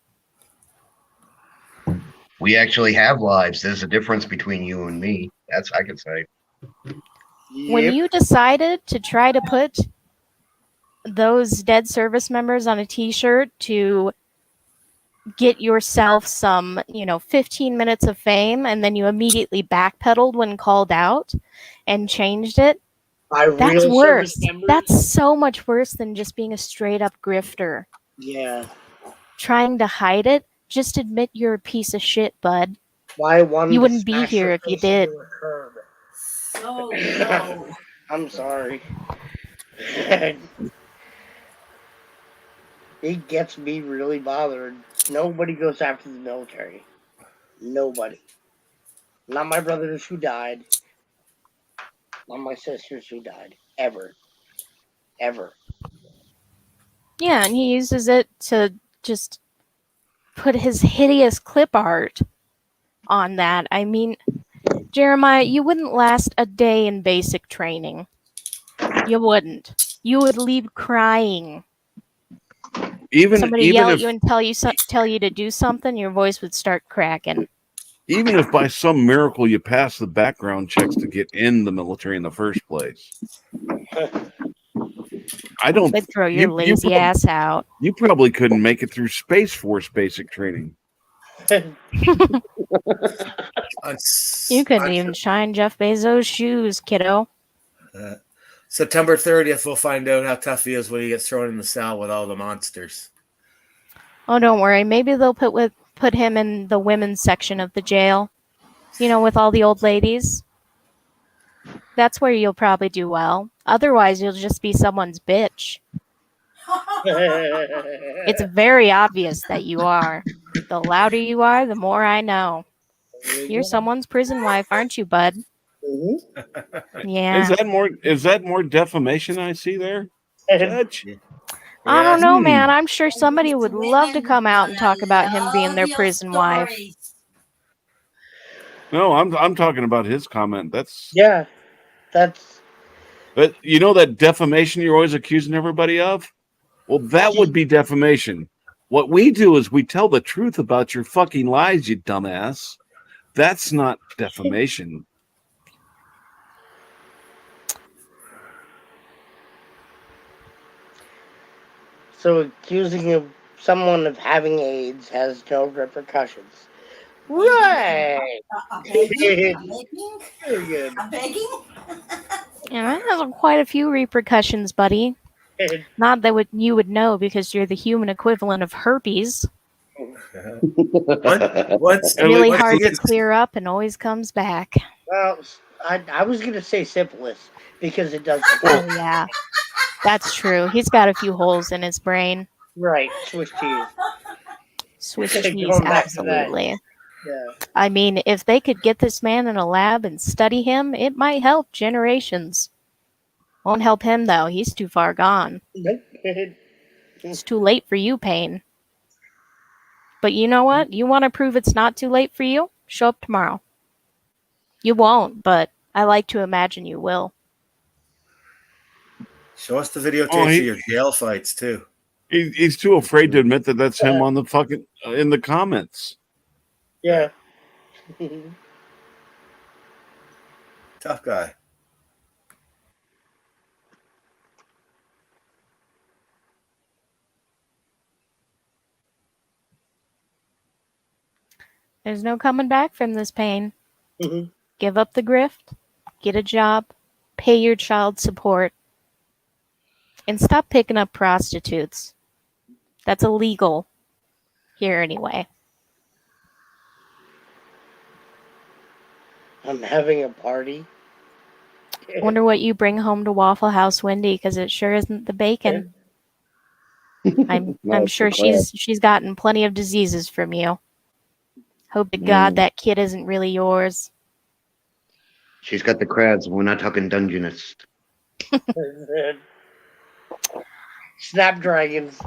Speaker 2: We actually have lives. There's a difference between you and me. That's I can say.
Speaker 10: When you decided to try to put those dead service members on a t-shirt to get yourself some, 15 minutes of fame, and then you immediately backpedaled when called out and changed it, that's worse. That's so much worse than just being a straight up grifter.
Speaker 9: Yeah.
Speaker 10: Trying to hide it, just admit you're a piece of shit, bud.
Speaker 9: Why one?
Speaker 10: You wouldn't be here if you did.
Speaker 8: Oh no.
Speaker 9: I'm sorry. It gets me really bothered. Nobody goes after the military. Nobody. Not my brothers who died. Not my sisters who died. Ever. Ever.
Speaker 10: Yeah, and he uses it to just put his hideous clip art on that. I mean, Jeremiah, you wouldn't last a day in basic training. You wouldn't. You would leave crying. Somebody yell at you and tell you to do something, your voice would start cracking.
Speaker 4: Even if by some miracle you pass the background checks to get in the military in the first place, I don't.
Speaker 10: They'd throw your lazy ass out.
Speaker 4: You probably couldn't make it through Space Force basic training.
Speaker 10: You couldn't even shine Jeff Bezos' shoes, kiddo.
Speaker 1: September 30th, we'll find out how tough he is when he gets thrown in the cell with all the monsters.
Speaker 10: Oh, don't worry. Maybe they'll put him in the women's section of the jail. With all the old ladies. That's where you'll probably do well. Otherwise, you'll just be someone's bitch. It's very obvious that you are. The louder you are, the more I know. You're someone's prison wife, aren't you, bud? Yeah.
Speaker 4: Is that more defamation I see there? Judge?
Speaker 10: I don't know, man. I'm sure somebody would love to come out and talk about him being their prison wife.
Speaker 4: No, I'm talking about his comment. That's
Speaker 9: But
Speaker 4: that defamation you're always accusing everybody of? Well, that would be defamation. What we do is we tell the truth about your fucking lies, you dumbass. That's not defamation.
Speaker 9: So accusing someone of having AIDS has no repercussions. Right.
Speaker 8: Very
Speaker 9: good.
Speaker 8: I'm begging?
Speaker 10: Yeah, that has quite a few repercussions, buddy. Not that you would know because you're the human equivalent of herpes.
Speaker 1: What's
Speaker 10: really hard to clear up and always comes back.
Speaker 9: Well, I was going to say syphilis because it does.
Speaker 10: Oh, yeah. That's true. He's got a few holes in his brain.
Speaker 9: Right. Swiss cheese.
Speaker 10: Swiss cheese, absolutely.
Speaker 9: Yeah.
Speaker 10: I mean, if they could get this man in a lab and study him, it might help generations. Won't help him, though. He's too far gone. It's too late for you, Payne. But you know what? You want to prove it's not too late for you? Show up tomorrow. You won't, but I like to imagine you will.
Speaker 1: Show us the videotapes of your jail fights, too.
Speaker 4: He's too afraid to admit that that's him on the fucking in the comments.
Speaker 9: Yeah.
Speaker 1: Tough guy.
Speaker 10: There's no coming back from this pain.
Speaker 9: Mhm.
Speaker 10: Give up the grift, get a job, pay your child support, and stop picking up prostitutes. That's illegal here anyway.
Speaker 9: I'm having a party.
Speaker 10: Wonder what you bring home to Waffle House, Wendy, because it sure isn't the bacon. I'm
Speaker 2: No,
Speaker 10: sure
Speaker 2: it's the
Speaker 10: she's gotten plenty of diseases from you. Hope to God that kid isn't really yours.
Speaker 2: She's got the crabs. We're not talking Dungeness.
Speaker 9: Snapdragons.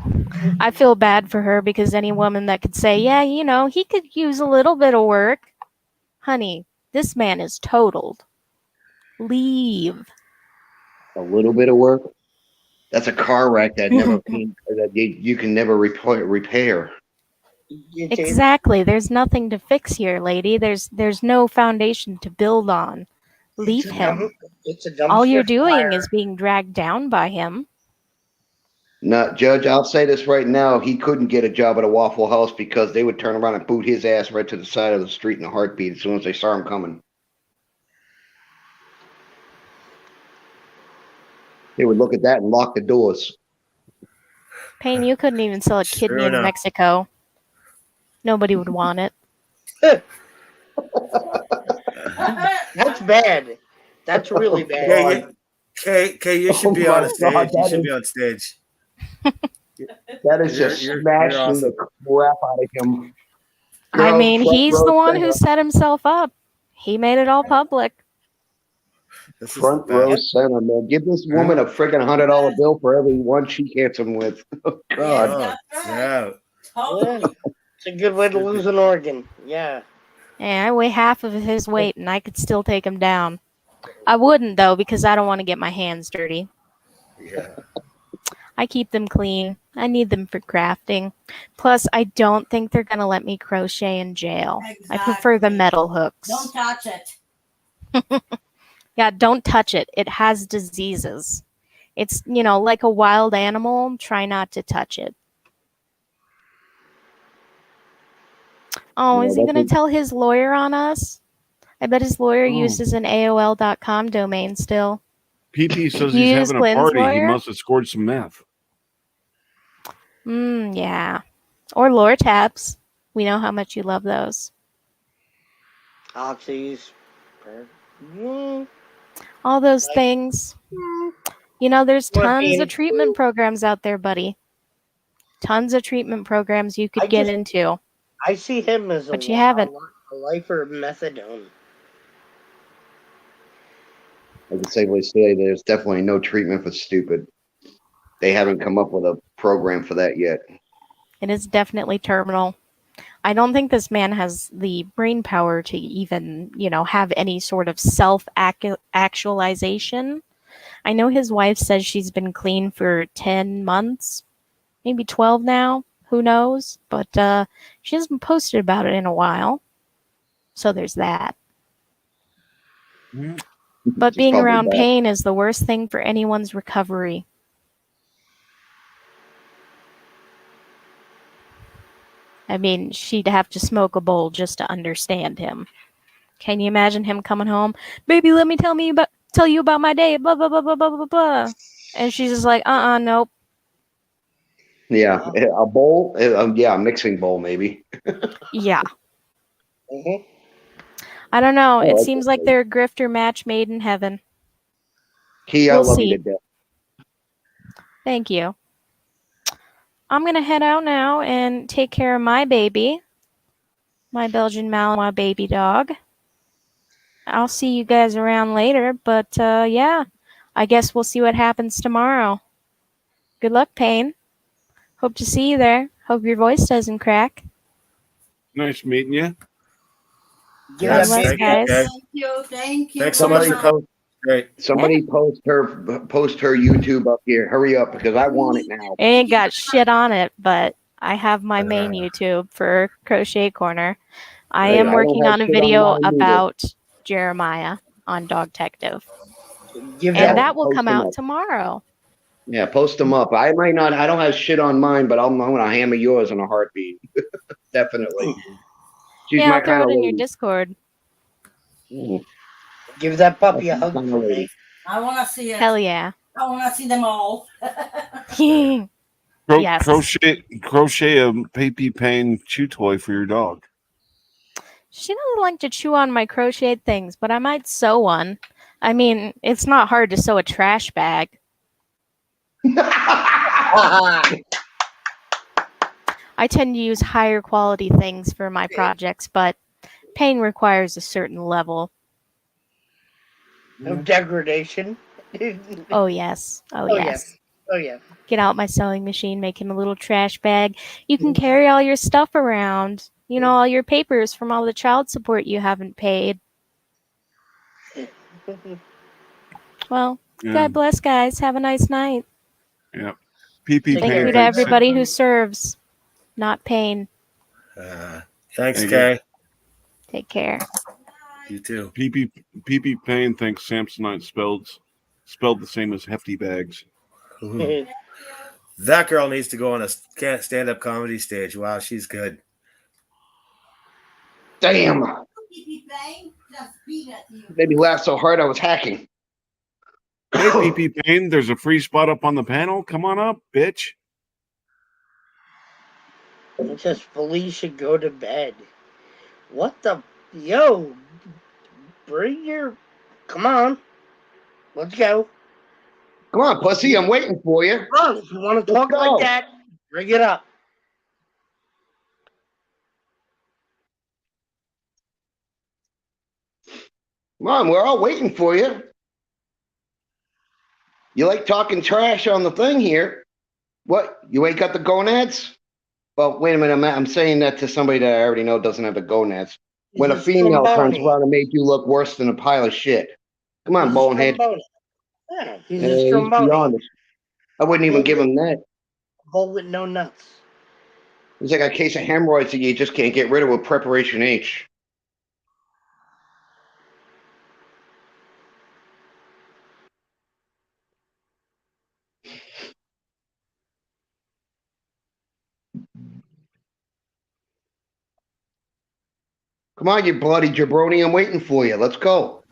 Speaker 10: I feel bad for her because any woman that could say, yeah, you know, he could use a little bit of work. Honey, this man is totaled. Leave.
Speaker 2: A little bit of work. That's a car wreck that never that you can never repair.
Speaker 10: Exactly. There's nothing to fix here, lady. There's no foundation to build on. Leave him.
Speaker 9: It's a dumpster
Speaker 10: All you're doing
Speaker 9: fire.
Speaker 10: is being dragged down by him.
Speaker 2: No, Judge, I'll say this right now. He couldn't get a job at a Waffle House because they would turn around and boot his ass right to the side of the street in a heartbeat as soon as they saw him coming. They would look at that and lock the doors.
Speaker 10: Payne, you couldn't even sell a kidney
Speaker 1: Sure
Speaker 10: in
Speaker 1: enough.
Speaker 10: Mexico. Nobody would want it.
Speaker 9: That's bad. That's really bad.
Speaker 1: Kay, you should be
Speaker 2: Oh
Speaker 1: on
Speaker 2: my
Speaker 1: a stage.
Speaker 2: God,
Speaker 1: You
Speaker 2: that
Speaker 1: should
Speaker 2: is-
Speaker 1: be on stage.
Speaker 2: That is just
Speaker 1: You're
Speaker 2: smashing
Speaker 1: awesome.
Speaker 2: the crap out of him.
Speaker 10: I
Speaker 2: Girl,
Speaker 10: mean,
Speaker 2: front
Speaker 10: he's
Speaker 2: row
Speaker 10: the one who
Speaker 2: center.
Speaker 10: set himself up. He made it all public.
Speaker 1: This is
Speaker 2: Front
Speaker 1: the
Speaker 2: row
Speaker 1: best.
Speaker 2: center, man. Give this woman a friggin' $100 bill for every one she hits him with. Oh, God.
Speaker 1: Oh, yeah.
Speaker 9: Yeah. It's a good way to lose an organ. Yeah.
Speaker 10: Yeah, I weigh half of his weight and I could still take him down. I wouldn't, though, because I don't want to get my hands dirty.
Speaker 1: Yeah.
Speaker 10: I keep them clean. I need them for crafting. Plus, I don't think they're going to let me crochet in jail. I prefer the metal hooks.
Speaker 8: Don't touch it.
Speaker 10: Yeah, don't touch it. It has diseases. It's, like a wild animal. Try not to touch it. Oh,
Speaker 2: Yeah,
Speaker 10: is he
Speaker 2: that's
Speaker 10: going to tell his lawyer on us? I bet his lawyer
Speaker 4: Oh.
Speaker 10: uses an AOL.com domain still.
Speaker 4: PP says
Speaker 10: You
Speaker 4: he's
Speaker 10: use
Speaker 4: having a
Speaker 10: Glenn's
Speaker 4: party. He
Speaker 10: lawyer?
Speaker 4: must have scored some meth.
Speaker 10: Yeah. Or lore tabs. We know how much you love those.
Speaker 9: Oxys. Mm.
Speaker 10: All those things. There's tons
Speaker 9: Morphine.
Speaker 10: of treatment programs out there, buddy. Tons of treatment programs you could
Speaker 9: I
Speaker 10: get
Speaker 9: just-
Speaker 10: into.
Speaker 9: I see him as
Speaker 10: But you haven't.
Speaker 9: a lifer of methadone.
Speaker 2: I can safely say there's definitely no treatment for stupid. They haven't come up with a program for that yet.
Speaker 10: It is definitely terminal. I don't think this man has the brain power to even, have any sort of self-actualization. I know his wife says she's been clean for 10 months, maybe 12 now. Who knows? But she hasn't posted about it in a while. So there's that. But
Speaker 2: It's
Speaker 10: being
Speaker 2: probably
Speaker 10: around
Speaker 2: bad.
Speaker 10: pain is the worst thing for anyone's recovery. I mean, she'd have to smoke a bowl just to understand him. Can you imagine him coming home? Baby, let me tell you about my day, blah, blah, blah, blah, blah, blah, blah. And she's just like, nope.
Speaker 2: Yeah, a bowl. Yeah, a mixing bowl maybe.
Speaker 10: Yeah.
Speaker 9: Mm-hmm.
Speaker 10: I don't know.
Speaker 2: Oh,
Speaker 10: It
Speaker 2: that's
Speaker 10: seems like
Speaker 2: okay.
Speaker 10: they're a grifter match made in heaven.
Speaker 2: Key, I
Speaker 10: We'll
Speaker 2: love
Speaker 10: see.
Speaker 2: you to death.
Speaker 10: Thank you. I'm going to head out now and take care of my baby, my Belgian Malinois baby dog. I'll see you guys around later, but yeah, I guess we'll see what happens tomorrow. Good luck, Payne. Hope to see you there. Hope your voice doesn't crack.
Speaker 4: Nice meeting you.
Speaker 1: Yes,
Speaker 10: bless,
Speaker 1: thank you,
Speaker 10: guys.
Speaker 1: Kay.
Speaker 8: Thank you.
Speaker 1: Thanks so much for coming. Great.
Speaker 2: Somebody post her YouTube up here. Hurry up because I want it now.
Speaker 10: It ain't got shit on it, but I have my main YouTube for Crochet Corner. I
Speaker 2: Hey,
Speaker 10: am
Speaker 2: I don't
Speaker 10: working
Speaker 2: have
Speaker 10: on a
Speaker 2: shit on
Speaker 10: video
Speaker 2: mine either.
Speaker 10: about Jeremiah. on Dog Detective.
Speaker 9: Give
Speaker 10: And
Speaker 9: that.
Speaker 10: that will
Speaker 2: Post
Speaker 10: come
Speaker 2: them
Speaker 10: out
Speaker 2: up.
Speaker 10: tomorrow.
Speaker 2: Yeah, post them up. I might not. I don't have shit on mine, but I'm gonna hammer yours in a heartbeat. Definitely. She's
Speaker 10: Yeah,
Speaker 2: my
Speaker 10: I'll throw
Speaker 2: kind
Speaker 10: it
Speaker 2: of
Speaker 10: in your
Speaker 2: lady.
Speaker 10: Discord.
Speaker 9: Give that puppy a
Speaker 2: That's my
Speaker 9: hug
Speaker 2: kind
Speaker 9: for
Speaker 2: of lady.
Speaker 9: me.
Speaker 8: I want to see it.
Speaker 10: Hell yeah.
Speaker 8: I want to see them all.
Speaker 10: Yes.
Speaker 4: Crochet a baby pain chew toy for your dog.
Speaker 10: She doesn't like to chew on my crocheted things, but I might sew one. I mean, it's not hard to sew a trash bag. I tend to use higher quality things for my projects, but pain requires a certain level.
Speaker 9: No degradation.
Speaker 10: Oh, yes. Oh,
Speaker 9: Oh,
Speaker 10: yes.
Speaker 9: Oh yeah.
Speaker 10: Get out my sewing machine, make him a little trash bag. You can carry all your stuff around. You know, all your papers from all the child support you haven't paid.
Speaker 9: Oh,
Speaker 10: Well, God bless, guys. Have a nice night.
Speaker 4: Yeah. PP
Speaker 9: Take
Speaker 10: Thank
Speaker 9: care,
Speaker 10: you to
Speaker 4: thanks.
Speaker 10: everybody who serves, not pain.
Speaker 1: Thanks,
Speaker 4: Thank
Speaker 1: Kay.
Speaker 10: Take care.
Speaker 1: You too.
Speaker 4: PP pain thinks Samsonite spelled the same as hefty bags.
Speaker 1: Ooh. That girl needs to go on a stand-up comedy stage. Wow, she's good.
Speaker 2: Damn. Made me laugh so hard I was hacking.
Speaker 4: Hey, PP Pain, there's a free spot up on the panel. Come on up, bitch.
Speaker 9: It says Felice should go to bed. What the? Yo, bring your. Come on. Let's go.
Speaker 2: Come on, pussy. I'm waiting for you.
Speaker 9: Come on. If you want to talk
Speaker 2: go.
Speaker 9: like that, bring it up.
Speaker 2: Come on, we're all waiting for you. You like talking trash on the thing here. What? You ain't got the gonads? Well, wait a minute. I'm saying that to somebody that I already know doesn't have the gonads. When a
Speaker 9: He's
Speaker 2: female turns
Speaker 9: Stromboni.
Speaker 2: around and makes you look worse than a pile of shit. Come on,
Speaker 9: He's a
Speaker 2: bonehead.
Speaker 9: Stromboni. Yeah, he's a
Speaker 2: He's
Speaker 9: Stromboni.
Speaker 2: beyond us. I wouldn't even give him that.
Speaker 9: Bull with no nuts.
Speaker 2: He's like a case of hemorrhoids that you just can't get rid of with Preparation H. Come on, you bloody jabroni. I'm waiting for you. Let's go.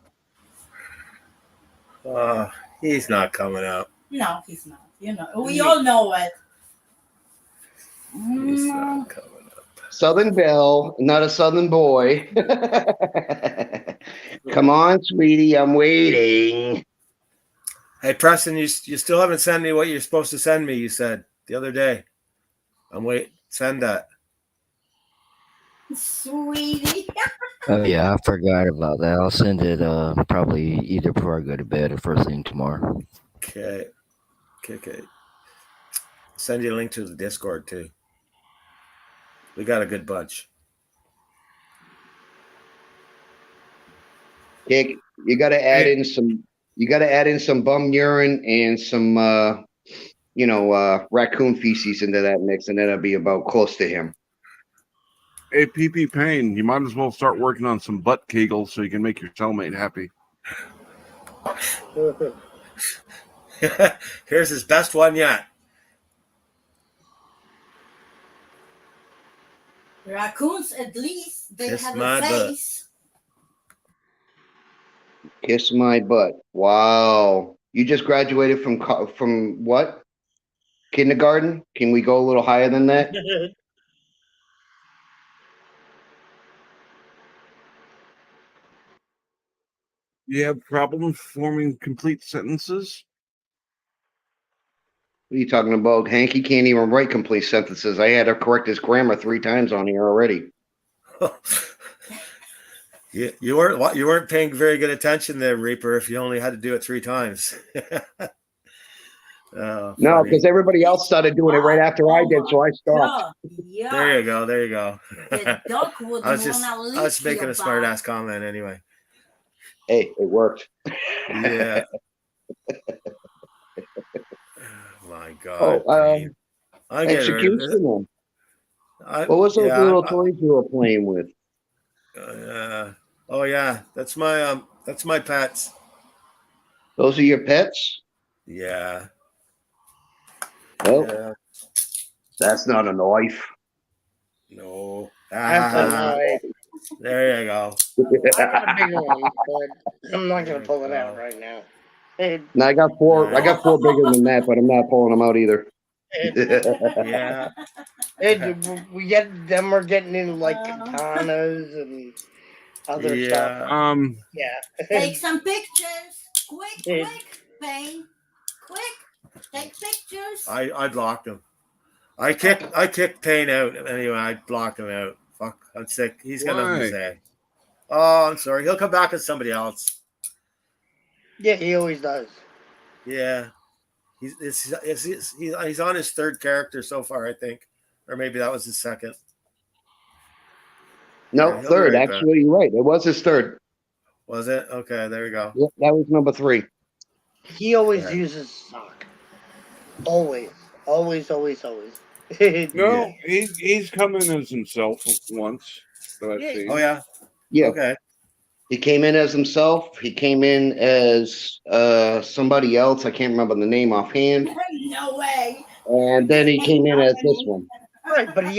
Speaker 1: He's not coming up.
Speaker 8: No, he's not. You know, we all know it.
Speaker 1: He's not coming up.
Speaker 2: Southern Belle, not a Southern boy. Come on, sweetie. I'm waiting.
Speaker 1: Hey, Preston, you still haven't sent me what you're supposed to send me, you said the other day. I'm waiting. Send that.
Speaker 8: Sweetie.
Speaker 11: Oh yeah, I forgot about that. I'll send it probably either before I go to bed or first thing tomorrow.
Speaker 1: Okay. Send you a link to the Discord too. We got a good bunch.
Speaker 2: You got to add in some. You got to add in some bum urine and some, raccoon feces into that mix, and that'll be about close to him.
Speaker 4: Hey, PP Pain, you might as well start working on some butt kegels so you can make your cellmate happy.
Speaker 1: Here's his best one yet.
Speaker 8: Raccoons, at least, they
Speaker 1: Kiss
Speaker 8: have
Speaker 1: my
Speaker 8: a
Speaker 1: butt.
Speaker 8: face.
Speaker 2: Kiss my butt. Wow. You just graduated from what? Kindergarten? Can we go a little higher than that?
Speaker 4: You have problems forming complete sentences?
Speaker 2: What are you talking about? Hank, he can't even write complete sentences. I had to correct his grammar 3 times on here already.
Speaker 1: You weren't paying very good attention there, Reaper, if you only had to do it 3 times.
Speaker 2: No, because everybody else started doing it right after I did, so I stopped.
Speaker 8: Yeah.
Speaker 1: There you go.
Speaker 8: The duck would
Speaker 1: I was making a smart ass comment anyway.
Speaker 2: Hey, it worked.
Speaker 1: Yeah. My God. I'm getting rid of it.
Speaker 2: Execution. What was those little toys you were playing with?
Speaker 1: Oh yeah, that's my That's my pets.
Speaker 2: Those are your pets?
Speaker 1: Yeah.
Speaker 2: Well,
Speaker 1: Yeah.
Speaker 2: that's not a knife.
Speaker 1: No.
Speaker 9: That's a
Speaker 1: Ah,
Speaker 9: knife.
Speaker 1: there you go.
Speaker 9: I got a bigger one, but I'm not gonna pull it out right now.
Speaker 2: No, I got four.
Speaker 1: Nice.
Speaker 2: I got four bigger than that, but I'm not pulling them out either.
Speaker 1: Yeah.
Speaker 9: We get them. We're getting into like katanas and other stuff.
Speaker 1: Yeah.
Speaker 9: Yeah.
Speaker 8: Take some pictures. Quick, Payne. Quick. Take pictures.
Speaker 1: I blocked him. I kicked Payne out anyway. I blocked him out. Fuck, I'm sick. He's got nothing to
Speaker 4: Why?
Speaker 1: say. Oh, I'm sorry. He'll come back as somebody else.
Speaker 9: Yeah, he always does.
Speaker 1: Yeah, he's on his third character so far, I think, or maybe that was his second.
Speaker 2: No,
Speaker 1: Yeah, he'll be
Speaker 2: third.
Speaker 1: right back.
Speaker 2: Actually, you're right. It was his third.
Speaker 1: Was it? Okay, there we go.
Speaker 2: Yep, that was number 3.
Speaker 9: He always
Speaker 1: Okay.
Speaker 9: uses sock. Always.
Speaker 4: No, he's come in as himself once that I've seen.
Speaker 1: Oh yeah.
Speaker 2: Yeah.
Speaker 1: Okay.
Speaker 2: He came in as himself. He came in as somebody else. I can't remember the name offhand.
Speaker 8: No way.
Speaker 2: And then he came in as this one.
Speaker 9: Right, but he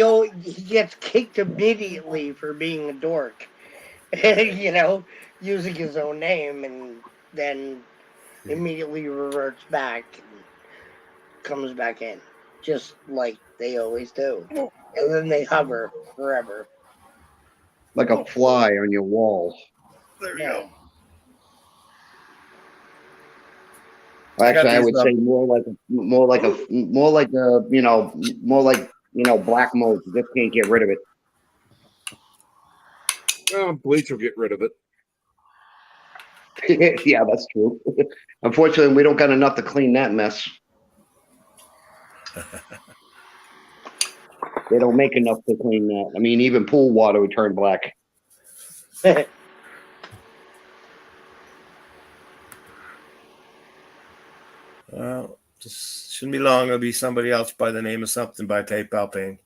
Speaker 9: gets kicked immediately for being a dork. You know, using his own name, and then immediately reverts back and comes back in. Just like they always do. And then they hover forever.
Speaker 2: Like a fly on your wall.
Speaker 1: There we go.
Speaker 2: Actually, I would say more like black mold. You just can't get rid of it.
Speaker 4: Bleach will get rid of it.
Speaker 2: Yeah, that's true. Unfortunately, we don't got enough to clean that mess. They don't make enough to clean that. I mean, even pool water would turn black.
Speaker 1: Well, just shouldn't be long. It'll be somebody else by the name of something by PayPal Payne.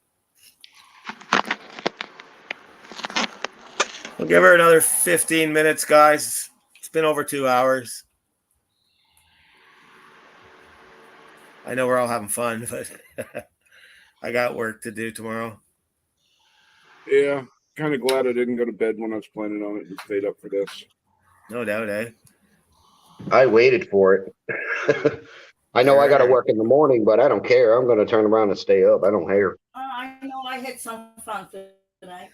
Speaker 1: We'll give her another 15 minutes, guys. It's been over 2 hours. I know we're all having fun, but I got work to do tomorrow.
Speaker 4: Yeah, kind of glad I didn't go to bed when I was planning on it and stayed up for this.
Speaker 1: No doubt, eh?
Speaker 2: I waited for it. I know I got to work in the morning, but I don't care. I'm going to turn around and stay up. I don't care.
Speaker 8: I know I had some fun tonight.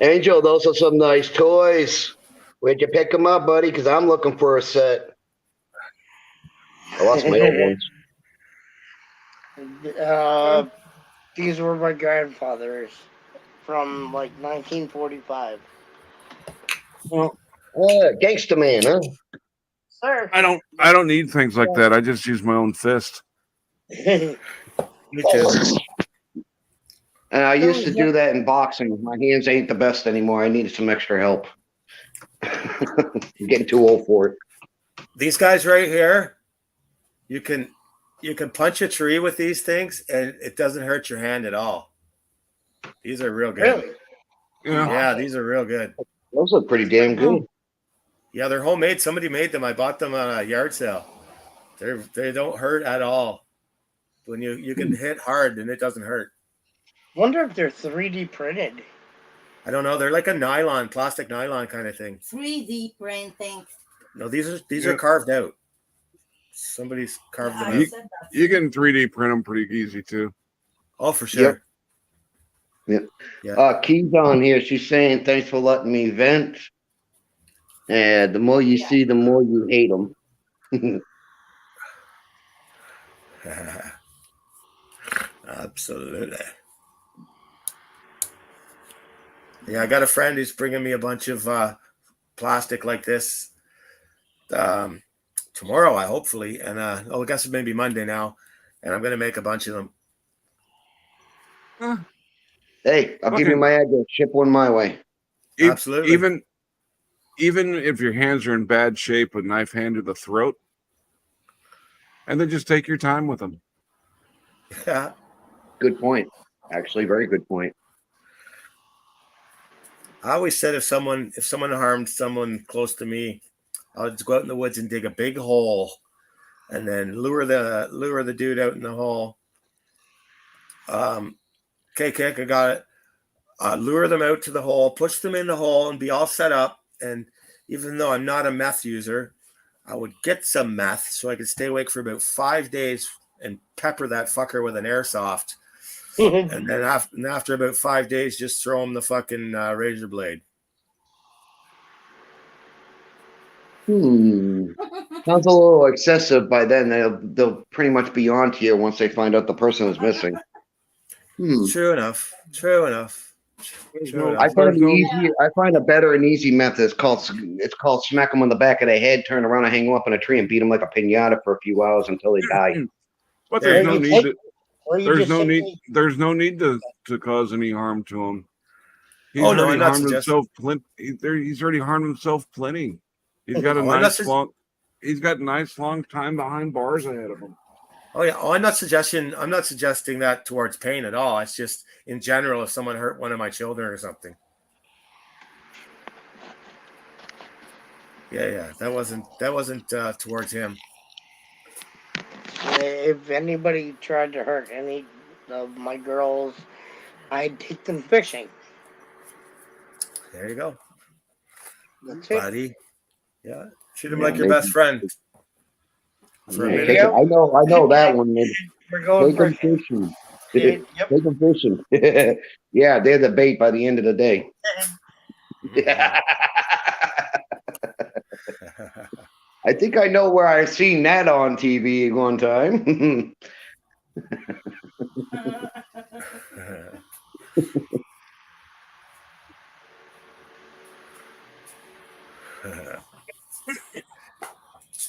Speaker 2: Angel, those are some nice toys. Where'd you pick them up, buddy? Because I'm looking for a set. I lost my old ones.
Speaker 9: These were my grandfather's from like 1945.
Speaker 4: Well,
Speaker 2: Gangsta man, huh?
Speaker 9: Sir.
Speaker 4: I don't need things like that. I just use my own fist.
Speaker 1: Me too.
Speaker 2: And I used to do that in boxing. My hands ain't the best anymore. I needed some extra help. I'm getting too old for it.
Speaker 1: These guys right here, you can punch a tree with these things, and it doesn't hurt your hand at all. These are real good.
Speaker 9: Really?
Speaker 1: Yeah, these are real good.
Speaker 2: Those look pretty damn good.
Speaker 1: Yeah, they're homemade. Somebody made them. I bought them on a yard sale. They don't hurt at all. When you can hit hard and it doesn't hurt.
Speaker 9: Wonder if they're 3D printed.
Speaker 1: I don't know. They're like a plastic nylon kind of thing.
Speaker 8: 3D printing.
Speaker 1: No, these are carved out. Somebody's carved them out.
Speaker 4: You can 3D print them pretty easy too.
Speaker 1: Oh, for sure.
Speaker 2: Yep.
Speaker 1: Yeah.
Speaker 2: Key's on here. She's saying, thanks for letting me vent. And the more you see, the more you hate them.
Speaker 1: Absolutely. Yeah, I got a friend who's bringing me a bunch of plastic like this tomorrow, hopefully. And I guess it may be Monday now. And I'm going to make a bunch of them.
Speaker 2: Hey, I'll give you my address. Ship one my way.
Speaker 1: Absolutely.
Speaker 4: Even if your hands are in bad shape, a knife hand to the throat, and then just take your time with them.
Speaker 1: Yeah.
Speaker 2: Good point. Actually, very good point.
Speaker 1: I always said if someone harmed someone close to me, I would go out in the woods and dig a big hole, and then lure the dude out in the hole. Okay, I got it. Lure them out to the hole, push them in the hole, and be all set up. And even though I'm not a meth user, I would get some meth so I could stay awake for about 5 days and pepper that fucker with an airsoft. And then after about 5 days, just throw him the fucking razor blade.
Speaker 2: Sounds a little excessive. By then, they'll pretty much be on to you once they find out the person is missing.
Speaker 1: True enough.
Speaker 2: I find a better and easy method. It's called smack them on the back of the head, turn around and hang them up in a tree, and beat them like a pinata for a few hours until they die.
Speaker 4: But there's no need to. There's no need to cause any harm to him. He's already harmed himself. He's already harmed himself plenty. He's got a nice long time behind bars ahead of him.
Speaker 1: Oh yeah. I'm not suggesting that towards pain at all. It's just in general, if someone hurt one of my children or something. Yeah. That wasn't towards him.
Speaker 9: If anybody tried to hurt any of my girls, I'd take them fishing.
Speaker 1: There you go.
Speaker 9: That's
Speaker 1: buddy. It. Yeah. Treat him like your best friend.
Speaker 2: I know that one.
Speaker 9: We're going
Speaker 2: take
Speaker 9: fishing.
Speaker 2: Take them fishing. Yeah, they're the bait by the end of the day. I think I know where I seen that on TV one time.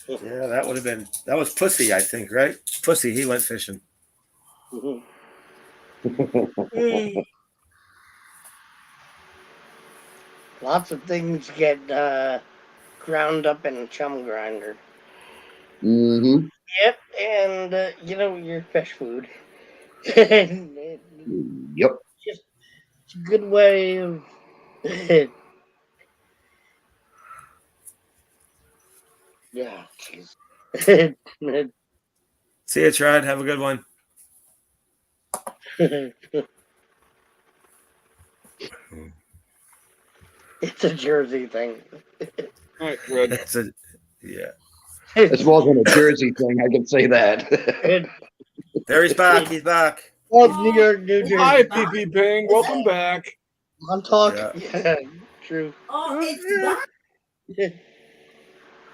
Speaker 1: Yeah, that was Pussy, I think, right? Pussy, he went fishing.
Speaker 9: Lots of things get ground up in a chum grinder.
Speaker 2: Mm-hmm.
Speaker 9: Yep, and your fish food.
Speaker 2: Yep.
Speaker 9: It's a good way of. Yeah, jeez.
Speaker 1: See you, Trad. Have a good one.
Speaker 9: It's a Jersey thing.
Speaker 4: All right, Fred.
Speaker 2: This wasn't a Jersey thing, I can say that.
Speaker 1: There he's back. He's back.
Speaker 9: Oh, New York, New Jersey.
Speaker 4: Hi, PP Ping. Welcome back.
Speaker 9: I'm talking. Yeah, true.
Speaker 8: Oh, it's back.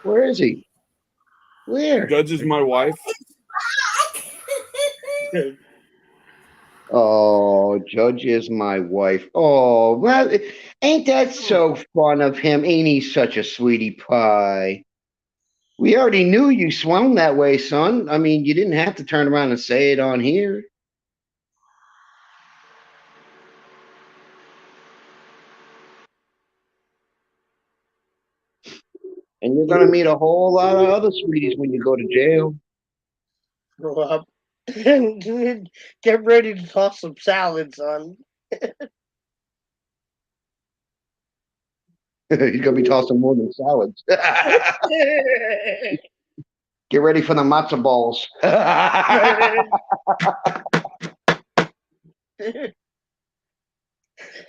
Speaker 2: Where is he? Where?
Speaker 4: Judge is my wife.
Speaker 2: Oh, Judge is my wife. Oh, well, ain't that so fun of him? Ain't he such a sweetie pie? We already knew you swung that way, son. I mean, you didn't have to turn around and say it on here. And you're going to meet a whole lot of other sweeties when you go to jail.
Speaker 9: Grow up. Get ready to toss some salad, son.
Speaker 2: He's going to be tossing more than salads. Get ready for the matzo balls.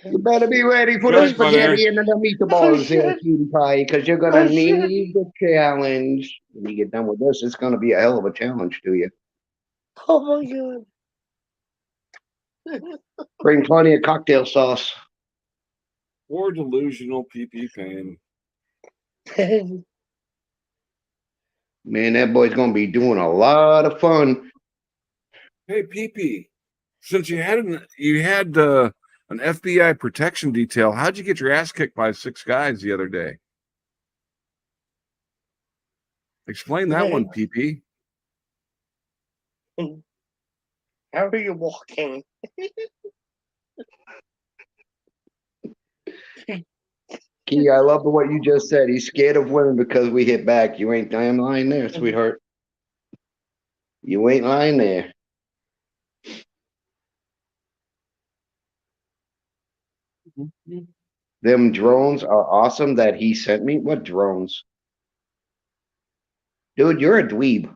Speaker 2: You better be ready for the spaghetti and the meatballs there, cutie pie, because you're going to need the challenge. When you get done with this, it's going to be a hell of a challenge to you.
Speaker 9: Oh, my God.
Speaker 2: Bring plenty of cocktail sauce.
Speaker 4: Or delusional PP Ping.
Speaker 2: Man, that boy's going to be doing a lot of fun.
Speaker 4: Hey, PP, since you had an FBI protection detail, how'd you get your ass kicked by 6 guys the other day? Explain that one, PP.
Speaker 9: How are you walking?
Speaker 2: Key, I love what you just said. He's scared of women because we hit back. You ain't damn lying there, sweetheart. You ain't lying there. Them drones are awesome that he sent me. What drones? Dude, you're a dweeb.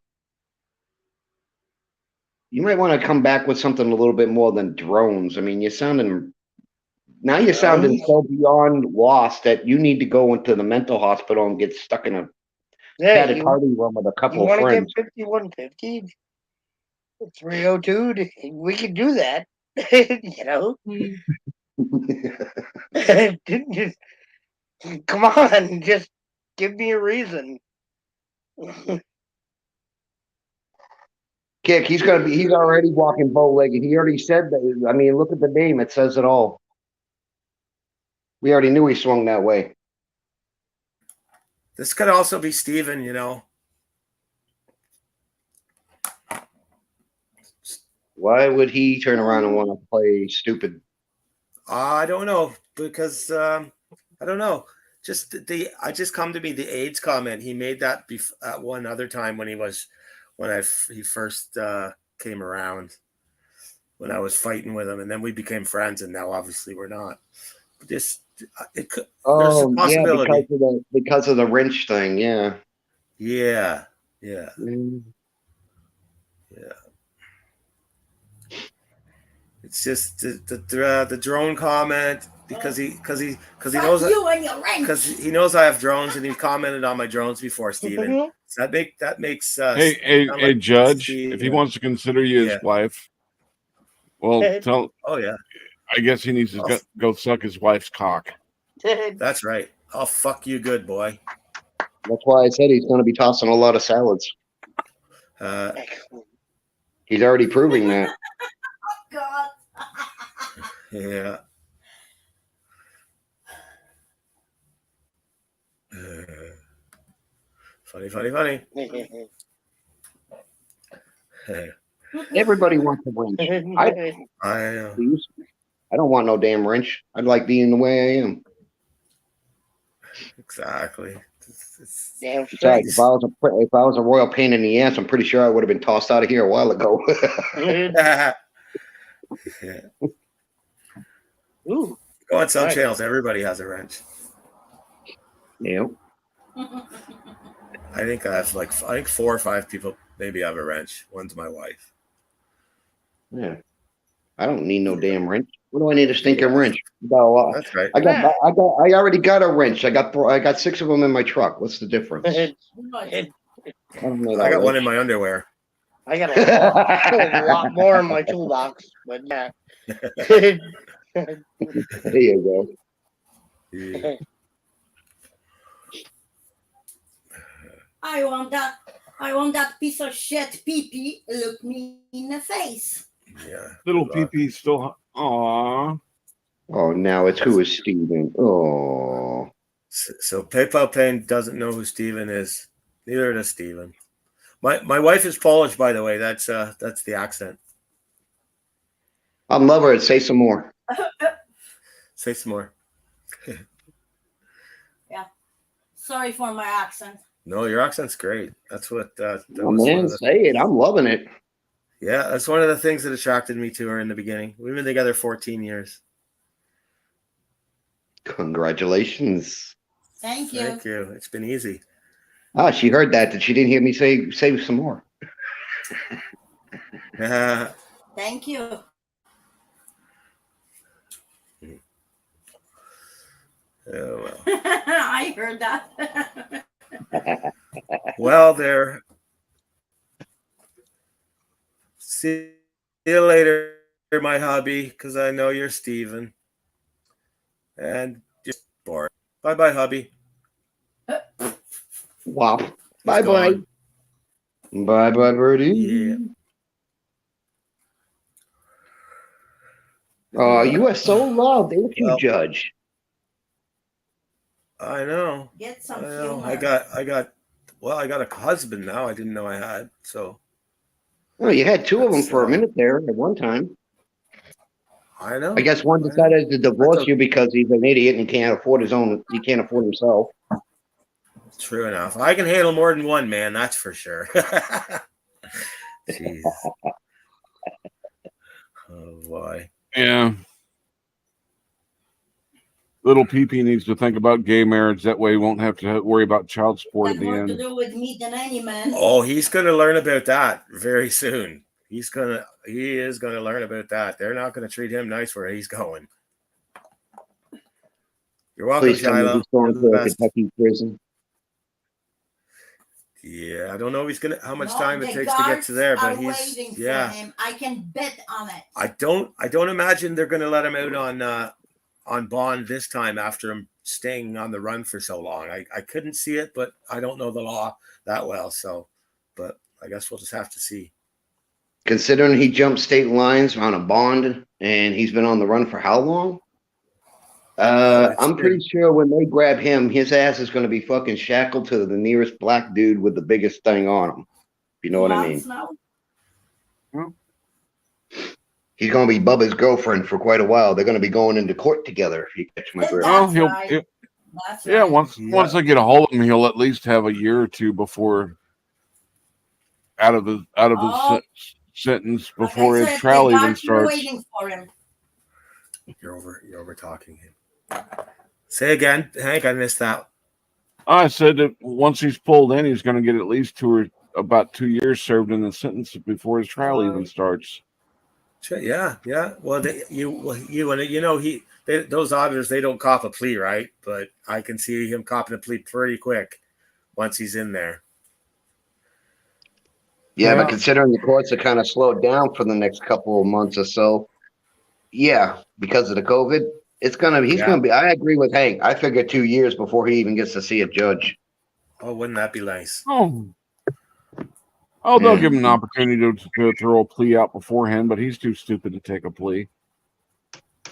Speaker 2: You might want to come back with something a little bit more than drones. I mean, you're sounding so beyond lost that you need to go into the mental hospital and get stuck in a padded party room with a couple of friends.
Speaker 9: You want to get 5150? 302? We could do that. You know? Come on, just give me a reason.
Speaker 2: Kick, he's already walking bow-legged. He already said that. I mean, look at the name. It says it all. We already knew he swung that way.
Speaker 1: This could also be Steven, you know.
Speaker 2: Why would he turn around and want to play stupid?
Speaker 1: I don't know, because I don't know. I just come to me the AIDS comment. He made that one other time when he first came around, when I was fighting with him, and then we became friends, and now obviously we're not. But there's a possibility.
Speaker 2: Yeah, because of the wrench thing, yeah.
Speaker 1: Yeah. It's just the drone comment because he knows he knows I have drones, and he commented on my drones before, Steven. So that makes
Speaker 4: hey Judge, if he wants to consider you his wife, well, tell.
Speaker 1: Oh yeah.
Speaker 4: I guess he needs to go suck his wife's cock.
Speaker 1: That's right. I'll fuck you good, boy.
Speaker 2: That's why I said he's going to be tossing a lot of salads. He's already proving that.
Speaker 8: God.
Speaker 1: Yeah. Funny.
Speaker 2: Everybody wants a wrench. I don't want no damn wrench. I'd like being the way I am.
Speaker 1: Exactly.
Speaker 2: Besides, if I was a royal pain in the ass, I'm pretty sure I would have been tossed out of here a while ago.
Speaker 1: Ooh. Go on some channels. Everybody has a wrench.
Speaker 2: Yeah.
Speaker 1: I think I have 4 or 5 people maybe have a wrench. One's my wife.
Speaker 2: Yeah. I don't need no damn wrench. What do I need a stinking wrench?
Speaker 1: That's right.
Speaker 2: I already got a wrench. I got 6 of them in my truck. What's the difference?
Speaker 1: I got one in my underwear.
Speaker 9: I got a lot more in my toolbox, but yeah.
Speaker 2: There you go.
Speaker 1: Yeah.
Speaker 8: I want that piece of shit pee-pee look me in the face.
Speaker 1: Yeah.
Speaker 4: Little pee-pee still. Aww.
Speaker 2: Oh, now it's who is Steven? Oh.
Speaker 1: So PayPal Pain doesn't know who Steven is. Neither does Steven. My wife is Polish, by the way. That's the accent.
Speaker 2: I'm lover. Say some more.
Speaker 1: Say some more.
Speaker 8: Yeah. Sorry for my accent.
Speaker 1: No, your accent's great. That's what.
Speaker 2: Man, say it. I'm loving it.
Speaker 1: Yeah, that's one of the things that attracted me to her in the beginning. We've been together 14 years.
Speaker 2: Congratulations.
Speaker 8: Thank you.
Speaker 1: Thank you. It's been easy.
Speaker 2: Ah, she heard that. She didn't hear me say some more.
Speaker 8: Thank you.
Speaker 1: Oh, well.
Speaker 8: I heard that.
Speaker 1: Well, there. See you later, my hubby, because I know you're Steven. And just bored. Bye-bye, hubby.
Speaker 2: Wow. Bye-bye. Bye-bye, birdie.
Speaker 1: Yeah.
Speaker 2: Oh, you are so loud, ain't you, Judge?
Speaker 1: I know.
Speaker 8: Get some
Speaker 1: humor.
Speaker 8: humor.
Speaker 1: I got a husband now. I didn't know I had, so.
Speaker 2: Well, you had 2 of them for a minute there at one time.
Speaker 1: I know.
Speaker 2: I guess one decided to divorce you because he's an idiot and can't afford himself.
Speaker 1: True enough. I can handle more than one, man. That's for sure. Jeez. Oh boy.
Speaker 4: Yeah. Little PP needs to think about gay marriage. That way he won't have to worry about child support
Speaker 8: Got
Speaker 4: at the
Speaker 8: more to
Speaker 4: end.
Speaker 8: do with me than any man.
Speaker 1: Oh, he's going to learn about that very soon. He is going to learn about that. They're not going to treat him nice where he's going. You're welcome,
Speaker 2: Please tell me
Speaker 1: Shiloh.
Speaker 2: he's going
Speaker 1: You're
Speaker 2: to
Speaker 1: the
Speaker 2: a
Speaker 1: best.
Speaker 2: Kentucky prison.
Speaker 1: Yeah, I don't know if he's gonna how much
Speaker 8: No,
Speaker 1: time it
Speaker 8: the
Speaker 1: takes to get to there, but
Speaker 8: guards are waiting for him. I can bet on it.
Speaker 1: I don't imagine they're gonna let him out on bond this time after him staying on the run for so long. I couldn't see it, but I don't know the law that well, so but I guess we'll just have to see.
Speaker 2: Considering he jumped state lines on a bond and he's been on the run for how long? I'm pretty sure when they grab him, his ass is going to be fucking shackled to the nearest black dude with the biggest thing on him. You know what I mean?
Speaker 4: Well,
Speaker 2: he's going to be Bubba's girlfriend for quite a while. They're going to be going into court together, if you catch my drift.
Speaker 4: Well, once they get a hold of him, he'll at least have a year or two before out of his sentence before his trial even starts.
Speaker 8: Waiting for him.
Speaker 1: You're over talking him. Say again, Hank. I missed that.
Speaker 4: I said that once he's pulled in, he's going to get at least about 2 years served in the sentence before his trial even starts.
Speaker 1: Yeah. Well, those auditors, they don't cop a plea, right? But I can see him copping a plea pretty quick once he's in there.
Speaker 2: Yeah, but considering the courts are kind of slowed down for the next couple of months or so, yeah, because of the COVID, he's gonna be. I agree with Hank. I figure 2 years before he even gets to see a judge.
Speaker 1: Oh, wouldn't that be nice?
Speaker 4: They'll give him an opportunity to throw a plea out beforehand, but he's too stupid to take a plea.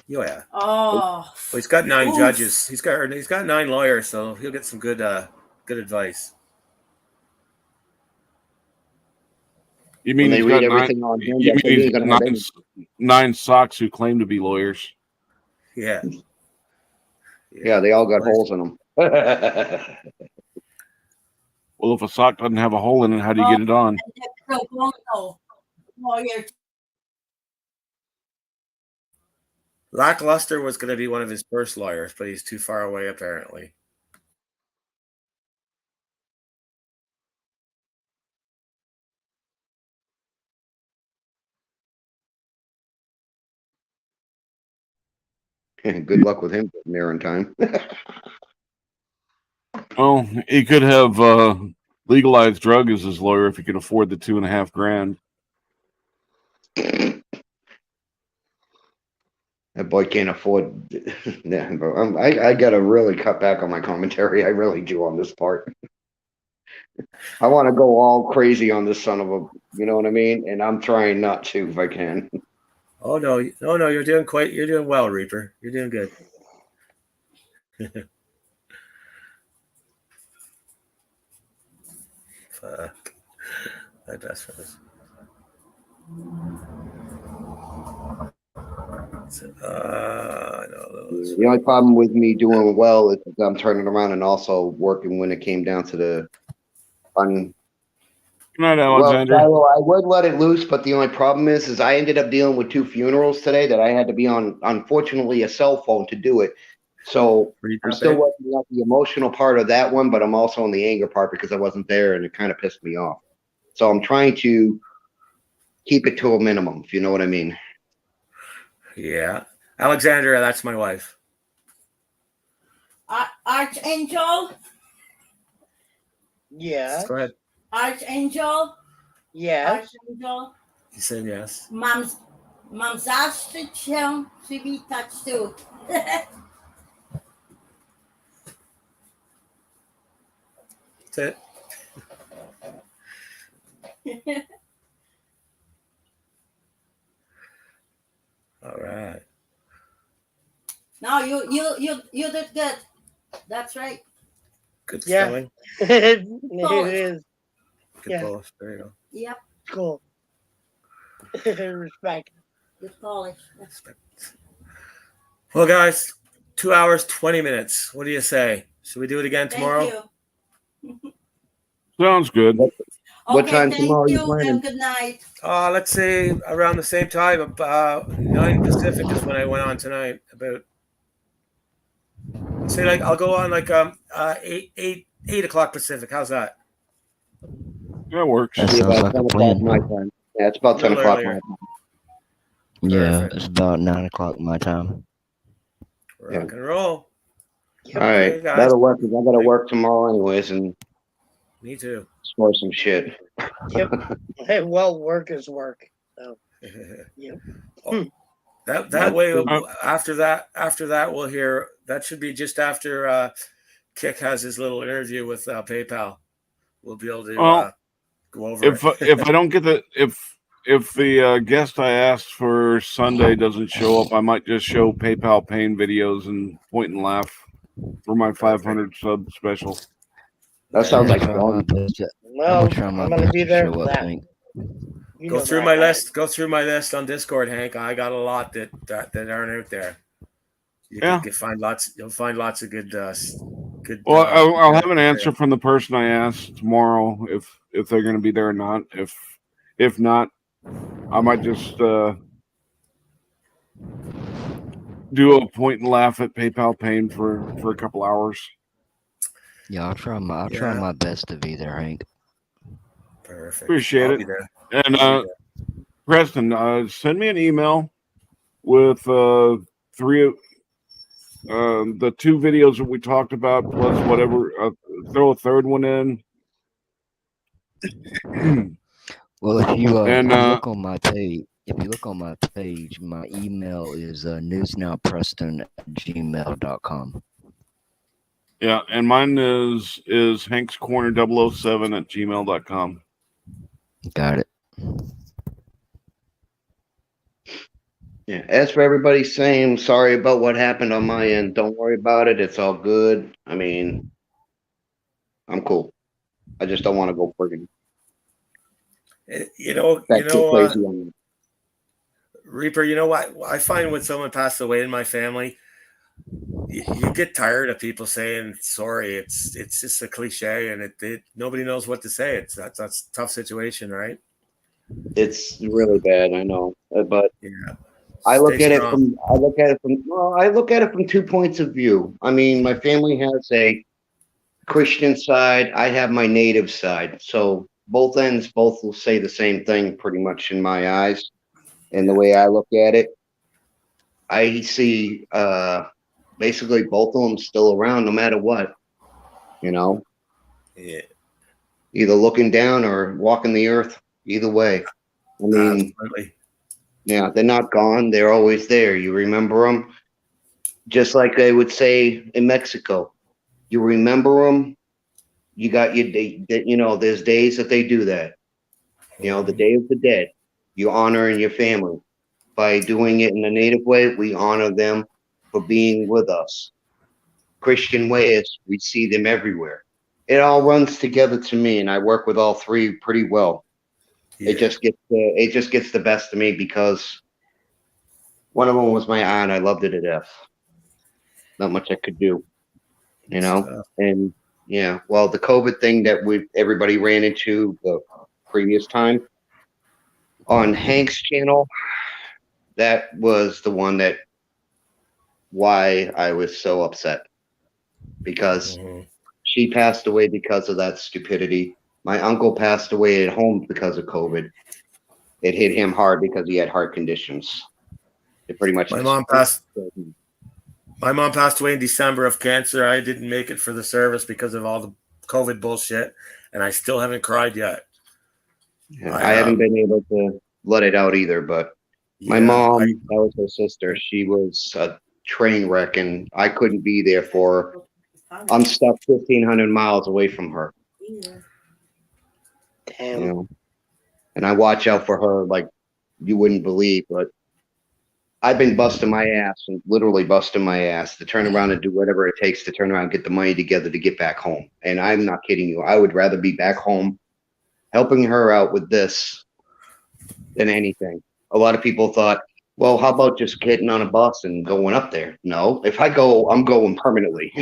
Speaker 1: Yeah.
Speaker 8: Oh.
Speaker 1: Well, he's got 9 judges. He's got 9 lawyers, so he'll get some good advice.
Speaker 4: You mean
Speaker 2: they read everything on him? You mean
Speaker 4: he's got 9 socks who claim to be lawyers?
Speaker 1: Yeah.
Speaker 2: Yeah, they all got holes in them.
Speaker 4: Well, if a sock doesn't have a hole in it, how do you get it on?
Speaker 1: Lackluster was going to be one of his first lawyers, but he's too far away, apparently.
Speaker 2: Good luck with him getting there in time.
Speaker 4: Oh, he could have legalized drug as his lawyer if he could afford the $2,500.
Speaker 2: That boy can't afford. Yeah, bro. I gotta really cut back on my commentary. I really do on this part. I want to go all crazy on this son of a. You know what I mean? And I'm trying not to if I can.
Speaker 1: Oh no! You're doing well, Reaper. You're doing good. Fuck. My best friends.
Speaker 2: The only problem with me doing well is that I'm turning around and also working when it came down to the fun.
Speaker 4: Good night, Alexander.
Speaker 2: Well, I would let it loose, but the only problem is I ended up dealing with 2 funerals today that I had to be on, unfortunately, a cell phone to do it. So I'm still working out the emotional part of that one, but I'm also on the anger part because I wasn't there and it kind of pissed me off. So I'm trying to keep it to a minimum, if you know what I mean.
Speaker 1: Yeah. Alexandra, that's my wife.
Speaker 8: Archangel?
Speaker 9: Yeah.
Speaker 1: Go ahead.
Speaker 8: Archangel?
Speaker 9: Yes.
Speaker 8: Archangel?
Speaker 1: He said yes.
Speaker 8: Mam zawsze cię przywitać tu.
Speaker 1: That's it. All right.
Speaker 8: No, you did good. That's right.
Speaker 1: Good spelling.
Speaker 9: It is.
Speaker 1: Good Polish. There you go.
Speaker 8: Yep.
Speaker 9: Cool. Respect.
Speaker 8: Good Polish.
Speaker 1: Well, guys, 2 hours, 20 minutes. What do you say? Should we do it again tomorrow?
Speaker 8: Thank you.
Speaker 4: Sounds good.
Speaker 2: What time tomorrow are you planning?
Speaker 8: And good night.
Speaker 1: Let's say around the same time. About 9 Pacific is when I went on tonight. About say like I'll go on like 8 o'clock Pacific. How's that?
Speaker 4: That works.
Speaker 11: That
Speaker 2: Be
Speaker 11: sounds
Speaker 2: about
Speaker 11: like a
Speaker 2: 10 o'clock
Speaker 11: plan.
Speaker 2: my time. Yeah, it's about 10
Speaker 1: Little
Speaker 2: o'clock my
Speaker 1: earlier.
Speaker 2: time.
Speaker 11: Yeah,
Speaker 1: Perfect.
Speaker 11: it's about 9 o'clock my time.
Speaker 1: Rock and roll.
Speaker 2: All right,
Speaker 1: Okay, guys.
Speaker 2: that'll work 'cause I got to work tomorrow anyways and
Speaker 1: Me too.
Speaker 2: score some shit.
Speaker 9: Yep. Hey, well, work is work. So, yep.
Speaker 1: That way after that we'll hear that should be just after Kick has his little interview with PayPal. We'll be able to go over
Speaker 4: if I don't get if the guest I asked for Sunday doesn't show up, I might just show PayPal pain videos and point and laugh for my 500 sub special.
Speaker 2: That sounds like
Speaker 11: try my
Speaker 2: fun.
Speaker 11: best.
Speaker 9: Well,
Speaker 11: try my
Speaker 9: I'm gonna
Speaker 11: best
Speaker 9: be
Speaker 11: to
Speaker 9: there
Speaker 11: show
Speaker 9: for
Speaker 11: up,
Speaker 9: that.
Speaker 11: Hank.
Speaker 9: You
Speaker 1: Go
Speaker 9: know
Speaker 1: through
Speaker 9: that,
Speaker 1: my
Speaker 9: right?
Speaker 1: list. Go through my list on Discord, Hank. I got a lot that aren't out there. You can find lots. You'll find lots of good. Good.
Speaker 4: Well, I'll have an answer from the person I asked tomorrow if they're going to be there or not. If not, I might just do a point and laugh at PayPal pain for a couple hours.
Speaker 11: Yeah, I'll try my best to be there, Hank.
Speaker 1: Perfect.
Speaker 4: Appreciate
Speaker 1: I'll
Speaker 4: it.
Speaker 1: be there.
Speaker 4: And Preston, send me an email with the 2 videos that we talked about plus whatever. Throw a third one in.
Speaker 11: Well, if you
Speaker 4: and
Speaker 11: look on my page, my email is newsnowpreston@gmail.com.
Speaker 4: Yeah, and mine is hankscorner007@gmail.com.
Speaker 11: Got it.
Speaker 2: Yeah. As for everybody saying sorry about what happened on my end, don't worry about it. It's all good. I mean, I'm cool. I just don't want to go friggin' crazy on me.
Speaker 1: Reaper, you know what? I find when someone passed away in my family, you get tired of people saying sorry. It's just a cliche, and it nobody knows what to say. That's a tough situation, right?
Speaker 2: It's really bad, I know, but
Speaker 1: yeah.
Speaker 2: I look at it from 2 points of view. I mean, my family has a Christian side. I have my native side, so both ends will say the same thing pretty much in my eyes. And the way I look at it, I see basically both of them still around no matter what, Yeah. Either looking down or walking the earth, either way. I mean,
Speaker 1: absolutely.
Speaker 2: Yeah, they're not gone. They're always there. You remember them. Just like they would say in Mexico, you remember them. You got your day, there's days that they do that. The Day of the Dead. You honor in your family. By doing it in the native way, we honor them for being with us. Christian ways, we see them everywhere. It all runs together to me, and I work with all three pretty well. Yeah. It just gets the best of me because one of them was my aunt. I loved her to death. Not much I could do, And yeah, well, the COVID thing that everybody ran into the previous time on Hank's channel, that was the one why I was so upset because she passed away because of that stupidity. My uncle passed away at home because of COVID. It hit him hard because he had heart conditions. It pretty much.
Speaker 1: My mom passed away in December of cancer. I didn't make it for the service because of all the COVID bullshit, and I still haven't cried yet.
Speaker 2: Yeah, I haven't been able to let it out either, but my mom, that was her sister. She was a train wreck, and I couldn't be there for her. I'm stuck 1,500 miles away from her.
Speaker 9: Damn.
Speaker 2: And I watch out for her like you wouldn't believe, but I've been busting my ass and literally busting my ass to turn around and do whatever it takes to turn around and get the money together to get back home. And I'm not kidding you. I would rather be back home helping her out with this than anything. A lot of people thought, well, how about just getting on a bus and going up there? No, if I go, I'm going permanently.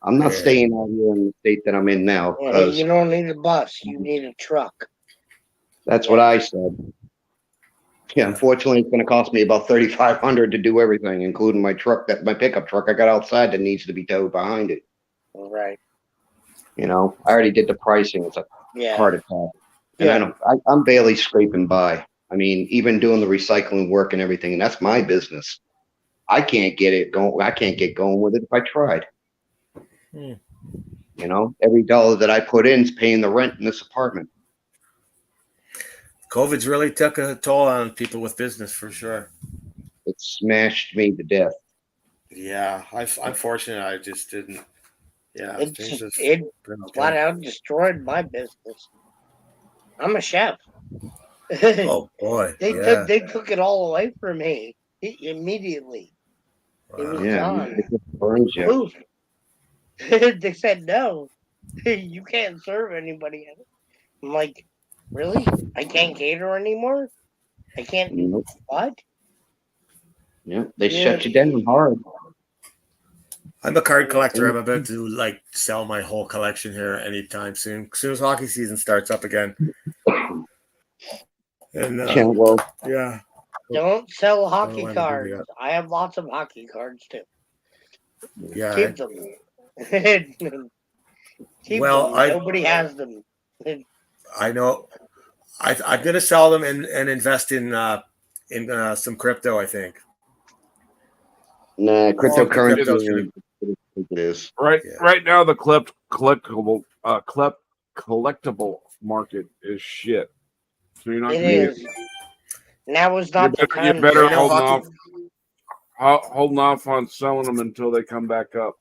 Speaker 2: I'm not staying out here in the state that I'm in now.
Speaker 9: You don't need a bus. You need a truck.
Speaker 2: That's what I said. Yeah, unfortunately, it's going to cost me about $3,500 to do everything, including my truck, my pickup truck I got outside that needs to be towed behind it.
Speaker 9: Right.
Speaker 2: You know, I already did the pricing. It's a heart attack, and I'm barely scraping by. I mean, even doing the recycling work and everything, and that's my business. I can't get it going. I can't get going with it if I tried. You know, every dollar that I put in is paying the rent in this apartment.
Speaker 1: COVID's really took a toll on people with business for sure.
Speaker 2: It smashed me to death.
Speaker 1: Yeah, I'm fortunate. I just didn't. Yeah,
Speaker 9: It flat out destroyed my business. I'm a chef.
Speaker 1: Oh boy,
Speaker 9: they took it all away from me immediately.
Speaker 1: Wow.
Speaker 9: It was
Speaker 2: Yeah,
Speaker 9: gone.
Speaker 2: it just burns you.
Speaker 9: Poof. They said no, you can't serve anybody. I'm like, really? I can't cater anymore. I can't.
Speaker 2: Nope.
Speaker 9: What?
Speaker 2: Yeah, they shut you down hard.
Speaker 1: I'm a card collector. I'm about to like sell my whole collection here anytime soon. As soon as hockey season starts up again. And yeah.
Speaker 9: Don't sell hockey cards. I have lots of hockey cards too.
Speaker 1: Yeah.
Speaker 9: Keep them. Keep them. Nobody has them.
Speaker 1: I know. I'm gonna sell them and invest in some crypto, I think.
Speaker 2: Nah, cryptocurrency it is.
Speaker 4: Right now the collectible market is shit. So you're not
Speaker 9: It is. Now is not the time.
Speaker 4: You're better holding off on selling them until they come back up.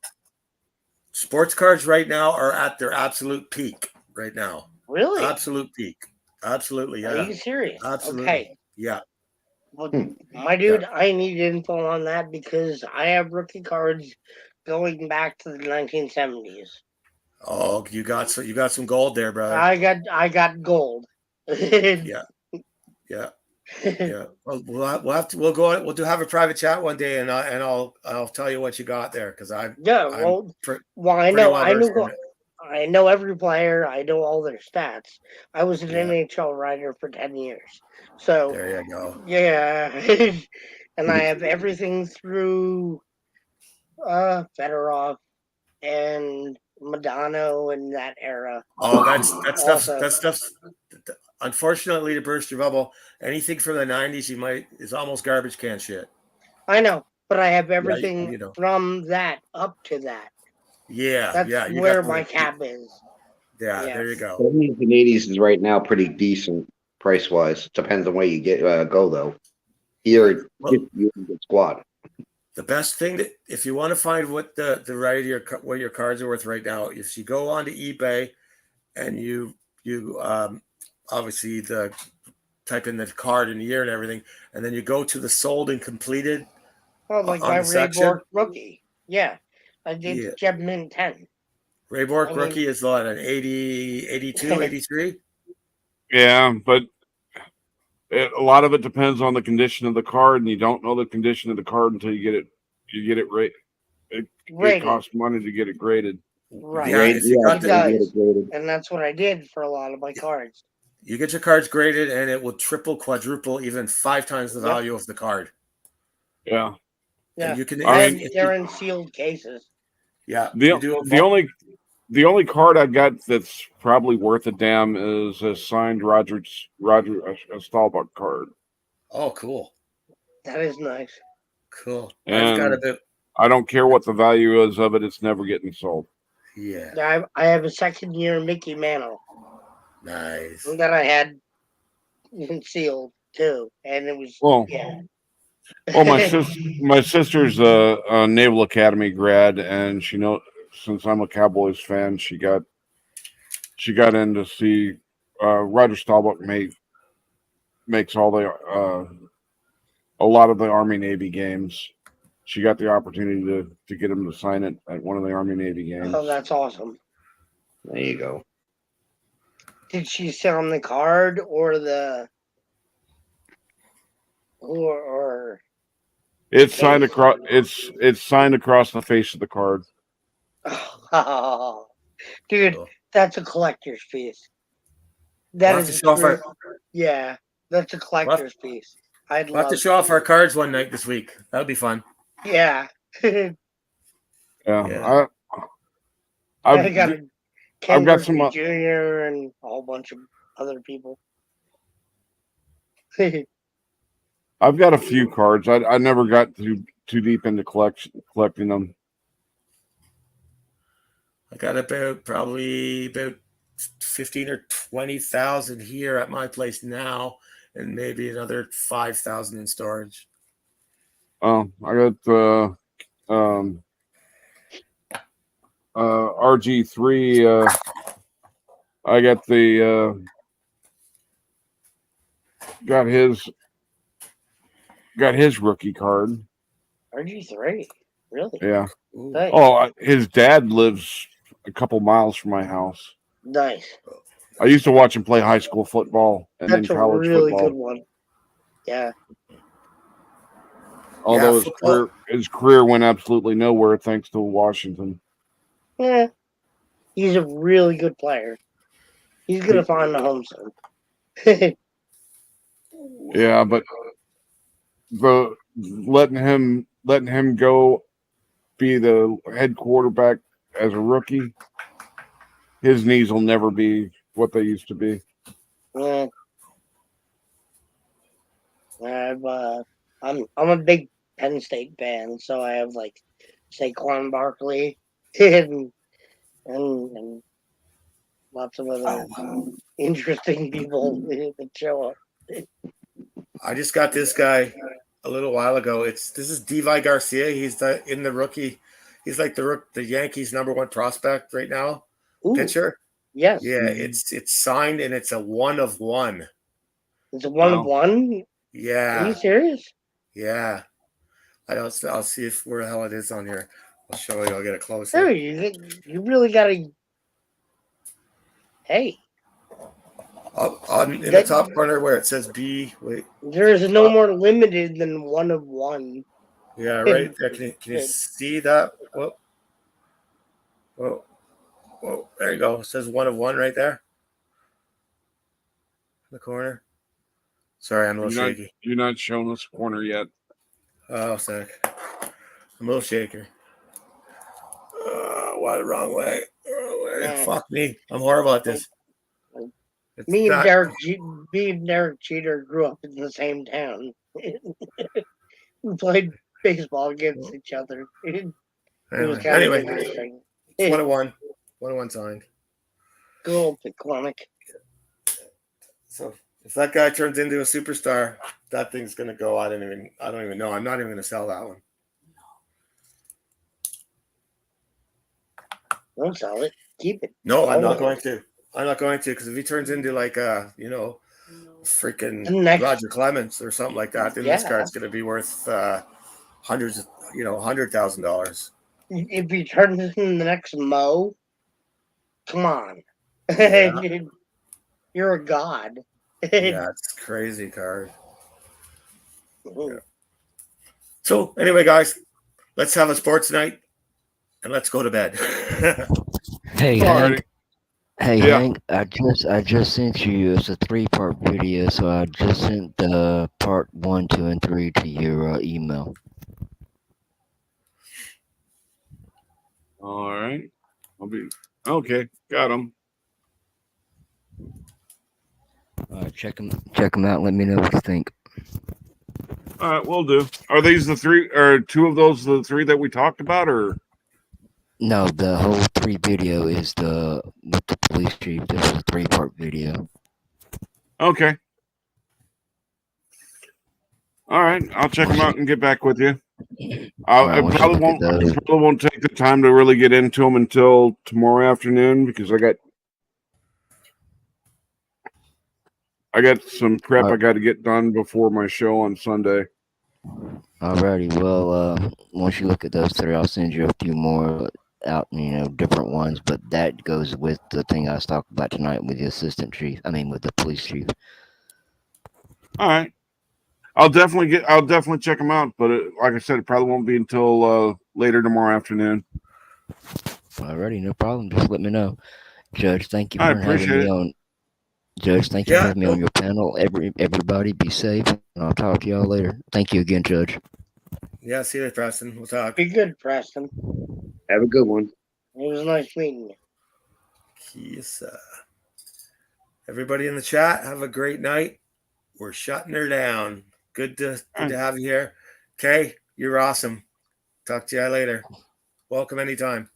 Speaker 1: Sports cards right now are at their absolute peak right now.
Speaker 9: Really?
Speaker 1: Absolute peak. Absolutely, yeah.
Speaker 9: Are you serious?
Speaker 1: Absolutely.
Speaker 9: Okay.
Speaker 1: Yeah.
Speaker 9: Well, my dude, I need info on that because I have rookie cards going back to the 1970s.
Speaker 1: Oh, you got some gold there, brother.
Speaker 9: I got gold.
Speaker 1: Yeah. Well, we'll have a private chat one day, and I'll tell you what you got there because I
Speaker 9: know every player. I know all their stats. I was an NHL writer for 10 years. So
Speaker 1: there you go.
Speaker 9: Yeah. And I have everything through Fedorov and Madonna and that era.
Speaker 1: Oh, that stuff's unfortunately to burst your bubble. Anything from the 90s is almost garbage can shit.
Speaker 9: I know, but I have everything from that up to that.
Speaker 1: Yeah,
Speaker 9: that's where my cap is.
Speaker 1: Yeah, there you go.
Speaker 2: 70s and 80s is right now pretty decent price wise. Depends on where you get go though. Here you can get squat.
Speaker 1: The best thing that if you want to find what the variety or what your cards are worth right now, if you go onto eBay and you obviously type in the card and the year and everything, and then you go to the sold and completed.
Speaker 9: Oh, like my Rayborg rookie. Yeah. I did Jeb Min 10.
Speaker 1: Rayborg rookie is what, an 80, 82, 83?
Speaker 4: Yeah, but a lot of it depends on the condition of the card, and you don't know the condition of the card until you get it rated. It costs money to get it graded.
Speaker 9: Right.
Speaker 1: It
Speaker 9: does. And that's what I did for a lot of my cards.
Speaker 1: You get your cards graded, and it will triple, quadruple, even 5 times the value of the card.
Speaker 4: Yeah.
Speaker 9: Yeah.
Speaker 1: And you can.
Speaker 9: They're in sealed cases.
Speaker 1: Yeah.
Speaker 4: The only card I got that's probably worth a damn is a signed Roger Staubach card.
Speaker 1: Oh, cool.
Speaker 9: That is nice.
Speaker 1: Cool.
Speaker 4: And I don't care what the value is of it; it's never getting sold.
Speaker 1: Yeah.
Speaker 9: I have a second year Mickey Mantle.
Speaker 1: Nice.
Speaker 9: That I had sealed too, and it was
Speaker 4: Well, my sister's a Naval Academy grad, and she knows since I'm a Cowboys fan, she got in to see Roger Staubach makes all the a lot of the Army Navy games. She got the opportunity to get him to sign it at one of the Army Navy games.
Speaker 9: Oh, that's awesome.
Speaker 2: There you go.
Speaker 9: Did she sell on the card or the or
Speaker 4: it's signed across it's signed across the face of the card.
Speaker 9: Oh, dude, that's a collector's piece. That is true. Yeah, that's a collector's piece. I'd
Speaker 1: We'll have
Speaker 9: love
Speaker 1: to show off our cards one night this week. That'll be fun.
Speaker 9: Yeah.
Speaker 4: Yeah.
Speaker 1: Yeah.
Speaker 9: I got a Ken
Speaker 4: I've got
Speaker 9: Griffey
Speaker 4: some.
Speaker 9: Jr. and a whole bunch of other people.
Speaker 4: I've got a few cards. I never got too deep into collecting them.
Speaker 1: I got probably about 15 or 20,000 here at my place now, and maybe another 5,000 in storage.
Speaker 4: Oh, I got RG3. I got the got his rookie card.
Speaker 9: RG3, really?
Speaker 4: Yeah.
Speaker 9: Nice.
Speaker 4: Oh, his dad lives a couple miles from my house.
Speaker 9: Nice.
Speaker 4: I used to watch him play high school football and
Speaker 9: That's
Speaker 4: then
Speaker 9: a
Speaker 4: college
Speaker 9: really
Speaker 4: football.
Speaker 9: good one. Yeah.
Speaker 4: Although his career went absolutely nowhere thanks to Washington.
Speaker 9: Yeah. He's a really good player. He's going to find a home soon.
Speaker 4: Yeah, but letting him go be the head quarterback as a rookie, his knees will never be what they used to be.
Speaker 9: Yeah. I'm a big Penn State fan, so I have like Saquon Barkley and lots of other interesting people that show up.
Speaker 1: I just got this guy a little while ago. This is Devi Garcia. He's in the rookie. He's like the Yankees' #1 prospect right now.
Speaker 9: Ooh,
Speaker 1: pitcher.
Speaker 9: Yes.
Speaker 1: Yeah, it's signed and it's a 1 of 1.
Speaker 9: It's a 1 of 1.
Speaker 1: Yeah.
Speaker 9: Are you serious?
Speaker 1: Yeah. I'll see where the hell it is on here. I'll show you. I'll get it closer.
Speaker 9: There, you really got to. Hey.
Speaker 1: In the top corner where it says B. Wait.
Speaker 9: There is no more limited than 1 of 1.
Speaker 1: Yeah, right there. Can you see that? Whoa. There you go. It says 1 of 1 right there. In the corner. Sorry, I'm a little shaky.
Speaker 4: You're not showing us corner yet.
Speaker 1: Oh, sick. I'm a little shaker. Why the wrong way? Fuck me. I'm horrible at this.
Speaker 9: Me and Derek Jeter grew up in the same town. We played baseball against each other. It was kind of interesting.
Speaker 1: It's 1 of 1. 1 of 1 signed.
Speaker 9: Good old Piclonic.
Speaker 1: So if that guy turns into a superstar, that thing's gonna go. I don't even know. I'm not even gonna sell that one.
Speaker 9: Don't sell it. Keep it.
Speaker 1: No, I'm not going to. Because if he turns into like freaking Roger Clemens or something like that, then this card's gonna be worth $100,000.
Speaker 9: If he turns into the next Mo, come on.
Speaker 1: Yeah.
Speaker 9: You're a god.
Speaker 1: Yeah, it's a crazy card. Yeah. So anyway, guys, let's have a sports night and let's go to bed.
Speaker 11: Hey, Hank. Hey, Hank, I just sent you, it's a 3-part video, so I just sent the part 1, 2, and 3 to your email.
Speaker 4: All right. Okay. Got them.
Speaker 11: Check them out. Let me know what you think.
Speaker 4: All right, we'll do. Are these the 3 or 2 of those the 3 that we talked about, or?
Speaker 11: No, the whole 3 video is with the police chief. This is a 3-part video.
Speaker 4: Okay. All right, I'll check them out and get back with you. I probably won't take the time to really get into them until tomorrow afternoon because I got some prep I got to get done before my show on Sunday.
Speaker 11: Alrighty, well, once you look at those 3, I'll send you a few more out, different ones, but that goes with the thing I was talking about tonight with the with the police chief.
Speaker 4: All right. I'll definitely check them out, but like I said, it probably won't be until later tomorrow afternoon.
Speaker 11: Alrighty, no problem. Just let me know. Judge, thank you for having me on. Judge, thank you for
Speaker 1: Yeah.
Speaker 11: having me on your panel. Everybody be safe, and I'll talk to y'all later. Thank you again, Judge.
Speaker 1: Yeah, see you later, Preston. We'll talk.
Speaker 9: Be good, Preston.
Speaker 2: Have a good one.
Speaker 9: It was nice meeting you.
Speaker 1: Yes. Everybody in the chat, have a great night. We're shutting her down. Good to have you here. Okay, you're awesome. Talk to you later. Welcome anytime.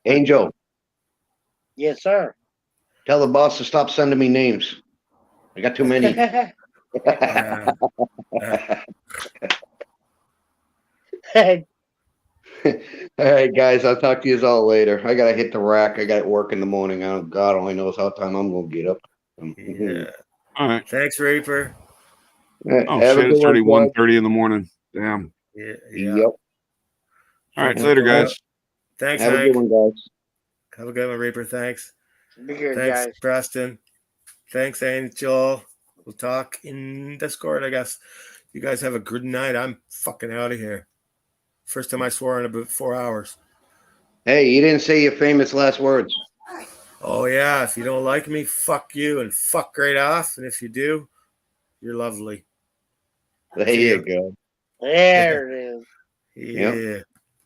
Speaker 2: Angel,
Speaker 9: Yes, sir.
Speaker 2: tell the boss to stop sending me names. I got too many. All right, guys. I'll talk to you all later. I gotta hit the rack. I got work in the morning. God only knows how time I'm gonna get up.
Speaker 1: Yeah.
Speaker 4: All right.
Speaker 1: Thanks, Reaper.
Speaker 4: Oh
Speaker 2: Have a
Speaker 4: shit!
Speaker 2: good
Speaker 4: It's
Speaker 2: one,
Speaker 4: already
Speaker 2: guys.
Speaker 4: 1:30 in the morning. Damn.
Speaker 1: Yeah.
Speaker 2: Yep.
Speaker 4: All right,
Speaker 1: Thanks,
Speaker 4: later,
Speaker 1: Nicola.
Speaker 4: guys.
Speaker 1: Thanks,
Speaker 2: Have a
Speaker 1: Hank.
Speaker 2: good one, guys.
Speaker 1: Have a good one, Reaper. Thanks.
Speaker 9: Be good,
Speaker 1: Thanks,
Speaker 9: guys.
Speaker 1: Preston. Thanks, Angel. We'll talk in Discord, I guess. You guys have a good night. I'm fucking out of here. First time I swore in about 4 hours.
Speaker 2: Hey, you didn't say your famous last words.
Speaker 1: Oh, yeah. If you don't like me, fuck you and fuck right off. And if you do, you're lovely.
Speaker 2: There
Speaker 1: See
Speaker 2: you
Speaker 1: ya.
Speaker 2: go.
Speaker 9: There it is.
Speaker 1: Yeah.
Speaker 2: Yep.